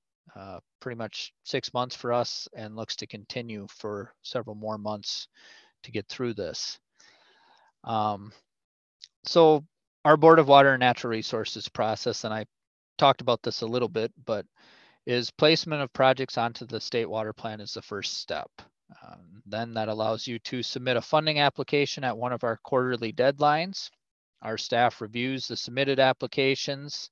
pretty much 6 months for us, and looks to continue for several more months to get through this. So our Board of Water and Natural Resources process, and I talked about this a little bit, but is placement of projects onto the state water plan is the first step. Then that allows you to submit a funding application at one of our quarterly deadlines. Our staff reviews the submitted applications,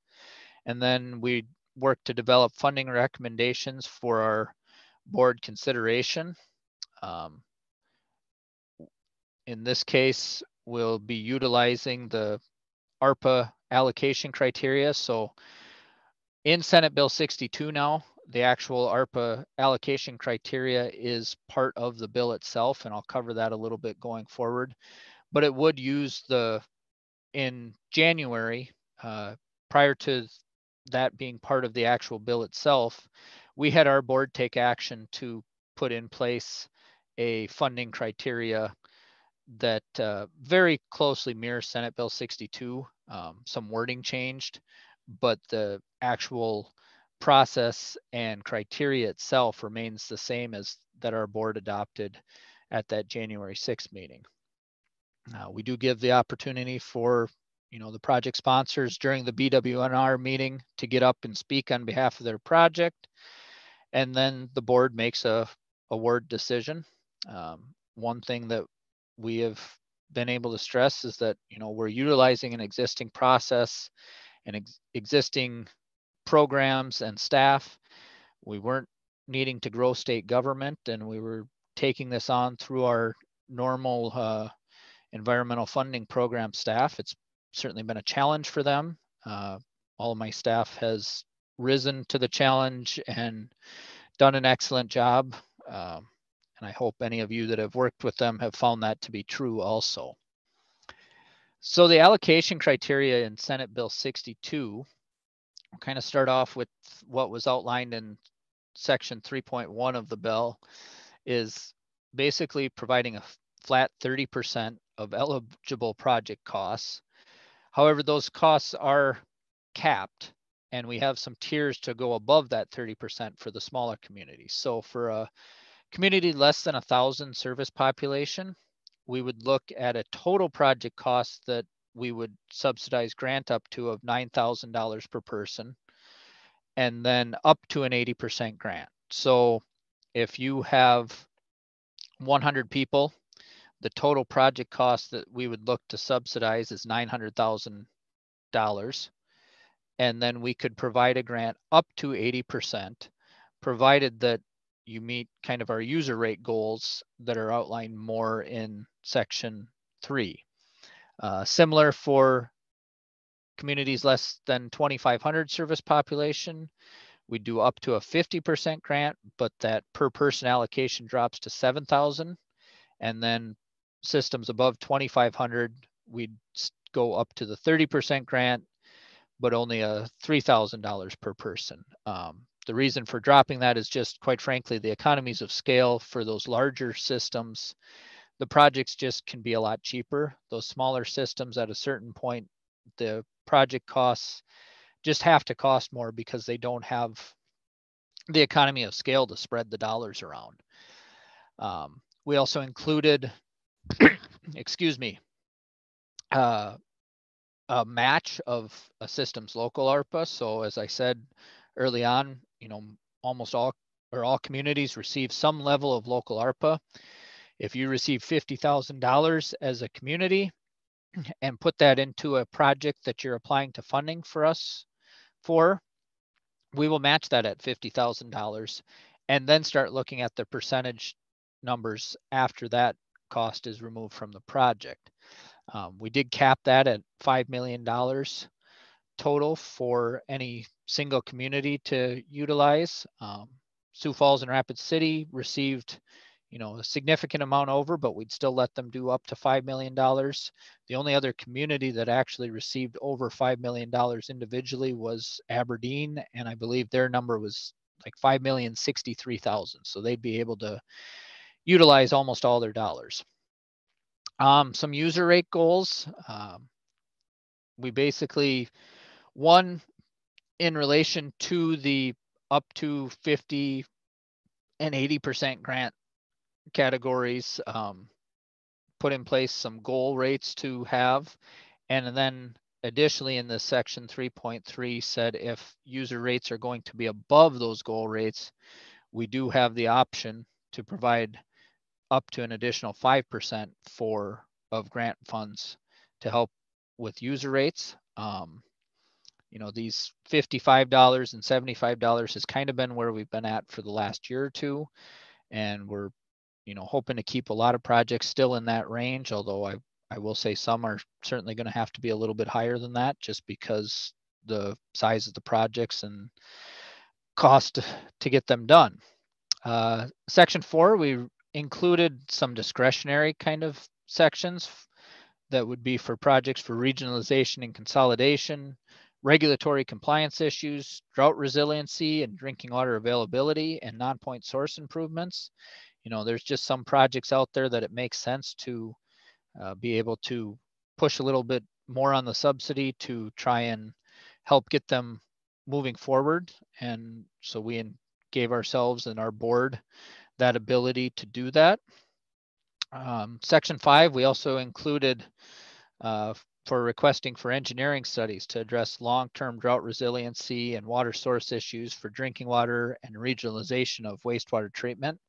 and then we work to develop funding recommendations for our board consideration. In this case, we'll be utilizing the ARPA allocation criteria. So in Senate Bill 62 now, the actual ARPA allocation criteria is part of the bill itself, and I'll cover that a little bit going forward. But it would use in January, prior to that being part of the actual bill itself, we had our board take action to put in place a funding criteria that very closely mirrors Senate Bill 62. Some wording changed, but the actual process and criteria itself remains the same as that our board adopted at that January 6th meeting. We do give the opportunity for the project sponsors during the BWNR meeting to get up and speak on behalf of their project, and then the board makes a word decision. One thing that we have been able to stress is that we're utilizing an existing process and existing programs and staff. We weren't needing to grow state government, and we were taking this on through our normal environmental funding program staff. It's certainly been a challenge for them. All of my staff has risen to the challenge and done an excellent job. And I hope any of you that have worked with them have found that to be true also. So the allocation criteria in Senate Bill 62, we'll kind of start off with what was outlined in section 3.1 of the bill, is basically providing a flat 30% of eligible project costs. However, those costs are capped, and we have some tiers to go above that 30% for the smaller communities. So for a community less than 1,000 service population, we would look at a total project cost that we would subsidize grant up to of $9,000 per person, and then up to an 80% grant. So if you have 100 people, the total project cost that we would look to subsidize is $900,000. And then we could provide a grant up to 80%, provided that you meet kind of our user rate goals that are outlined more in section 3. Similar for communities less than 2,500 service population, we do up to a 50% grant, but that per person allocation drops to $7,000. And then systems above 2,500, we'd go up to the 30% grant, but only a $3,000 per person. The reason for dropping that is just, quite frankly, the economies of scale for those larger systems. The projects just can be a lot cheaper. Those smaller systems, at a certain point, the project costs just have to cost more because they don't have the economy of scale to spread the dollars around. We also included, excuse me, a match of a system's local ARPA. So as I said early on, almost all communities receive some level of local ARPA. If you receive $50,000 as a community and put that into a project that you're applying to funding for us for, we will match that at $50,000 and then start looking at the percentage numbers after that cost is removed from the project. We did cap that at $5 million total for any single community to utilize. Sioux Falls and Rapid City received a significant amount over, but we'd still let them do up to $5 million. The only other community that actually received over $5 million individually was Aberdeen, and I believe their number was like $5,063,000. So they'd be able to utilize almost all their dollars. Some user rate goals. We basically, one, in relation to the up to 50 and 80% grant categories, put in place some goal rates to have. And then additionally in this section 3.3 said if user rates are going to be above those goal rates, we do have the option to provide up to an additional 5% of grant funds to help with user rates. These $55 and $75 has kind of been where we've been at for the last year or two. And we're, hoping to keep a lot of projects still in that range, although I will say some are certainly going to have to be a little bit higher than that, just because the size of the projects and cost to get them done. Section 4, we included some discretionary kind of sections that would be for projects for regionalization and consolidation, regulatory compliance issues, drought resiliency and drinking water availability, and non-point source improvements. You know, there's just some projects out there that it makes sense to be able to push a little bit more on the subsidy to try and help get them moving forward. And so we gave ourselves and our board that ability to do that. Section 5, we also included for requesting for engineering studies to address long-term drought resiliency and water source issues for drinking water and regionalization of wastewater treatment,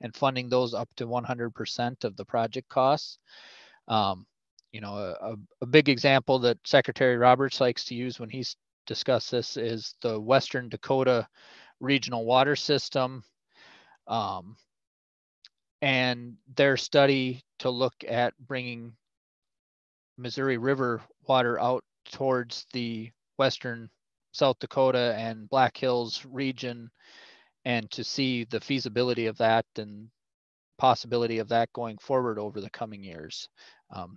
and funding those up to 100% of the project costs. You know, a big example that Secretary Roberts likes to use when he's discussed this is the Western Dakota regional water system, and their study to look at bringing Missouri River water out towards the western South Dakota and Black Hills region, and to see the feasibility of that and possibility of that going forward over the coming years.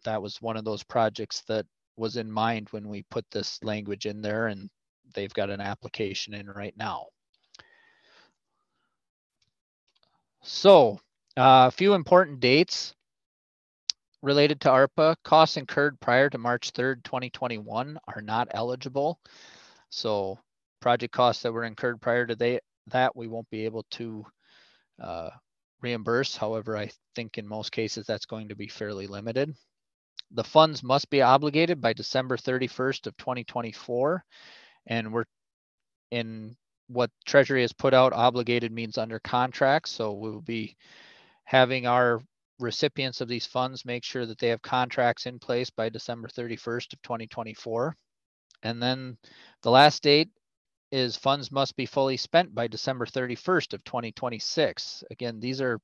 That was one of those projects that was in mind when we put this language in there, and they've got an application in right now. So a few important dates related to ARPA. Costs incurred prior to March 3rd, 2021 are not eligible. So project costs that were incurred prior to that we won't be able to reimburse. However, I think in most cases that's going to be fairly limited. The funds must be obligated by December 31st of 2024. And we're in what Treasury has put out, obligated means under contract. So we will be having our recipients of these funds make sure that they have contracts in place by December 31st of 2024. And then the last date is funds must be fully spent by December 31st of 2026. Again, these are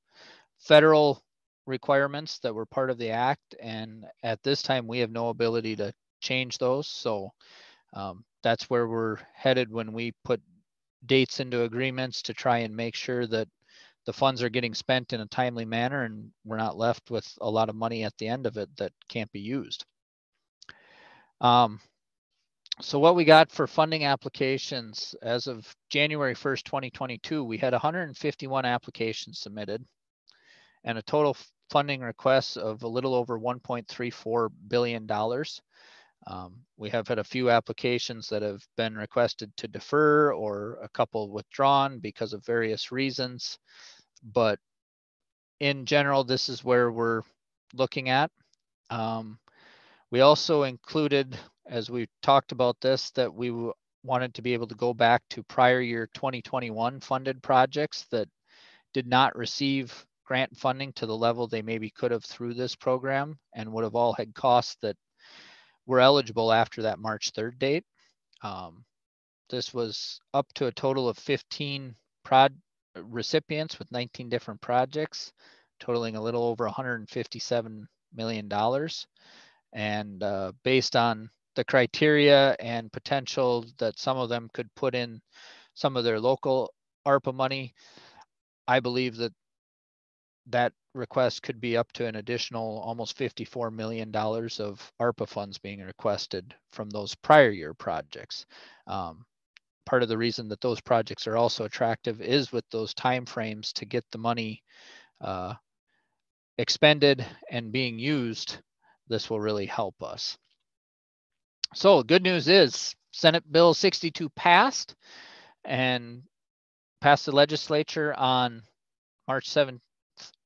federal requirements that were part of the act, and at this time we have no ability to change those. So that's where we're headed when we put dates into agreements, to try and make sure that the funds are getting spent in a timely manner and we're not left with a lot of money at the end of it that can't be used. So what we got for funding applications as of January 1st, 2022, we had 151 applications submitted and a total funding requests of a little over $1.34 billion. We have had a few applications that have been requested to defer, or a couple withdrawn because of various reasons. But in general, this is where we're looking at. We also included, as we talked about this, that we wanted to be able to go back to prior year 2021 funded projects that did not receive grant funding to the level they maybe could have through this program, and would have all had costs that were eligible after that March 3rd date. This was up to a total of 15 recipients with 19 different projects, totaling a little over $157 million. And based on the criteria and potential that some of them could put in some of their local ARPA money, I believe that that request could be up to an additional almost $54 million of ARPA funds being requested from those prior year projects. Part of the reason that those projects are also attractive is with those timeframes to get the money expended and being used. This will really help us. So good news is Senate Bill 62 passed and passed the legislature on March 7th,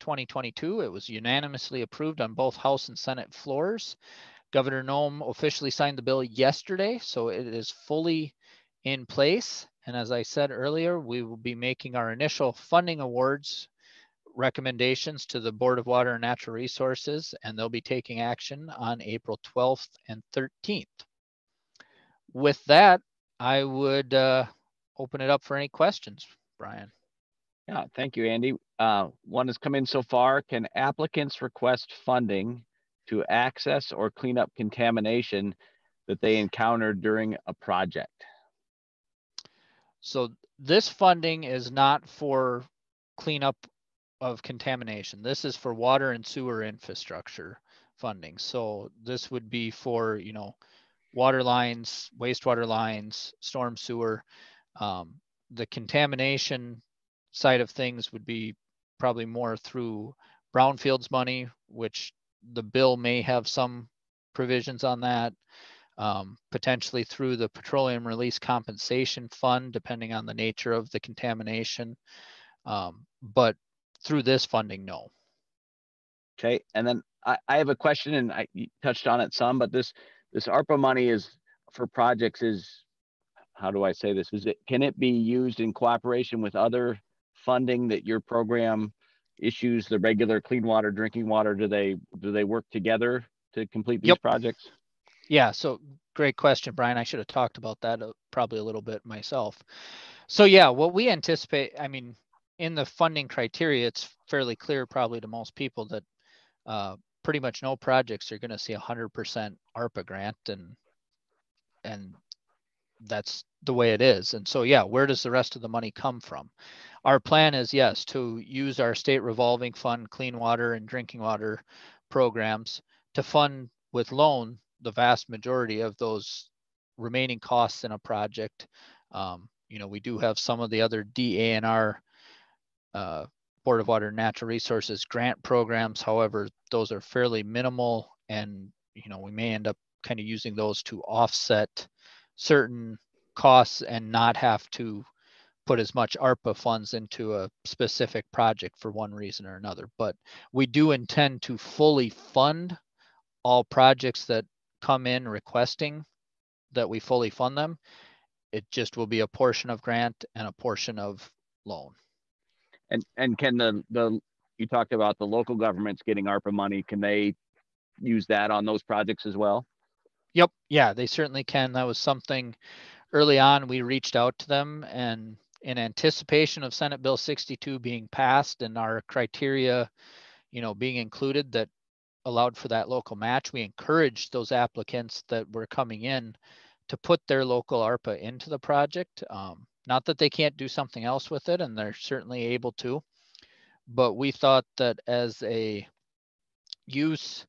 2022. It was unanimously approved on both House and Senate floors. Governor Noem officially signed the bill yesterday, so it is fully in place. And as I said earlier, we will be making our initial funding awards recommendations to the Board of Water and Natural Resources, and they'll be taking action on April 12th and 13th. With that, I would open it up for any questions, Brian. Yeah, thank you, Andy. One has come in so far. Can applicants request funding to access or clean up contamination that they encountered during a project? So this funding is not for cleanup of contamination. This is for water and sewer infrastructure funding. So this would be for, you know, water lines, wastewater lines, storm sewer. The contamination side of things would be probably more through brownfields money, which the bill may have some provisions on that. Potentially through the Petroleum Release Compensation Fund, depending on the nature of the contamination. But through this funding, no. Okay, and then I have a question, and you touched on it some, but this ARPA money is for projects is, how do I say this? Can it be used in cooperation with other funding that your program issues, the regular clean water, drinking water? Do they work together to complete these projects? Yeah, so great question, Brian. I should have talked about that probably a little bit myself. So yeah, what we anticipate, I mean, in the funding criteria, it's fairly clear probably to most people that pretty much no projects are going to see 100% ARPA grant, and that's the way it is. And so yeah, where does the rest of the money come from? Our plan is, yes, to use our state revolving fund, clean water and drinking water programs to fund with loan the vast majority of those remaining costs in a project. You know, we do have some of the other DANR, Board of Water and Natural Resources grant programs. However, those are fairly minimal, and you know, we may end up kind of using those to offset certain costs and not have to put as much ARPA funds into a specific project for one reason or another. But we do intend to fully fund all projects that come in requesting that we fully fund them. It just will be a portion of grant and a portion of loan. And can you talked about the local governments getting ARPA money, can they use that on those projects as well? Yep. Yeah, they certainly can. That was something early on we reached out to them, and in anticipation of Senate Bill 62 being passed and our criteria, you know, being included that allowed for that local match, we encouraged those applicants that were coming in to put their local ARPA into the project. Not that they can't do something else with it, and they're certainly able to, but we thought that as a use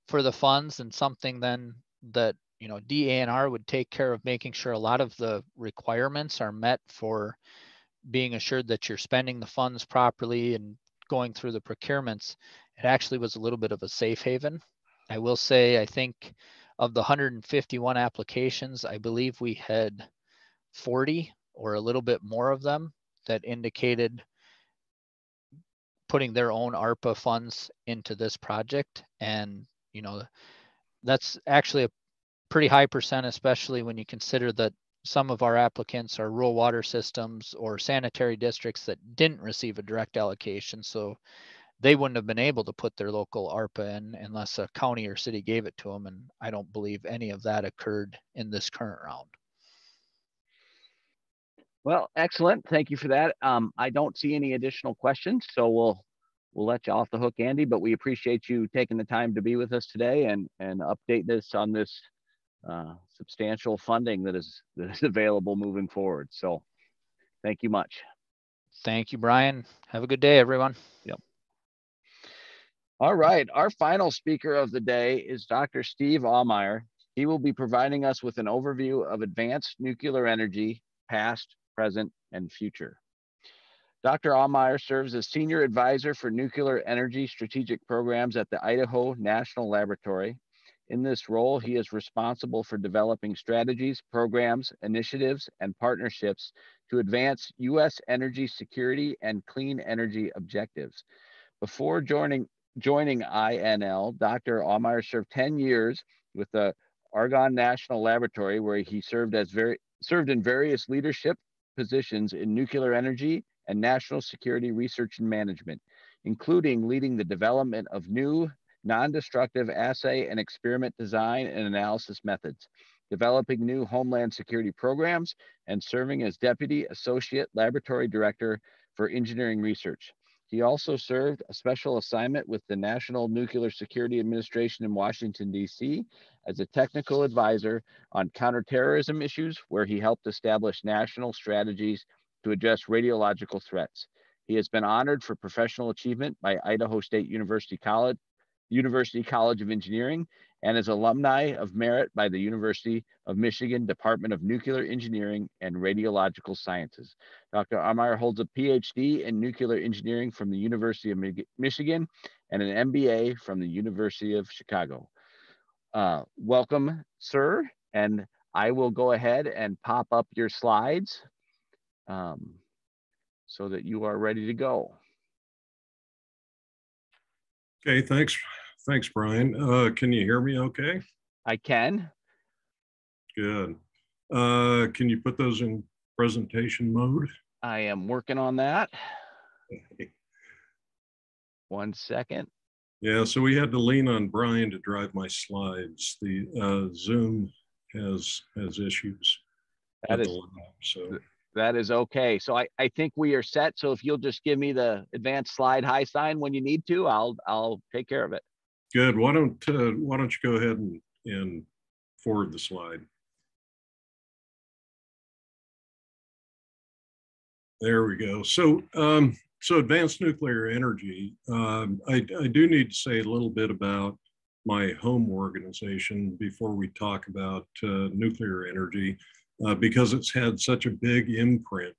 for the funds and something then that, you know, DANR would take care of making sure a lot of the requirements are met for being assured that you're spending the funds properly and going through the procurements. It actually was a little bit of a safe haven. I will say, I think of the 151 applications, I believe we had 40 or a little bit more of them that indicated putting their own ARPA funds into this project. And, you know, that's actually a pretty high percent, especially when you consider that some of our applicants are rural water systems or sanitary districts that didn't receive a direct allocation. So they wouldn't have been able to put their local ARPA in unless a county or city gave it to them. And I don't believe any of that occurred in this current round. Well, excellent. Thank you for that. I don't see any additional questions, so we'll let you off the hook, Andy, but we appreciate you taking the time to be with us today and update this on this substantial funding that is available moving forward. So thank you much. Thank you, Brian. Have a good day, everyone. Yep. All right. Our final speaker of the day is Dr. Steve Aumeier. He will be providing us with an overview of advanced nuclear energy, past, present, and future. Dr. Aumeier serves as Senior Advisor for Nuclear Energy Strategic Programs at the Idaho National Laboratory. In this role, he is responsible for developing strategies, programs, initiatives, and partnerships to advance U.S. energy security and clean energy objectives. Before joining INL, Dr. Aumeier served 10 years with the Argonne National Laboratory, where he served in various leadership positions in nuclear energy and national security research and management, including leading the development of new non-destructive assay and experiment design and analysis methods, developing new homeland security programs, and serving as Deputy Associate Laboratory Director for Engineering Research. He also served a special assignment with the National Nuclear Security Administration in Washington, D.C. as a technical advisor on counterterrorism issues, where he helped establish national strategies to address radiological threats. He has been honored for professional achievement by Idaho State University College of Engineering, and is alumni of merit by the University of Michigan Department of Nuclear Engineering and Radiological Sciences. Dr. Aumeier holds a PhD in nuclear engineering from the University of Michigan and an MBA from the University of Chicago. Welcome, sir, and I will go ahead and pop up your slides so that you are ready to go. Okay, thanks. Thanks, Brian. Can you hear me okay? I can. Good. Can you put those in presentation mode? I am working on that. 1 second. Yeah, so we had to lean on Brian to drive my slides. The Zoom has issues. That is okay. So I think we are set. So if you'll just give me the advanced slide high sign when you need to, I'll take care of it. Good. Why don't you go ahead and forward the slide? There we go. So advanced nuclear energy. I do need to say a little bit about my home organization before we talk about nuclear energy, because it's had such a big imprint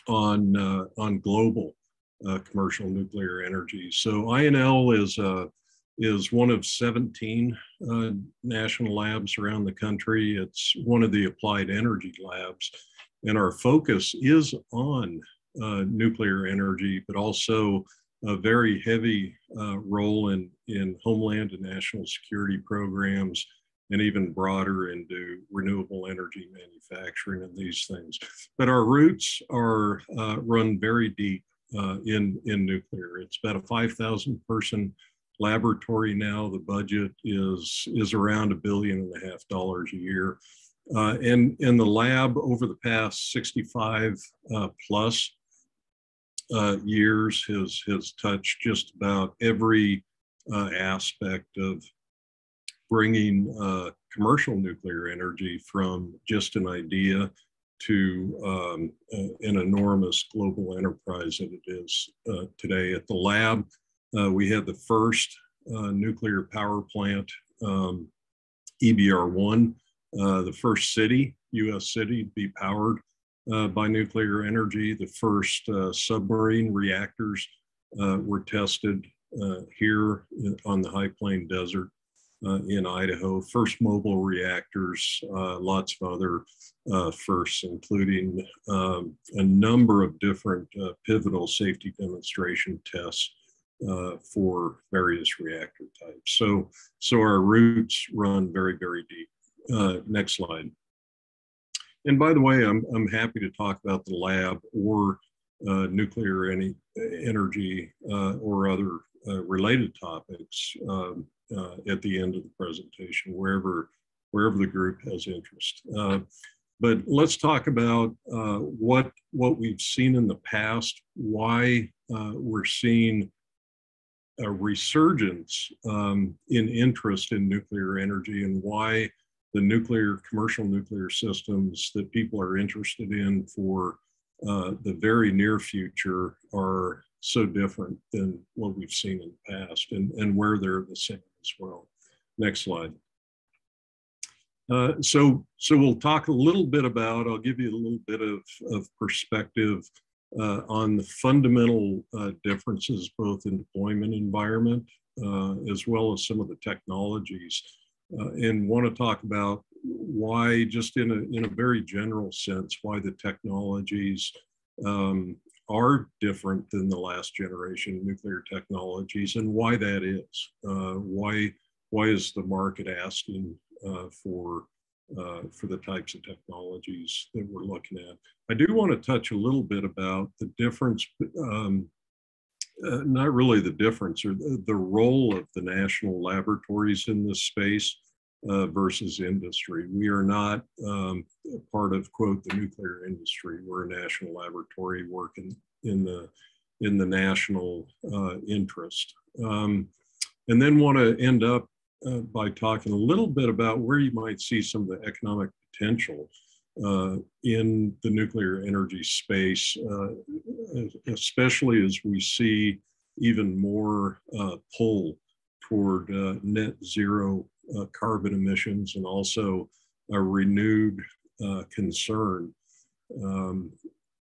on global commercial nuclear energy. So INL is one of 17 national labs around the country. It's one of the applied energy labs, and our focus is on nuclear energy, but also a very heavy role in homeland and national security programs, and even broader into renewable energy manufacturing and these things. But our roots are run very deep in nuclear. It's about a 5,000 person laboratory now. The budget is around $1.5 billion a year. And the lab over the past 65 plus years has touched just about every aspect of bringing commercial nuclear energy from just an idea to an enormous global enterprise that it is today. At the lab, we had the first nuclear power plant, EBR-1, the first city, US city, to be powered by nuclear energy. The first submarine reactors were tested here on the High Plain Desert in Idaho. First mobile reactors, lots of other firsts, including a number of different pivotal safety demonstration tests for various reactor types. So our roots run very, very deep. Next slide. And by the way, I'm happy to talk about the lab or nuclear energy or other related topics at the end of the presentation, wherever the group has interest. But let's talk about what we've seen in the past, why we're seeing a resurgence in interest in nuclear energy, and why the commercial nuclear systems that people are interested in for the very near future are so different than what we've seen in the past, and where they're the same as well. Next slide. So we'll talk a little bit about, I'll give you a little bit of perspective on the fundamental differences, both in deployment environment, as well as some of the technologies, and want to talk about why, just in a very general sense, why the technologies are different than the last generation nuclear technologies, and why that is. Why is the market asking for the types of technologies that we're looking at? I do want to touch a little bit about the difference, not really the difference, or the role of the national laboratories in this space versus industry. We are not part of, quote, the nuclear industry. We're a national laboratory working in the in the national interest. And then want to end up by talking a little bit about where you might see some of the economic potential in the nuclear energy space, especially as we see even more pull toward net zero carbon emissions, and also a renewed concern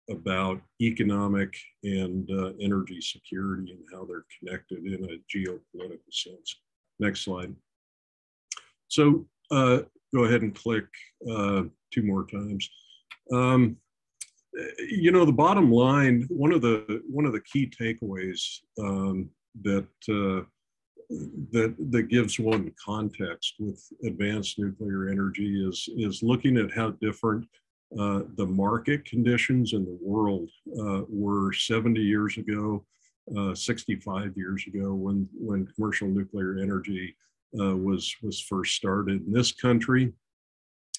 about economic and energy security and how they're connected in a geopolitical sense. Next slide. So go ahead and click 2 more times. You know, the bottom line, one of the key takeaways that gives one context with advanced nuclear energy is looking at how different the market conditions in the world were 70 years ago, 65 years ago, when commercial nuclear energy was first started in this country.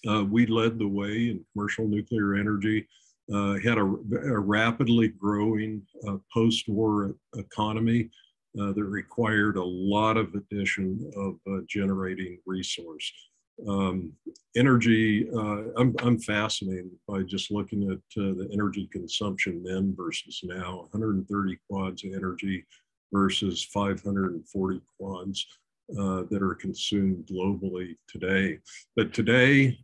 We led the way in commercial nuclear energy, had a rapidly growing post-war economy that required a lot of addition of generating resource. Energy, I'm fascinated by just looking at the energy consumption then versus now, 130 quads of energy versus 540 quads that are consumed globally today. But today,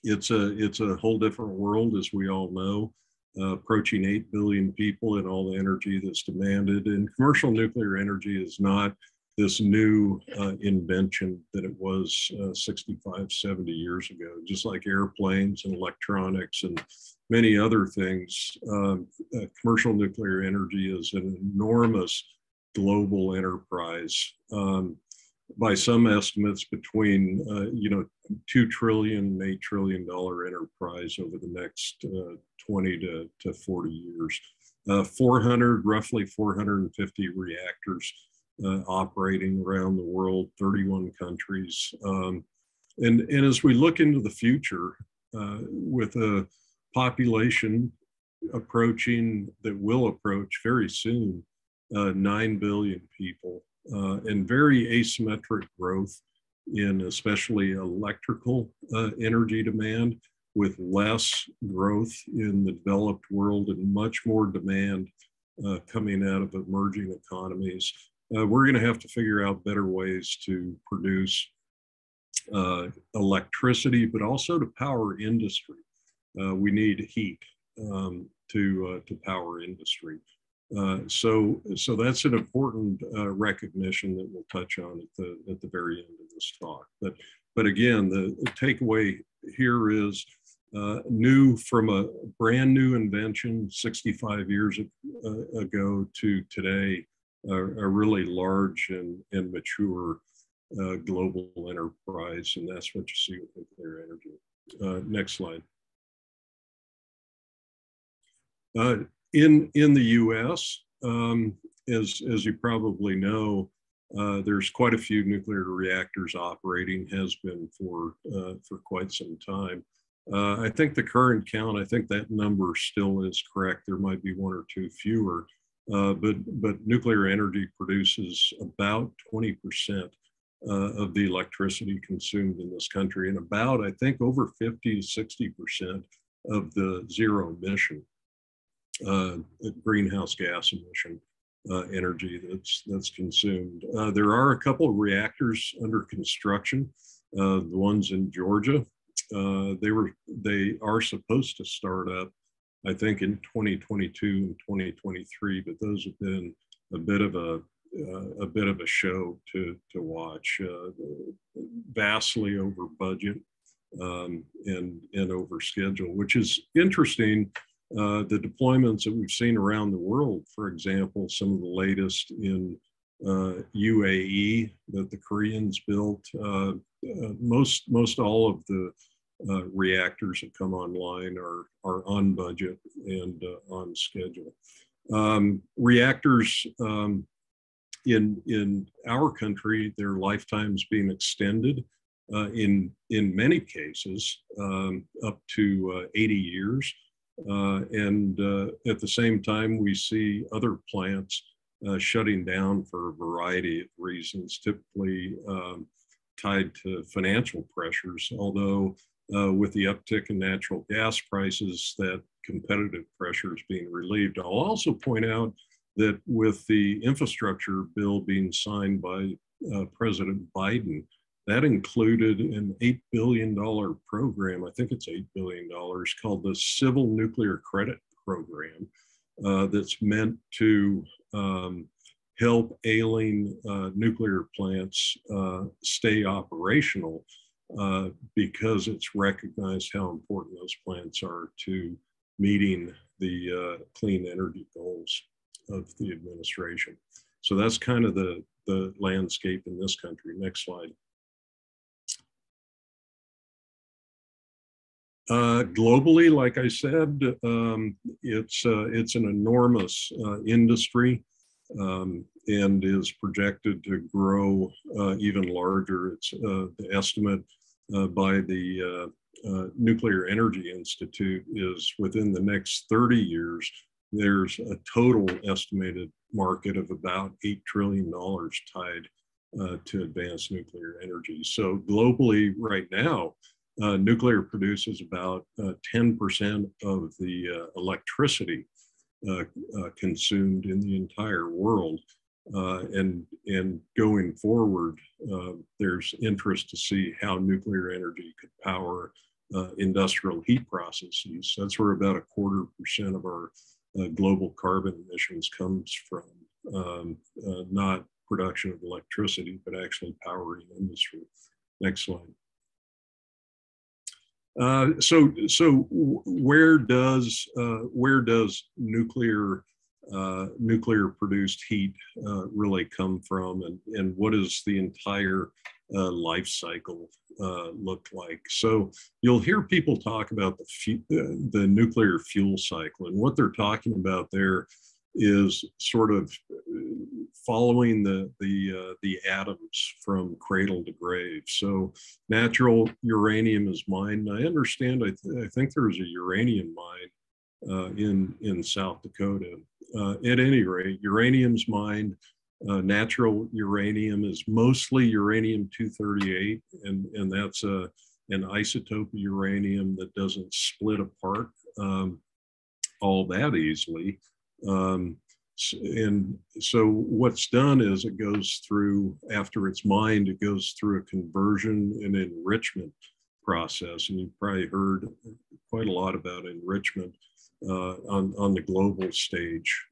it's a whole different world, as we all know, approaching 8 billion people and all the energy that's demanded. And commercial nuclear energy is not this new invention that it was 65, 70 years ago. Just like airplanes and electronics and many other things, commercial nuclear energy is an enormous global enterprise. By some estimates, between 2 trillion and $8 trillion enterprise over the next 20 to 40 years. Roughly 450 reactors operating around the world, 31 countries. And as we look into the future, with a population that will approach very soon 9 billion people, and very asymmetric growth in especially electrical energy demand, with less growth in the developed world and much more demand coming out of emerging economies. We're going to have to figure out better ways to produce electricity, but also to power industry. We need heat to power industry. So that's an important recognition that we'll touch on at the very end of this talk. But again, the takeaway here is new from a brand new invention 65 years ago to today, a really large and mature global enterprise, and that's what you see with nuclear energy. Next slide. In the U.S., as you probably know, there's quite a few nuclear reactors operating, has been for quite some time. I think the current count, I think that number still is correct. There might be 1 or 2 fewer, but nuclear energy produces about 20% of the electricity consumed in this country, and about, I think, over 50 to 60% of the zero emission greenhouse gas emission energy that's consumed. There are a couple of reactors under construction. The ones in Georgia, they are supposed to start up, I think, in 2022 and 2023, but those have been a bit of a show to watch, vastly over budget and over schedule, which is interesting. The deployments that we've seen around the world, for example, some of the latest in UAE that the Koreans built, most all of the reactors that come online are on budget and on schedule. Reactors in our country, their lifetimes being extended in many cases up to 80 years. And at the same time, we see other plants shutting down for a variety of reasons, typically tied to financial pressures, although with the uptick in natural gas prices, that competitive pressure is being relieved. I'll also point out that with the infrastructure bill being signed by President Biden, that included an $8 billion program, I think it's $8 billion, called the Civil Nuclear Credit Program, that's meant to help ailing nuclear plants stay operational because it's recognized how important those plants are to meeting the clean energy goals of the administration. So that's kind of the landscape in this country. Next slide. Globally, like I said, it's an enormous industry and is projected to grow even larger. It's the estimate by the Nuclear Energy Institute is within the next 30 years, there's a total estimated market of about $8 trillion tied to advanced nuclear energy. So globally right now, nuclear produces about 10% of the electricity consumed in the entire world. And going forward, there's interest to see how nuclear energy could power industrial heat processes. That's where about 0.25% of our global carbon emissions comes from, not production of electricity, but actually powering industry. Next slide. So where does nuclear produced heat really come from, and what does the entire life cycle look like? So you'll hear people talk about the nuclear fuel cycle, and what they're talking about there is sort of following the atoms from cradle to grave. So natural uranium is mined. And I understand, I think there's a uranium mine in South Dakota. At any rate, uranium's mined. Natural uranium is mostly uranium-238, and that's an isotope of uranium that doesn't split apart all that easily. And so what's done is it goes through, after it's mined, it goes through a conversion and enrichment process. And you've probably heard quite a lot about enrichment on the global stage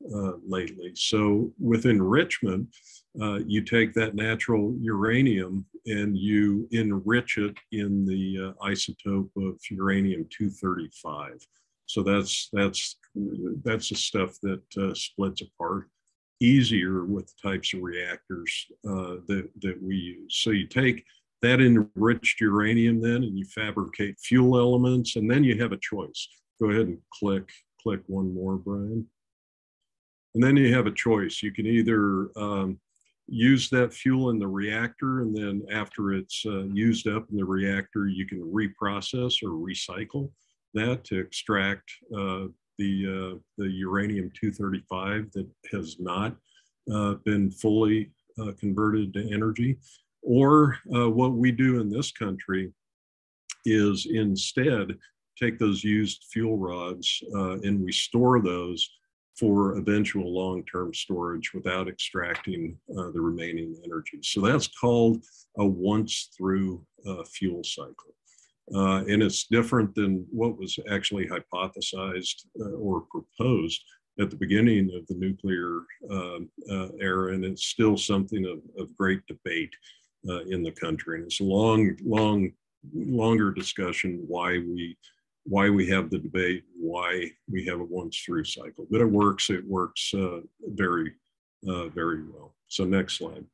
lately. So with enrichment, you take that natural uranium and you enrich it in the isotope of uranium-235. So that's the stuff that splits apart easier with the types of reactors that we use. So you take that enriched uranium then and you fabricate fuel elements, and then you have a choice. Go ahead and click one more, Brian. And then you have a choice. You can either use that fuel in the reactor, and then after it's used up in the reactor, you can reprocess or recycle that to extract the uranium-235 that has not been fully converted to energy. Or what we do in this country is instead take those used fuel rods and we store those for eventual long-term storage without extracting the remaining energy. So that's called a once-through fuel cycle. And it's different than what was actually hypothesized or proposed at the beginning of the nuclear era, and it's still something of great debate in the country. And it's a longer discussion why we have the debate, why we have a once-through cycle. But it works very well. So next slide.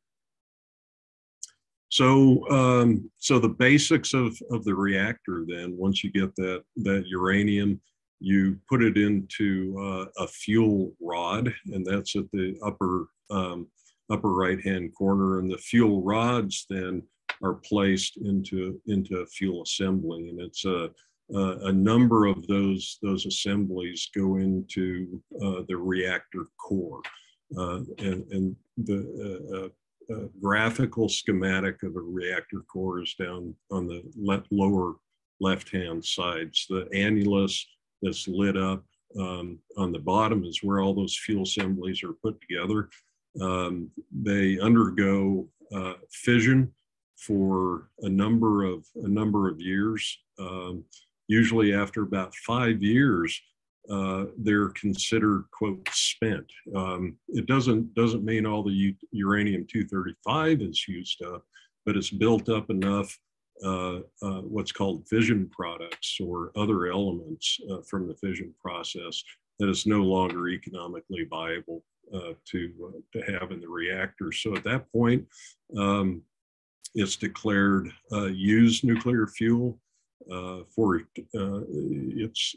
So the basics of the reactor then, once you get that uranium, you put it into a fuel rod, and that's at the upper right-hand corner. And the fuel rods then are placed into a fuel assembly, and it's a a number of those assemblies go into the reactor core. And the graphical schematic of a reactor core is down on the lower left-hand side. So the annulus that's lit up on the bottom is where all those fuel assemblies are put together. They undergo fission for a number of years. Usually after about 5 years, they're considered, quote, spent. It doesn't mean all the uranium-235 is used up, but it's built up enough what's called fission products or other elements from the fission process that it's no longer economically viable to have in the reactor. So at that point, it's declared used nuclear fuel.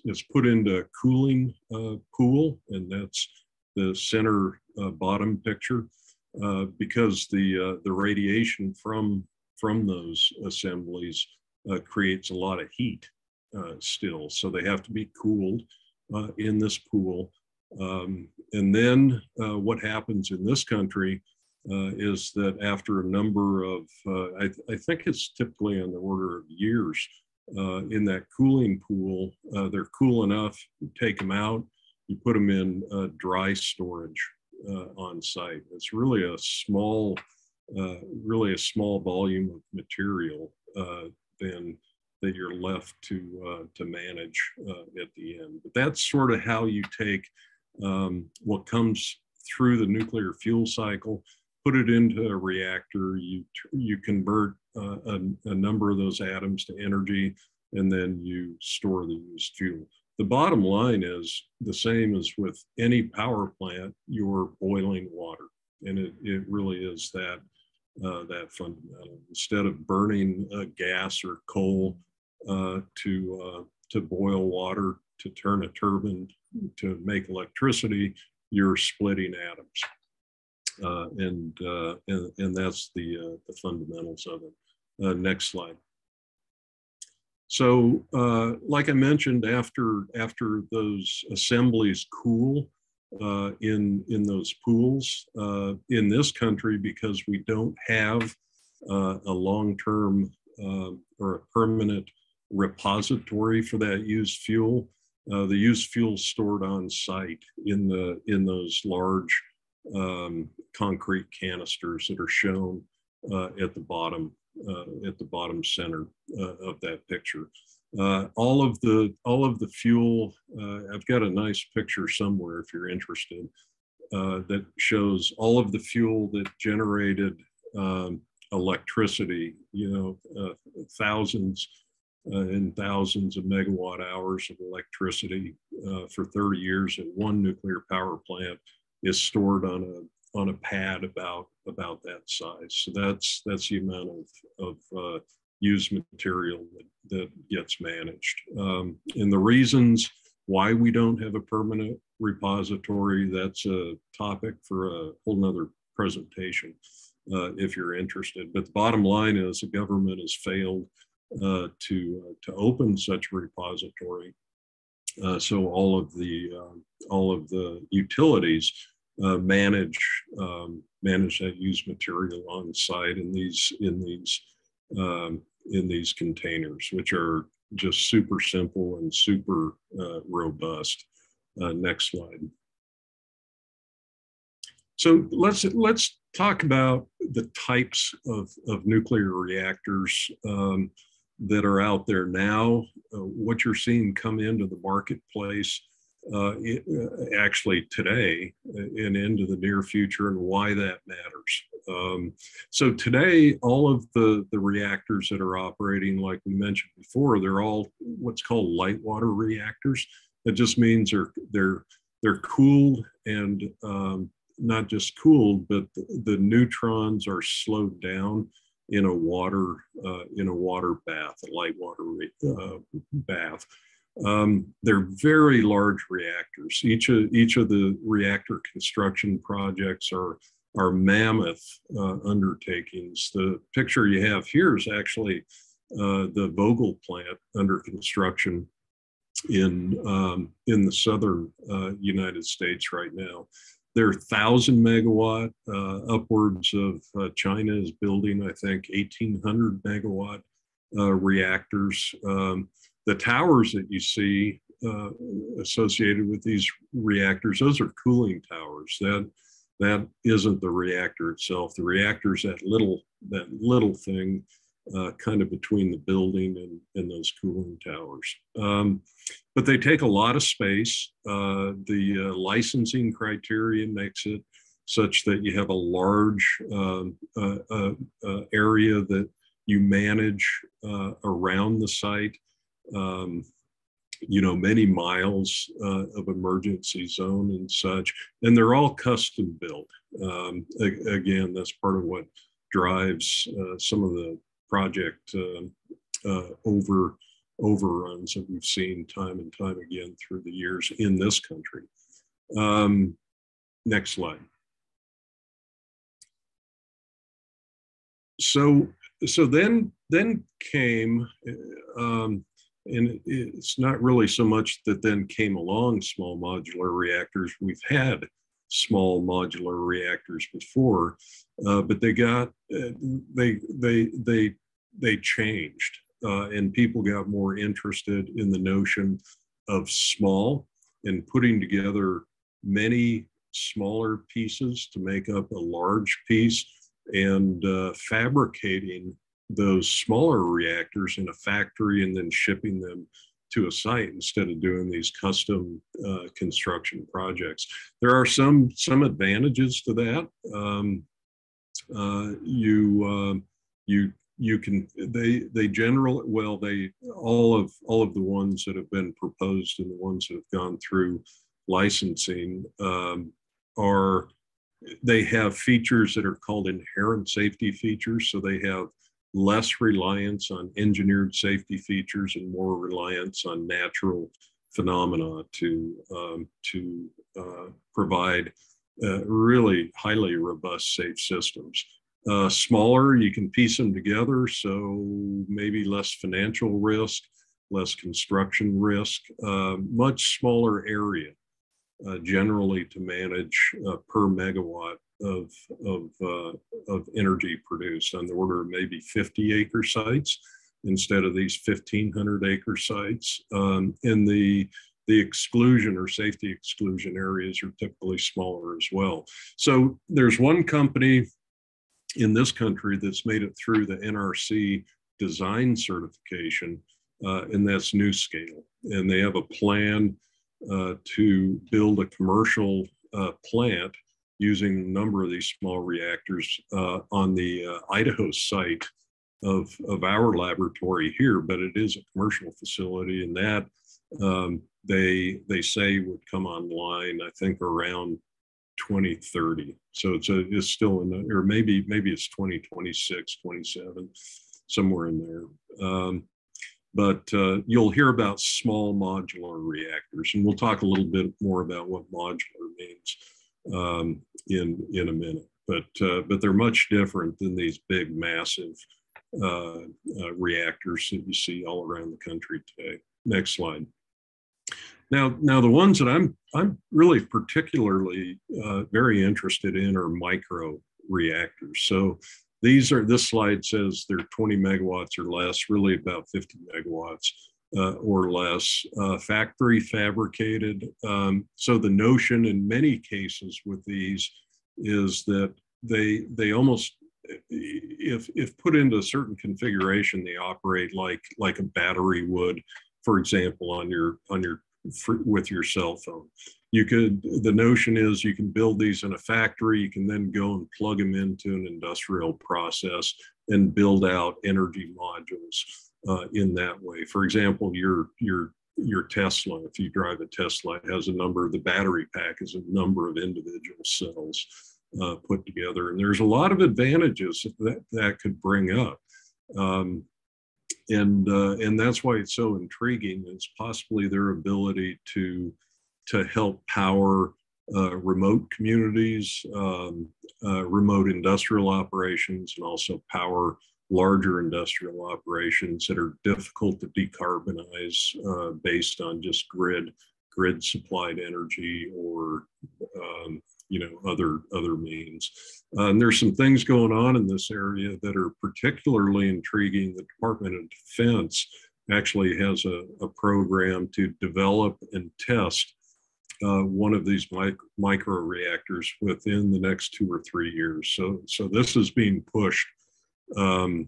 It's put into a cooling pool, and that's the center bottom picture, because the radiation from those assemblies creates a lot of heat still. So they have to be cooled in this pool. And then what happens in this country is that after a number of, I think it's typically on the order of years, in that cooling pool, they're cool enough, you take them out, you put them in dry storage on site. It's really a small volume of material then that you're left to manage at the end. But that's sort of how you take what comes through the nuclear fuel cycle, put it into a reactor, you convert a number of those atoms to energy, and then you store the used fuel. The bottom line is the same as with any power plant, you're boiling water. And it really is that fundamental. Instead of burning gas or coal to boil water, to turn a turbine, to make electricity, you're splitting atoms. And that's the fundamentals of it. Next slide. So, like I mentioned, after those assemblies cool in those pools, in this country, because we don't have a long-term or a permanent repository for that used fuel, the used fuel stored on site in those large concrete canisters that are shown at the bottom center of that picture. All of the fuel, I've got a nice picture somewhere if you're interested, that shows all of the fuel that generated electricity, thousands and thousands of megawatt hours of electricity for 30 years at one nuclear power plant is stored on a pad about that size. So that's the amount of used material that gets managed. And the reasons why we don't have a permanent repository, that's a topic for a whole nother presentation if you're interested. But the bottom line is the government has failed to open such a repository. So all of the utilities manage that used material on site in these containers, which are just super simple and super robust. Next slide. So let's talk about the types of nuclear reactors that are out there now, what you're seeing come into the marketplace actually today and into the near future, and why that matters. So today, all of the reactors that are operating, like we mentioned before, they're all what's called light water reactors. That just means they're cooled, and not just cooled, but the neutrons are slowed down in a water bath, a light water bath. They're very large reactors. Each of the reactor construction projects are mammoth undertakings. The picture you have here is actually the Vogel plant under construction in the southern United States right now. They're 1,000 megawatt, upwards of China is building, I think, 1,800 megawatt reactors. The towers that you see associated with these reactors, those are cooling towers. That isn't the reactor itself. The reactor is that little thing kind of between the building and those cooling towers. But they take a lot of space. The licensing criteria makes it such that you have a large area that you manage around the site. Many miles of emergency zone and such, and they're all custom built. Again, that's part of what drives some of the project overruns that we've seen time and time again through the years in this country. Next slide. So then came, and it's not really so much that then came along small modular reactors. We've had small modular reactors before, but they changed, and people got more interested in the notion of small and putting together many smaller pieces to make up a large piece, and fabricating those smaller reactors in a factory and then shipping them to a site instead of doing these custom construction projects. There are some advantages to that. All of the ones that have been proposed and the ones that have gone through licensing they have features that are called inherent safety features. So they have less reliance on engineered safety features and more reliance on natural phenomena to provide really highly robust safe systems. Smaller, you can piece them together, so maybe less financial risk, less construction risk, much smaller area generally to manage per megawatt of energy produced, on the order of maybe 50-acre sites instead of these 1,500-acre sites. And the exclusion or safety exclusion areas are typically smaller as well. So there's one company in this country that's made it through the NRC design certification, and that's NuScale. And they have a plan to build a commercial plant using a number of these small reactors on the Idaho site of our laboratory here, but it is a commercial facility, and that they say would come online, I think, around 2030. So it's still in the, or maybe it's 2026, 27, somewhere in there. But you'll hear about small modular reactors, and we'll talk a little bit more about what modular means in a minute. But they're much different than these big, massive reactors that you see all around the country today. Next slide. Now the ones that I'm really particularly very interested in are micro reactors. So this slide says they're 20 megawatts or less, really about 50 megawatts or less, factory fabricated. So the notion in many cases with these is that they almost, if put into a certain configuration, they operate like a battery would, for example, with your cell phone. The notion is you can build these in a factory, you can then go and plug them into an industrial process and build out energy modules in that way. For example, your Tesla, if you drive a Tesla, it has the battery pack is a number of individual cells put together. And there's a lot of advantages that could bring up. And that's why it's so intriguing. It's possibly their ability to help power remote communities, remote industrial operations, and also power larger industrial operations that are difficult to decarbonize based on just grid supplied energy or other means. And there's some things going on in this area that are particularly intriguing. The Department of Defense actually has a program to develop and test one of these micro reactors within the next 2 or 3 years. So this is being pushed as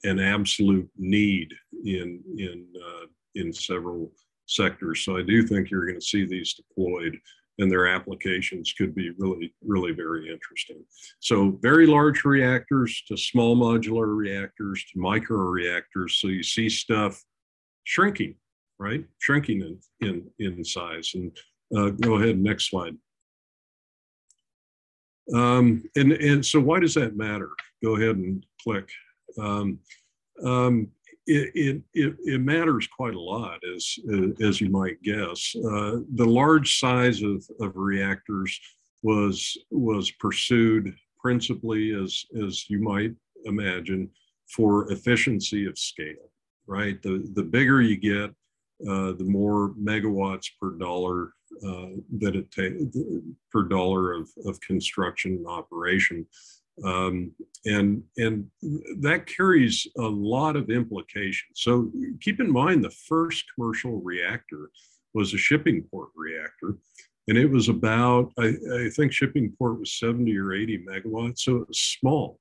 an absolute need in several sectors. So I do think you're going to see these deployed, and their applications could be really, really very interesting. So very large reactors to small modular reactors to micro reactors. So you see stuff shrinking, right? Shrinking in size. And go ahead, next slide. And so why does that matter? Go ahead and click. It matters quite a lot, as you might guess. The large size of reactors was pursued principally, as you might imagine, for efficiency of scale, right? The bigger you get, the more megawatts per dollar that it takes per dollar of construction and operation. And that carries a lot of implications. So keep in mind, the first commercial reactor was a shipping port reactor, and it was about, I think shipping port was 70 or 80 megawatts. So it was small.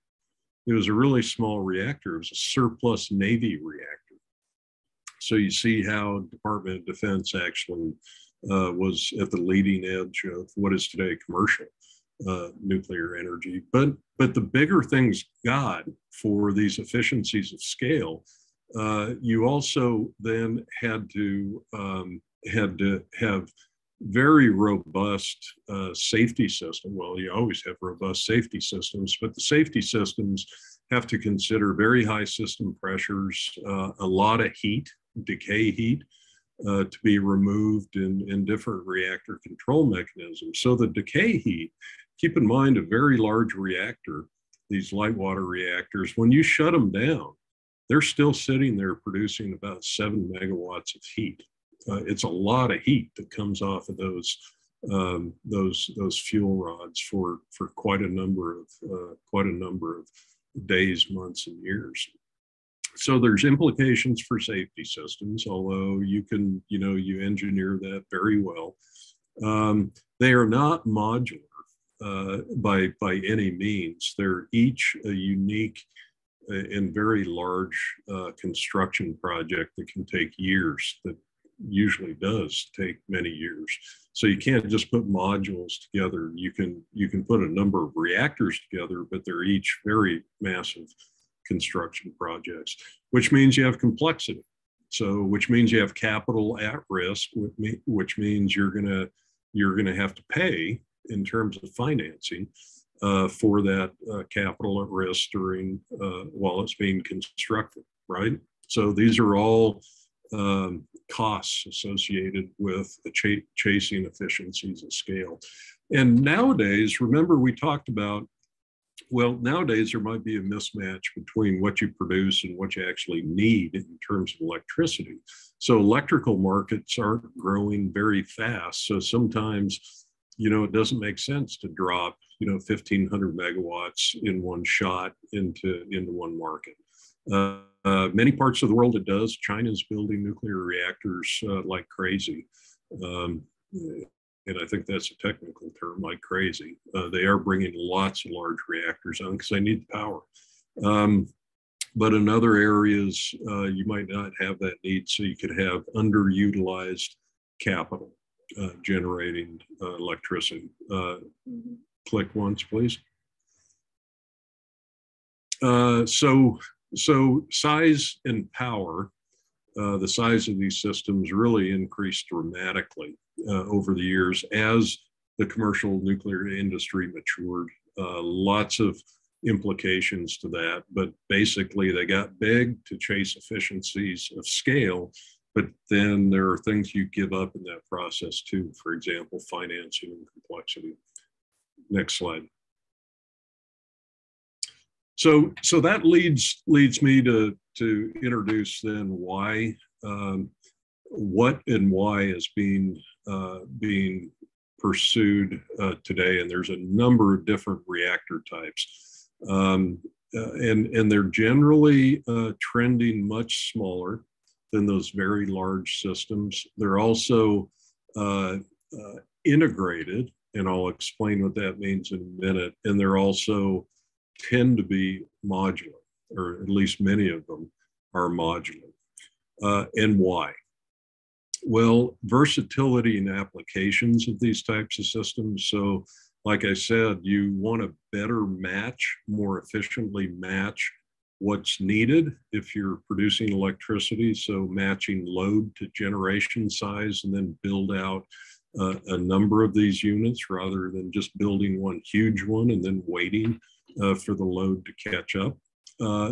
It was a really small reactor. It was a surplus Navy reactor. So you see how Department of Defense actually was at the leading edge of what is today commercial nuclear energy. But the bigger things got for these efficiencies of scale, you also then had to have very robust safety system. Well, you always have robust safety systems, but the safety systems have to consider very high system pressures, a lot of heat, decay heat, to be removed in different reactor control mechanisms. So the decay heat, keep in mind, a very large reactor, these light water reactors, when you shut them down, they're still sitting there producing about 7 megawatts of heat. It's a lot of heat that comes off of those fuel rods for quite a number of days, months, and years. So there's implications for safety systems, although you can, you engineer that very well. They are not modular by any means. They're each a unique and very large construction project that can take years, that usually does take many years. So you can't just put modules together. You can put a number of reactors together, but they're each very massive construction projects, which means you have complexity. So, which means you have capital at risk, which means you're gonna have to pay in terms of financing for that capital at risk during while it's being constructed, right? So these are all costs associated with the chasing efficiencies of scale. And nowadays, remember we talked about, well, nowadays there might be a mismatch between what you produce and what you actually need in terms of electricity. So electrical markets aren't growing very fast. So sometimes, it doesn't make sense to drop, 1,500 megawatts in one shot into one market. Many parts of the world it does. China's building nuclear reactors like crazy. And I think that's a technical term, like crazy. They are bringing lots of large reactors on because they need the power. But in other areas, you might not have that need, so you could have underutilized capital generating electricity. Click once, please. So size and power, the size of these systems really increased dramatically over the years as the commercial nuclear industry matured. Lots of implications to that, but basically they got big to chase efficiencies of scale, but then there are things you give up in that process too, for example, financing and complexity. Next slide. So that leads me to introduce then why, what and why is being pursued today. And there's a number of different reactor types, and they're generally trending much smaller than those very large systems. They're also integrated, and I'll explain what that means in a minute. And they're also tend to be modular, or at least many of them are modular. And why? Well, versatility in applications of these types of systems. So like I said, you want to better match, more efficiently match what's needed if you're producing electricity. So matching load to generation size, and then build out a number of these units rather than just building one huge one and then waiting for the load to catch up.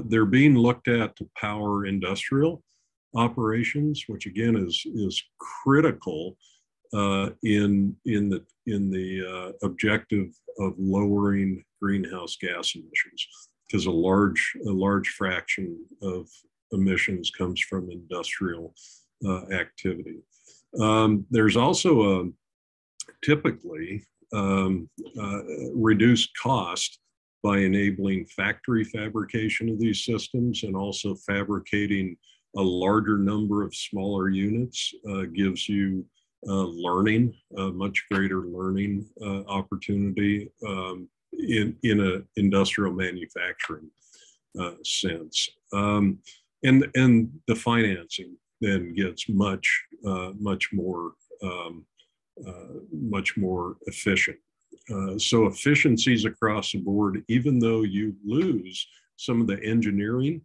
They're being looked at to power industrial operations, which again is critical in the objective of lowering greenhouse gas emissions, because a large fraction of emissions comes from industrial activity. There's also typically reduced cost by enabling factory fabrication of these systems, and also fabricating a larger number of smaller units gives you learning, much greater learning opportunity in an industrial manufacturing sense. And the financing then gets much more efficient. So efficiencies across the board, even though you lose some of the engineering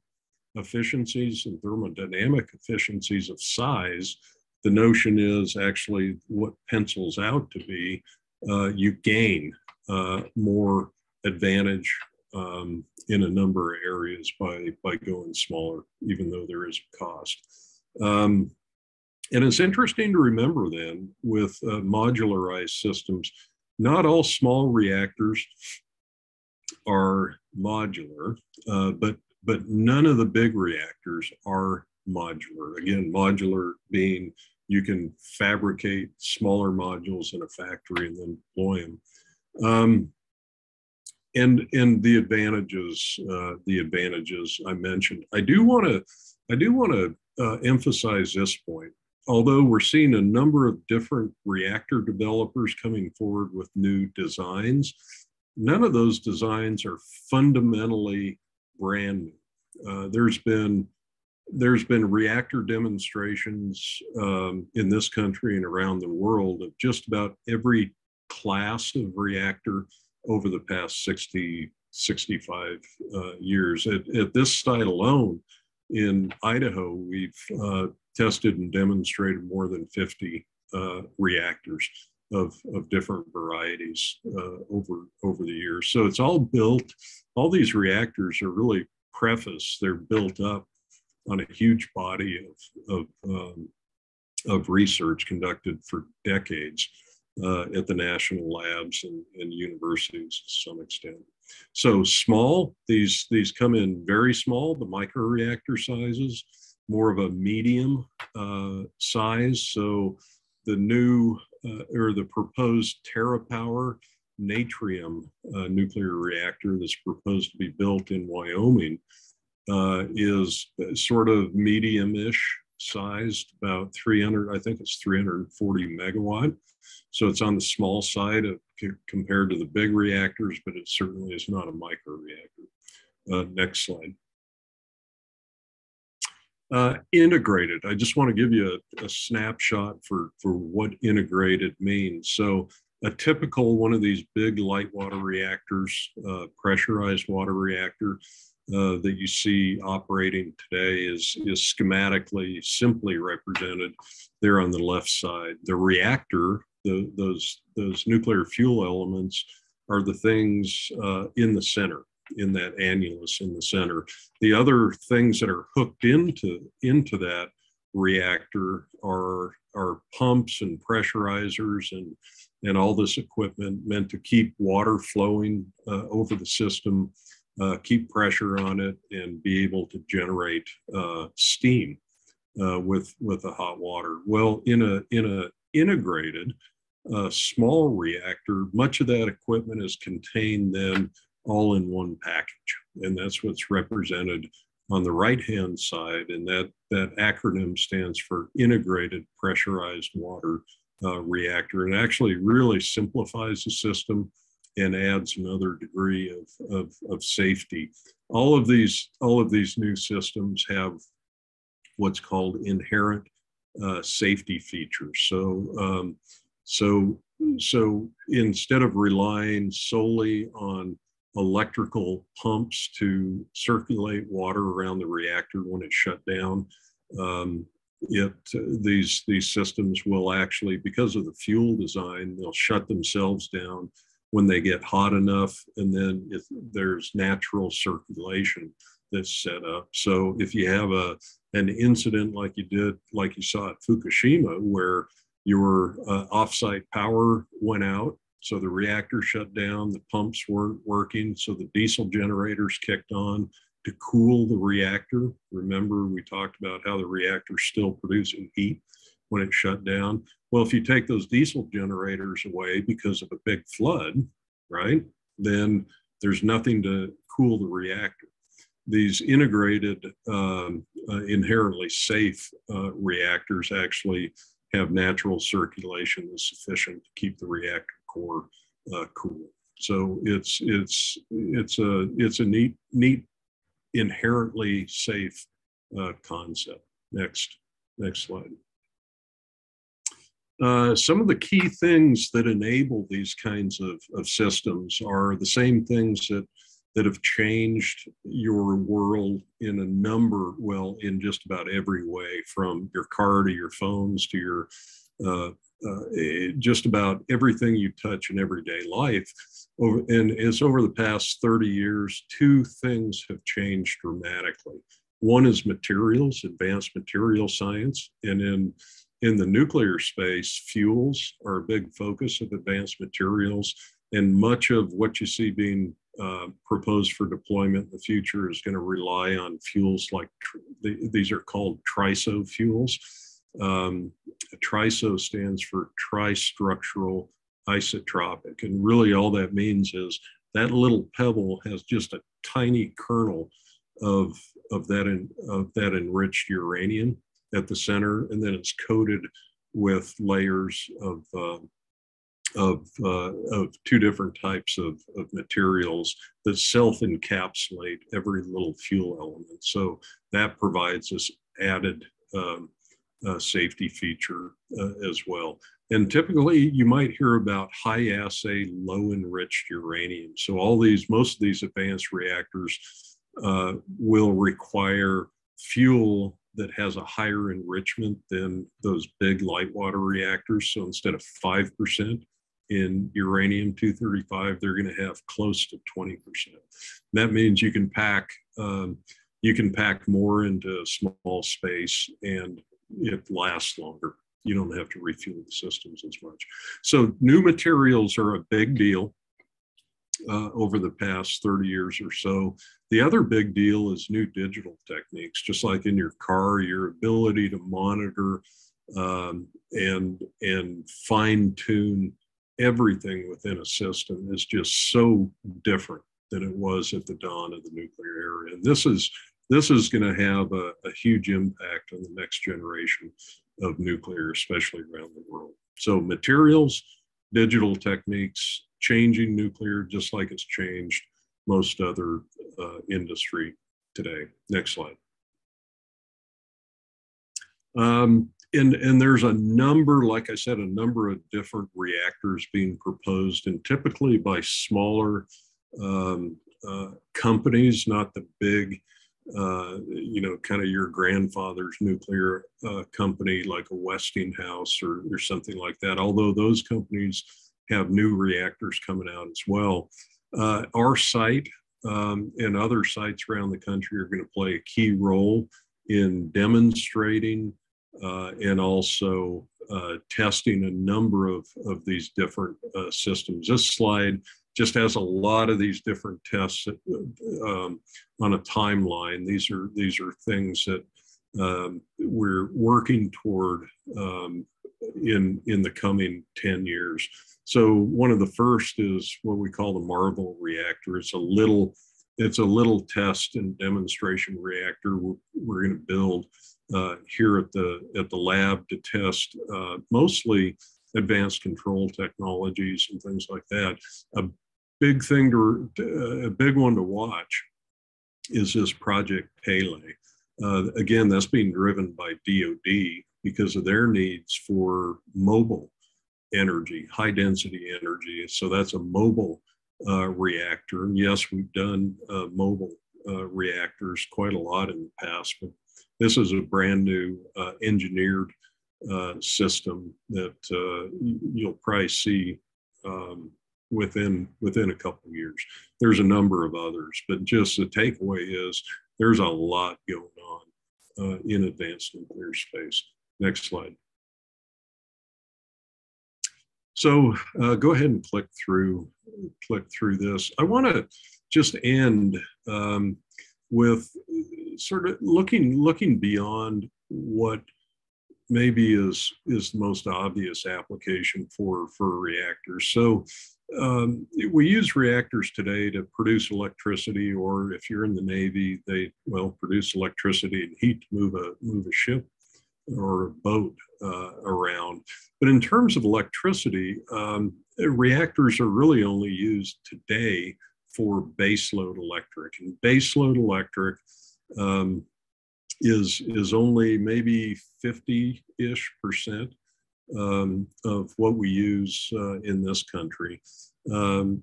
efficiencies and thermodynamic efficiencies of size, the notion is actually what pencils out to be, you gain more advantage in a number of areas by going smaller, even though there is a cost. And it's interesting to remember then with modularized systems, not all small reactors are modular, but none of the big reactors are modular. Again, modular being you can fabricate smaller modules in a factory and then deploy them. And the advantages I mentioned. I do want to emphasize this point. Although we're seeing a number of different reactor developers coming forward with new designs, none of those designs are fundamentally brand new. There's been reactor demonstrations in this country and around the world of just about every class of reactor over the past 60, 65 years. At this site alone in Idaho, we've tested and demonstrated more than 50 reactors of different varieties over the years. So it's all built, all these reactors are really they're built up on a huge body of research conducted for decades at the national labs and universities to some extent. So small, these come in very small, the microreactor sizes, more of a medium size. So the new or the proposed TerraPower Natrium nuclear reactor that's proposed to be built in Wyoming is sort of medium-ish sized, about 300, I think it's 340 megawatt. So it's on the small side compared to the big reactors, but it certainly is not a microreactor. Next slide. Integrated. I just want to give you a snapshot for what integrated means. So a typical one of these big light water reactors, pressurized water reactor that you see operating today is schematically simply represented there on the left side. The reactor, those nuclear fuel elements are the things in the center, in that annulus in the center. The other things that are hooked into that reactor are pumps and pressurizers and all this equipment meant to keep water flowing over the system keep pressure on it, and be able to generate steam with the hot water. Well, in a integrated small reactor, much of that equipment is contained then all in one package, and that's what's represented on the right-hand side, and that acronym stands for Integrated Pressurized Water Reactor, and actually really simplifies the system and adds another degree of safety. All of these new systems have what's called inherent safety features. So instead of relying solely on electrical pumps to circulate water around the reactor when it's shut down, these systems will actually, because of the fuel design, they'll shut themselves down when they get hot enough, and then if there's natural circulation that's set up. So if you have an incident like you saw at Fukushima, where your offsite power went out, so the reactor shut down, the pumps weren't working, so the diesel generators kicked on to cool the reactor. Remember, we talked about how the reactor's still producing heat when it shut down. Well, if you take those diesel generators away because of a big flood, right, then there's nothing to cool the reactor. These integrated, inherently safe reactors actually have natural circulation that's sufficient to keep the reactor core cool. So it's a neat inherently safe concept. Next slide. Some of the key things that enable these kinds of systems are the same things that have changed your world in in just about every way, from your car to your phones to your just about everything you touch in everyday life. And it's over the past 30 years, two things have changed dramatically. One is materials, advanced material science, and in the nuclear space, fuels are a big focus of advanced materials, and much of what you see being proposed for deployment in the future is going to rely on fuels like, these are called TRISO fuels. TRISO stands for tristructural isotropic, and really all that means is that little pebble has just a tiny kernel of that enriched uranium at the center, and then it's coated with layers of two different types of materials that self-encapsulate every little fuel element. So that provides this added safety feature as well. And typically you might hear about high assay, low enriched uranium. So most of these advanced reactors will require fuel that has a higher enrichment than those big light water reactors. So instead of 5% in uranium-235, they're going to have close to 20%. That means you can pack more into a small space, and it lasts longer. You don't have to refuel the systems as much. So new materials are a big deal over the past 30 years or so. The other big deal is new digital techniques. Just like in your car, your ability to monitor and fine-tune everything within a system is just so different than it was at the dawn of the nuclear era. And this is going to have a huge impact on the next generation of nuclear, especially around the world. So materials, digital techniques, changing nuclear just like it's changed most other industry today. Next slide. And there's a number, like I said, a number of different reactors being proposed, and typically by smaller companies, not the big, kind of your grandfather's nuclear company like a Westinghouse or something like that, although those companies have new reactors coming out as well. Our site and other sites around the country are going to play a key role in demonstrating and also testing a number of these different systems. This slide just has a lot of these different tests on a timeline. These are things that we're working toward in the coming 10 years. So one of the first is what we call the Marvel reactor. It's a little test and demonstration reactor we're going to build here at the lab to test mostly advanced control technologies and things like that. A big one to watch is this Project Pele. Again, that's being driven by DoD because of their needs for mobile energy, high density energy. So that's a mobile reactor. And yes, we've done mobile reactors quite a lot in the past, but this is a brand new engineered system that you'll probably see within a couple of years. There's a number of others, but just the takeaway is there's a lot going on in advanced nuclear space. Next slide. So go ahead and click through this. I want to just end with sort of looking beyond what maybe is the most obvious application for reactors. So we use reactors today to produce electricity, or if you're in the Navy, they produce electricity and heat to move a ship or a boat around. But in terms of electricity, reactors are really only used today for baseload electric, and baseload electric is only maybe 50-ish% of what we use in this country.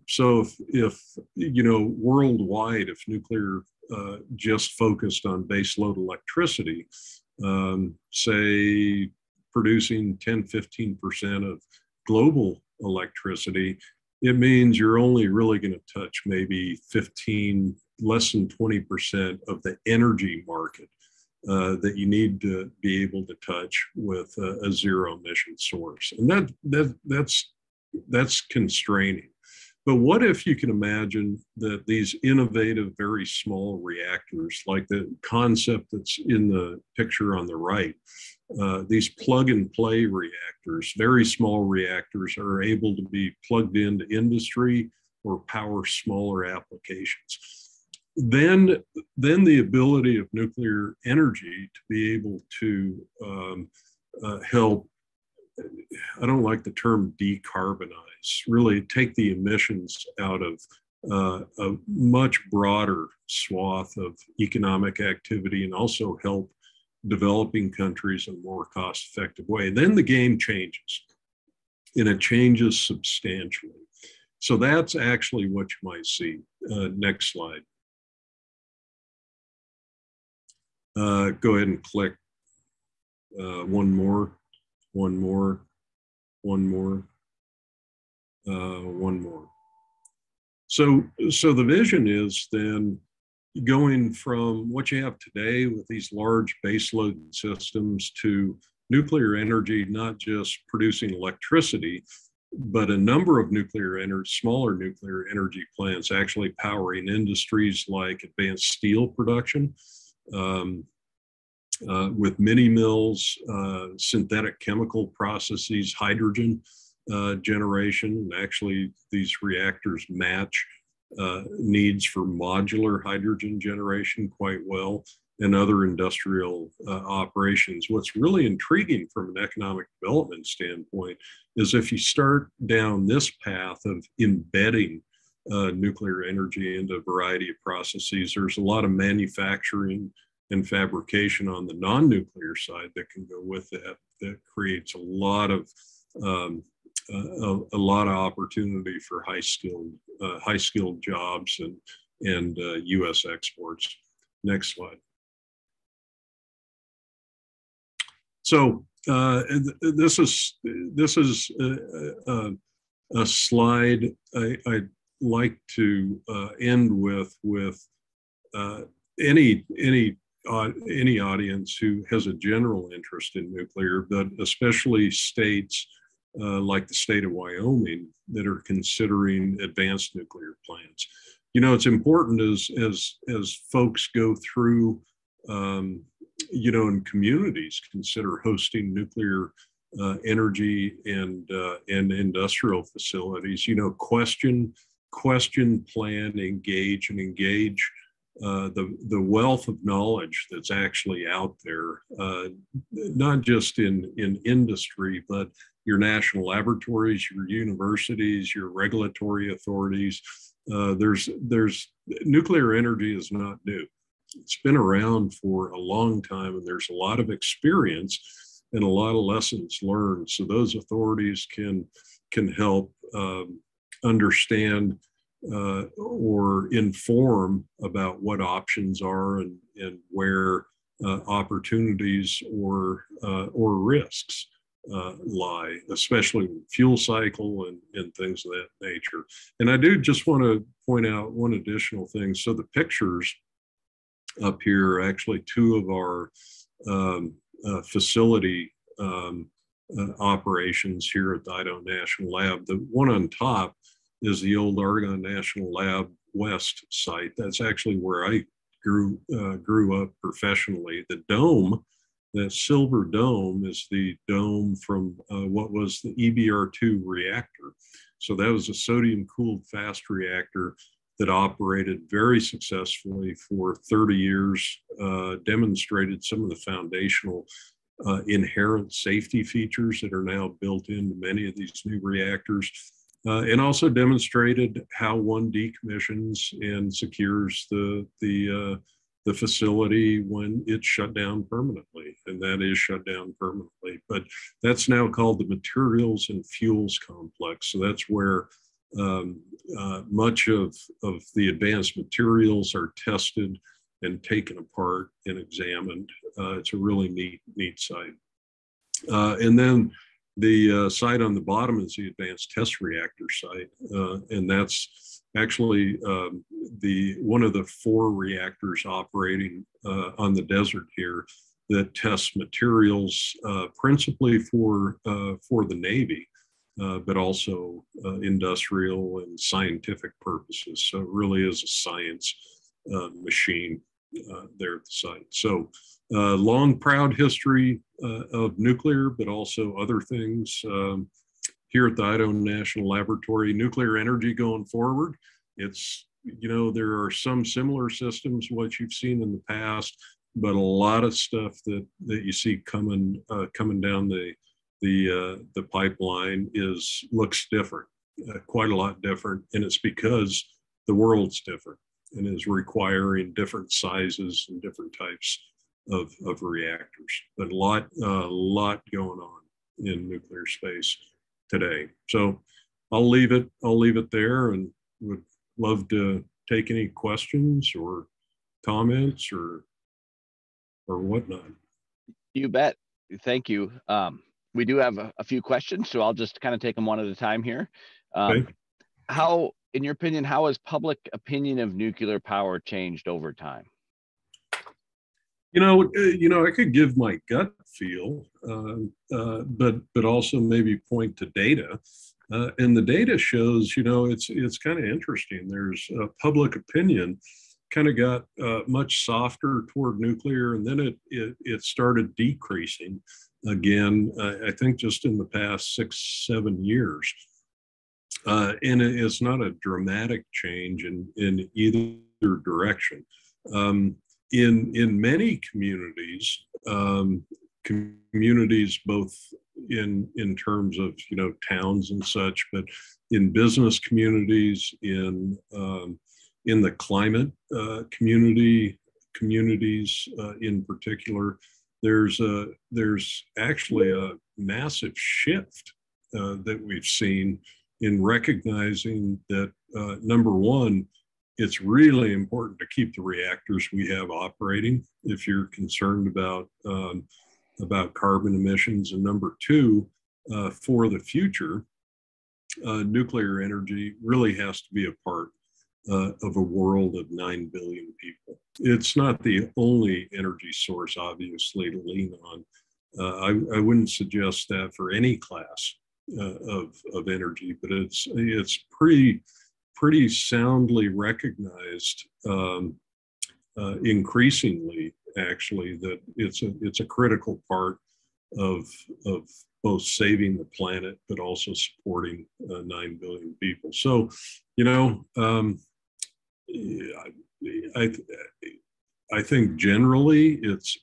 So if worldwide, if nuclear just focused on baseload electricity, say producing 10-15% of global electricity, it means you're only really going to touch maybe less than 20% of the energy market that you need to be able to touch with a zero emission source. And that's constraining. But what if you can imagine that these innovative, very small reactors, like the concept that's in the picture on the right, these plug and play reactors, very small reactors, are able to be plugged into industry or power smaller applications. Then the ability of nuclear energy to be able to help, I don't like the term decarbonize, really take the emissions out of a much broader swath of economic activity, and also help developing countries in a more cost-effective way. And then the game changes, and it changes substantially. So that's actually what you might see. Next slide. Go ahead and click one more. So the vision is then going from what you have today with these large baseload systems to nuclear energy, not just producing electricity, but a number of smaller nuclear energy plants actually powering industries like advanced steel production, with mini mills, synthetic chemical processes, hydrogen generation. And actually, these reactors match needs for modular hydrogen generation quite well, and other industrial operations. What's really intriguing from an economic development standpoint is if you start down this path of embedding nuclear energy into a variety of processes, there's a lot of manufacturing and fabrication on the non-nuclear side that can go with that creates a lot of opportunity for high skilled jobs and U.S. exports. Next slide. So this is a slide I'd like to end with any audience who has a general interest in nuclear, but especially states like the state of Wyoming, that are considering advanced nuclear plants. You know, it's important as folks go through, you know, in communities consider hosting nuclear energy and industrial facilities. You know, question, plan, engage, the wealth of knowledge that's actually out there, not just in industry, but your national laboratories, your universities, your regulatory authorities. There's nuclear energy is not new. It's been around for a long time, and there's a lot of experience and a lot of lessons learned. So those authorities can help understand or inform about what options are and where opportunities or risks lie, especially fuel cycle and things of that nature. And I do just want to point out one additional thing. So the pictures up here are actually two of our facility operations here at the Idaho National Lab. The one on top is the old Argonne National Lab West site. That's actually where I grew up professionally. The dome, that silver dome, is the dome from what was the EBR-2 reactor. So that was a sodium-cooled fast reactor that operated very successfully for 30 years, demonstrated some of the foundational inherent safety features that are now built into many of these new reactors, and also demonstrated how one decommissions and secures the facility when it's shut down permanently, and that is shut down permanently. But that's now called the Materials and Fuels Complex. So that's where much of the advanced materials are tested and taken apart and examined. It's a really neat site. And then the site on the bottom is the Advanced Test Reactor site, and that's actually one of the 4 reactors operating on the desert here that tests materials principally for the Navy, but also industrial and scientific purposes. So it really is a science machine there at the site. So long, proud history of nuclear, but also other things. Here at the Idaho National Laboratory, nuclear energy going forward, it's, you know, there are some similar systems, what you've seen in the past, but a lot of stuff that you see coming down the pipeline looks different, quite a lot different, and it's because the world's different and is requiring different sizes and different types of reactors. But a lot going on in nuclear space today. So I'll leave it there, and would love to take any questions or comments or whatnot. You bet. Thank you. We do have a few questions, so I'll just kind of take them one at a time here. Okay. How, in your opinion, how has public opinion of nuclear power changed over time? You know, I could give my gut feel, but also maybe point to data. And the data shows, you know, it's kind of interesting. There's public opinion kind of got much softer toward nuclear, and then it started decreasing again, I think just in the past 6-7 years. And it's not a dramatic change in either direction. In many communities, communities both in terms of, you know, towns and such, but in business communities, in the climate communities in particular, there's actually a massive shift that we've seen in recognizing that number one, it's really important to keep the reactors we have operating if you're concerned about carbon emissions. And number two, for the future, nuclear energy really has to be a part of a world of 9 billion people. It's not the only energy source, obviously, to lean on. I wouldn't suggest that for any class of energy, but it's pretty soundly recognized increasingly, actually, that it's a critical part of both saving the planet, but also supporting 9 billion people. So, I think generally it's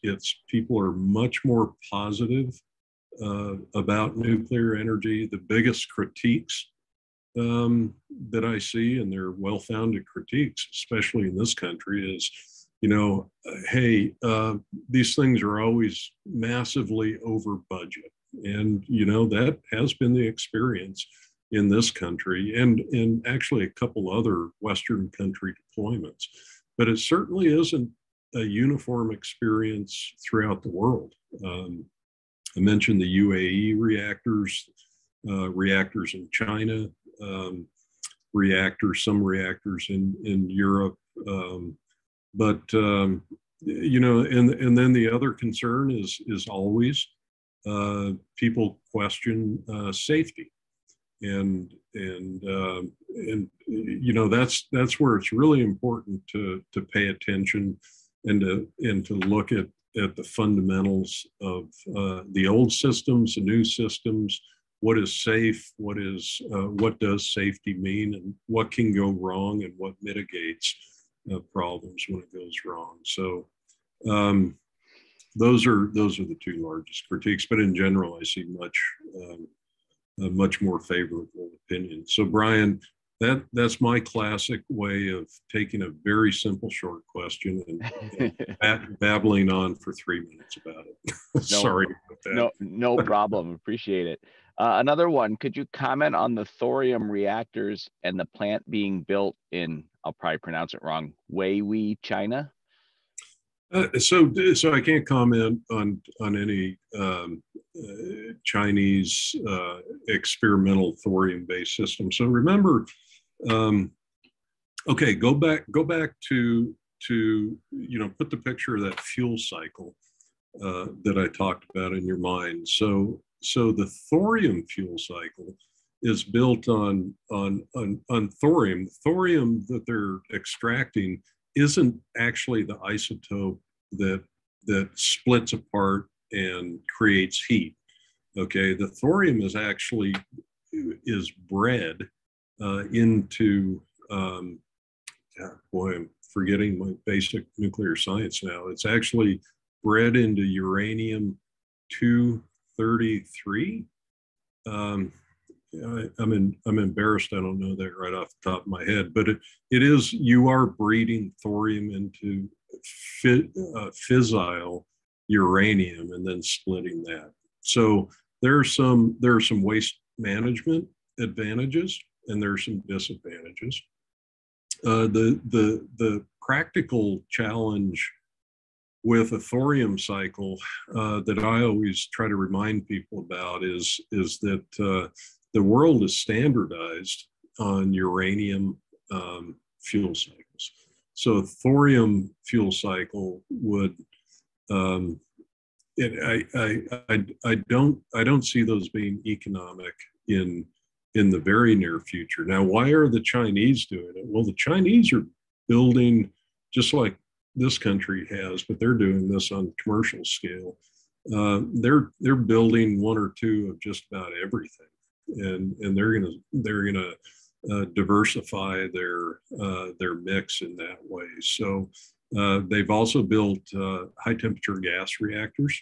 people are much more positive about nuclear energy. The biggest critiques that I see, and they're well-founded critiques, especially in this country, is, hey, these things are always massively over budget. And, that has been the experience in this country and actually a couple other Western country deployments. But it certainly isn't a uniform experience throughout the world. I mentioned the UAE reactors, reactors in China, some reactors in Europe. And then the other concern is always people question safety. And that's where it's really important to pay attention and to look at the fundamentals of the old systems, the new systems. What is safe? What does safety mean, and what can go wrong, and what mitigates problems when it goes wrong? So those are the two largest critiques. But in general, I see much more favorable opinion. So Brian, that's my classic way of taking a very simple short question and babbling on for 3 minutes about it. Sorry about that. No problem. Appreciate it. Another one, could you comment on the thorium reactors and the plant being built in, I'll probably pronounce it wrong, Wei, China? So I can't comment on any Chinese experimental thorium-based system. So remember, okay, go back to put the picture of that fuel cycle that I talked about in your mind. So the thorium fuel cycle is built on thorium. The thorium that they're extracting isn't actually the isotope that splits apart and creates heat. Okay, the thorium is actually bred into boy, I'm forgetting my basic nuclear science now. It's actually bred into uranium-233. I'm embarrassed I don't know that right off the top of my head, but you are breeding thorium into fissile uranium and then splitting that. So there are some waste management advantages and there are some disadvantages. The practical challenge with a thorium cycle that I always try to remind people about is that the world is standardized on uranium fuel cycles. So a thorium fuel cycle would, I don't see those being economic in the very near future. Now, why are the Chinese doing it? Well, the Chinese are building just like this country has, but they're doing this on commercial scale. They're building one or two of just about everything, and they're gonna diversify their mix in that way. So they've also built high temperature gas reactors,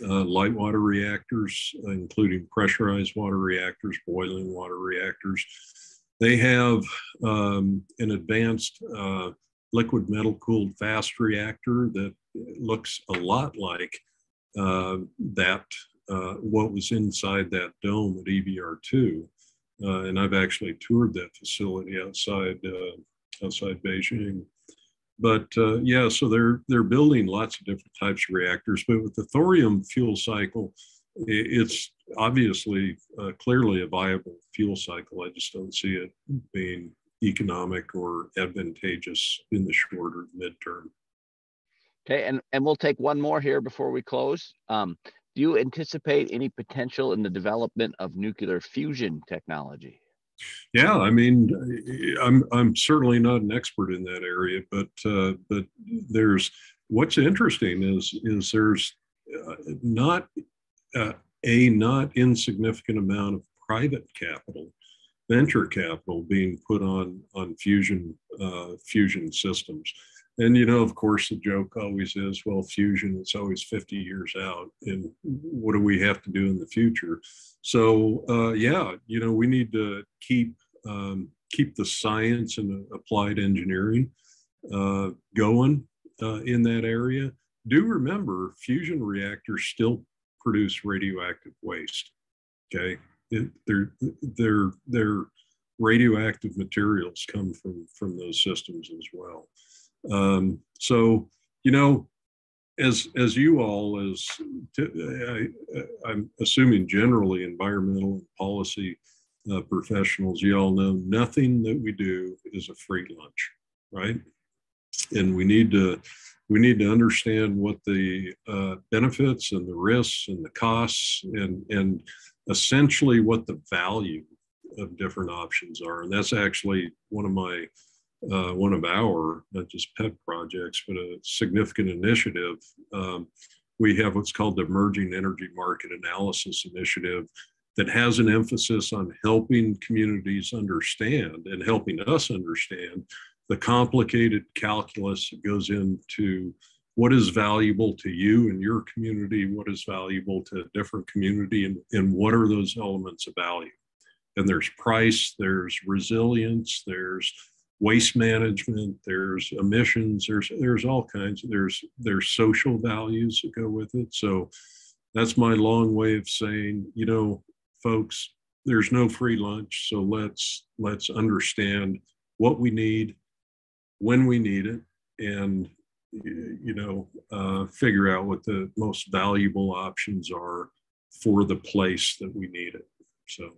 light water reactors, including pressurized water reactors, boiling water reactors. They have an advanced liquid metal cooled fast reactor that looks a lot like what was inside that dome at EBR2. And I've actually toured that facility outside Beijing. But yeah, so they're building lots of different types of reactors. But with the thorium fuel cycle, it's obviously clearly a viable fuel cycle. I just don't see it being economic or advantageous in the short or midterm. Okay, and we'll take one more here before we close. Do do you anticipate any potential in the development of nuclear fusion technology? Yeah, I mean, I'm certainly not an expert in that area, but there's what's interesting is there's not a not insignificant amount of private capital, venture capital being put on fusion systems. And, you know, of course, the joke always is, well, fusion is always 50 years out. And what do we have to do in the future? So, yeah, you know, we need to keep the science and applied engineering going in that area. Do remember, fusion reactors still produce radioactive waste. Okay, their radioactive materials come from those systems as well. So, you know, as you all, I'm assuming generally environmental and policy professionals, you all know nothing that we do is a free lunch, right? And we need to understand what the benefits and the risks and the costs and essentially what the value of different options are. And that's actually one of our, not just pet projects, but a significant initiative. We have what's called the Emerging Energy Market Analysis Initiative that has an emphasis on helping communities understand and helping us understand the complicated calculus that goes into what is valuable to you and your community, what is valuable to a different community, and what are those elements of value. And there's price, there's resilience, there's waste management, there's emissions, there's all kinds of, there's social values that go with it. So that's my long way of saying, you know, folks, there's no free lunch. So let's understand what we need, when we need it, and, you know, figure out what the most valuable options are for the place that we need it. So.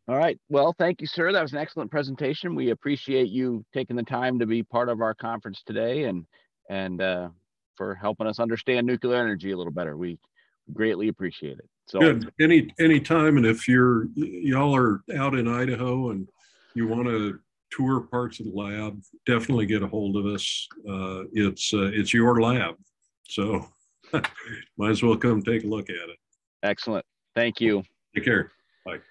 All right. Well, thank you, sir. That was an excellent presentation. We appreciate you taking the time to be part of our conference today and for helping us understand nuclear energy a little better. We greatly appreciate it. So good. Any time. And if y'all are out in Idaho and you want to tour parts of the lab, definitely get a hold of us. It's your lab. So might as well come take a look at it. Excellent. Thank you. Take care. Bye.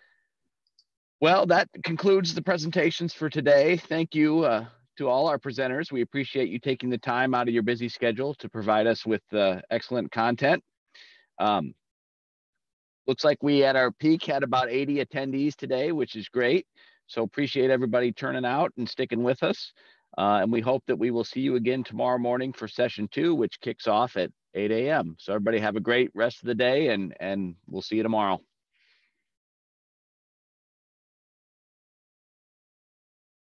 Well, that concludes the presentations for today. Thank you to all our presenters. We appreciate you taking the time out of your busy schedule to provide us with excellent content. Looks like we at our peak had about 80 attendees today, which is great. So appreciate everybody turning out and sticking with us. And we hope that we will see you again tomorrow morning for session 2, which kicks off at 8 a.m. So everybody have a great rest of the day and we'll see you tomorrow.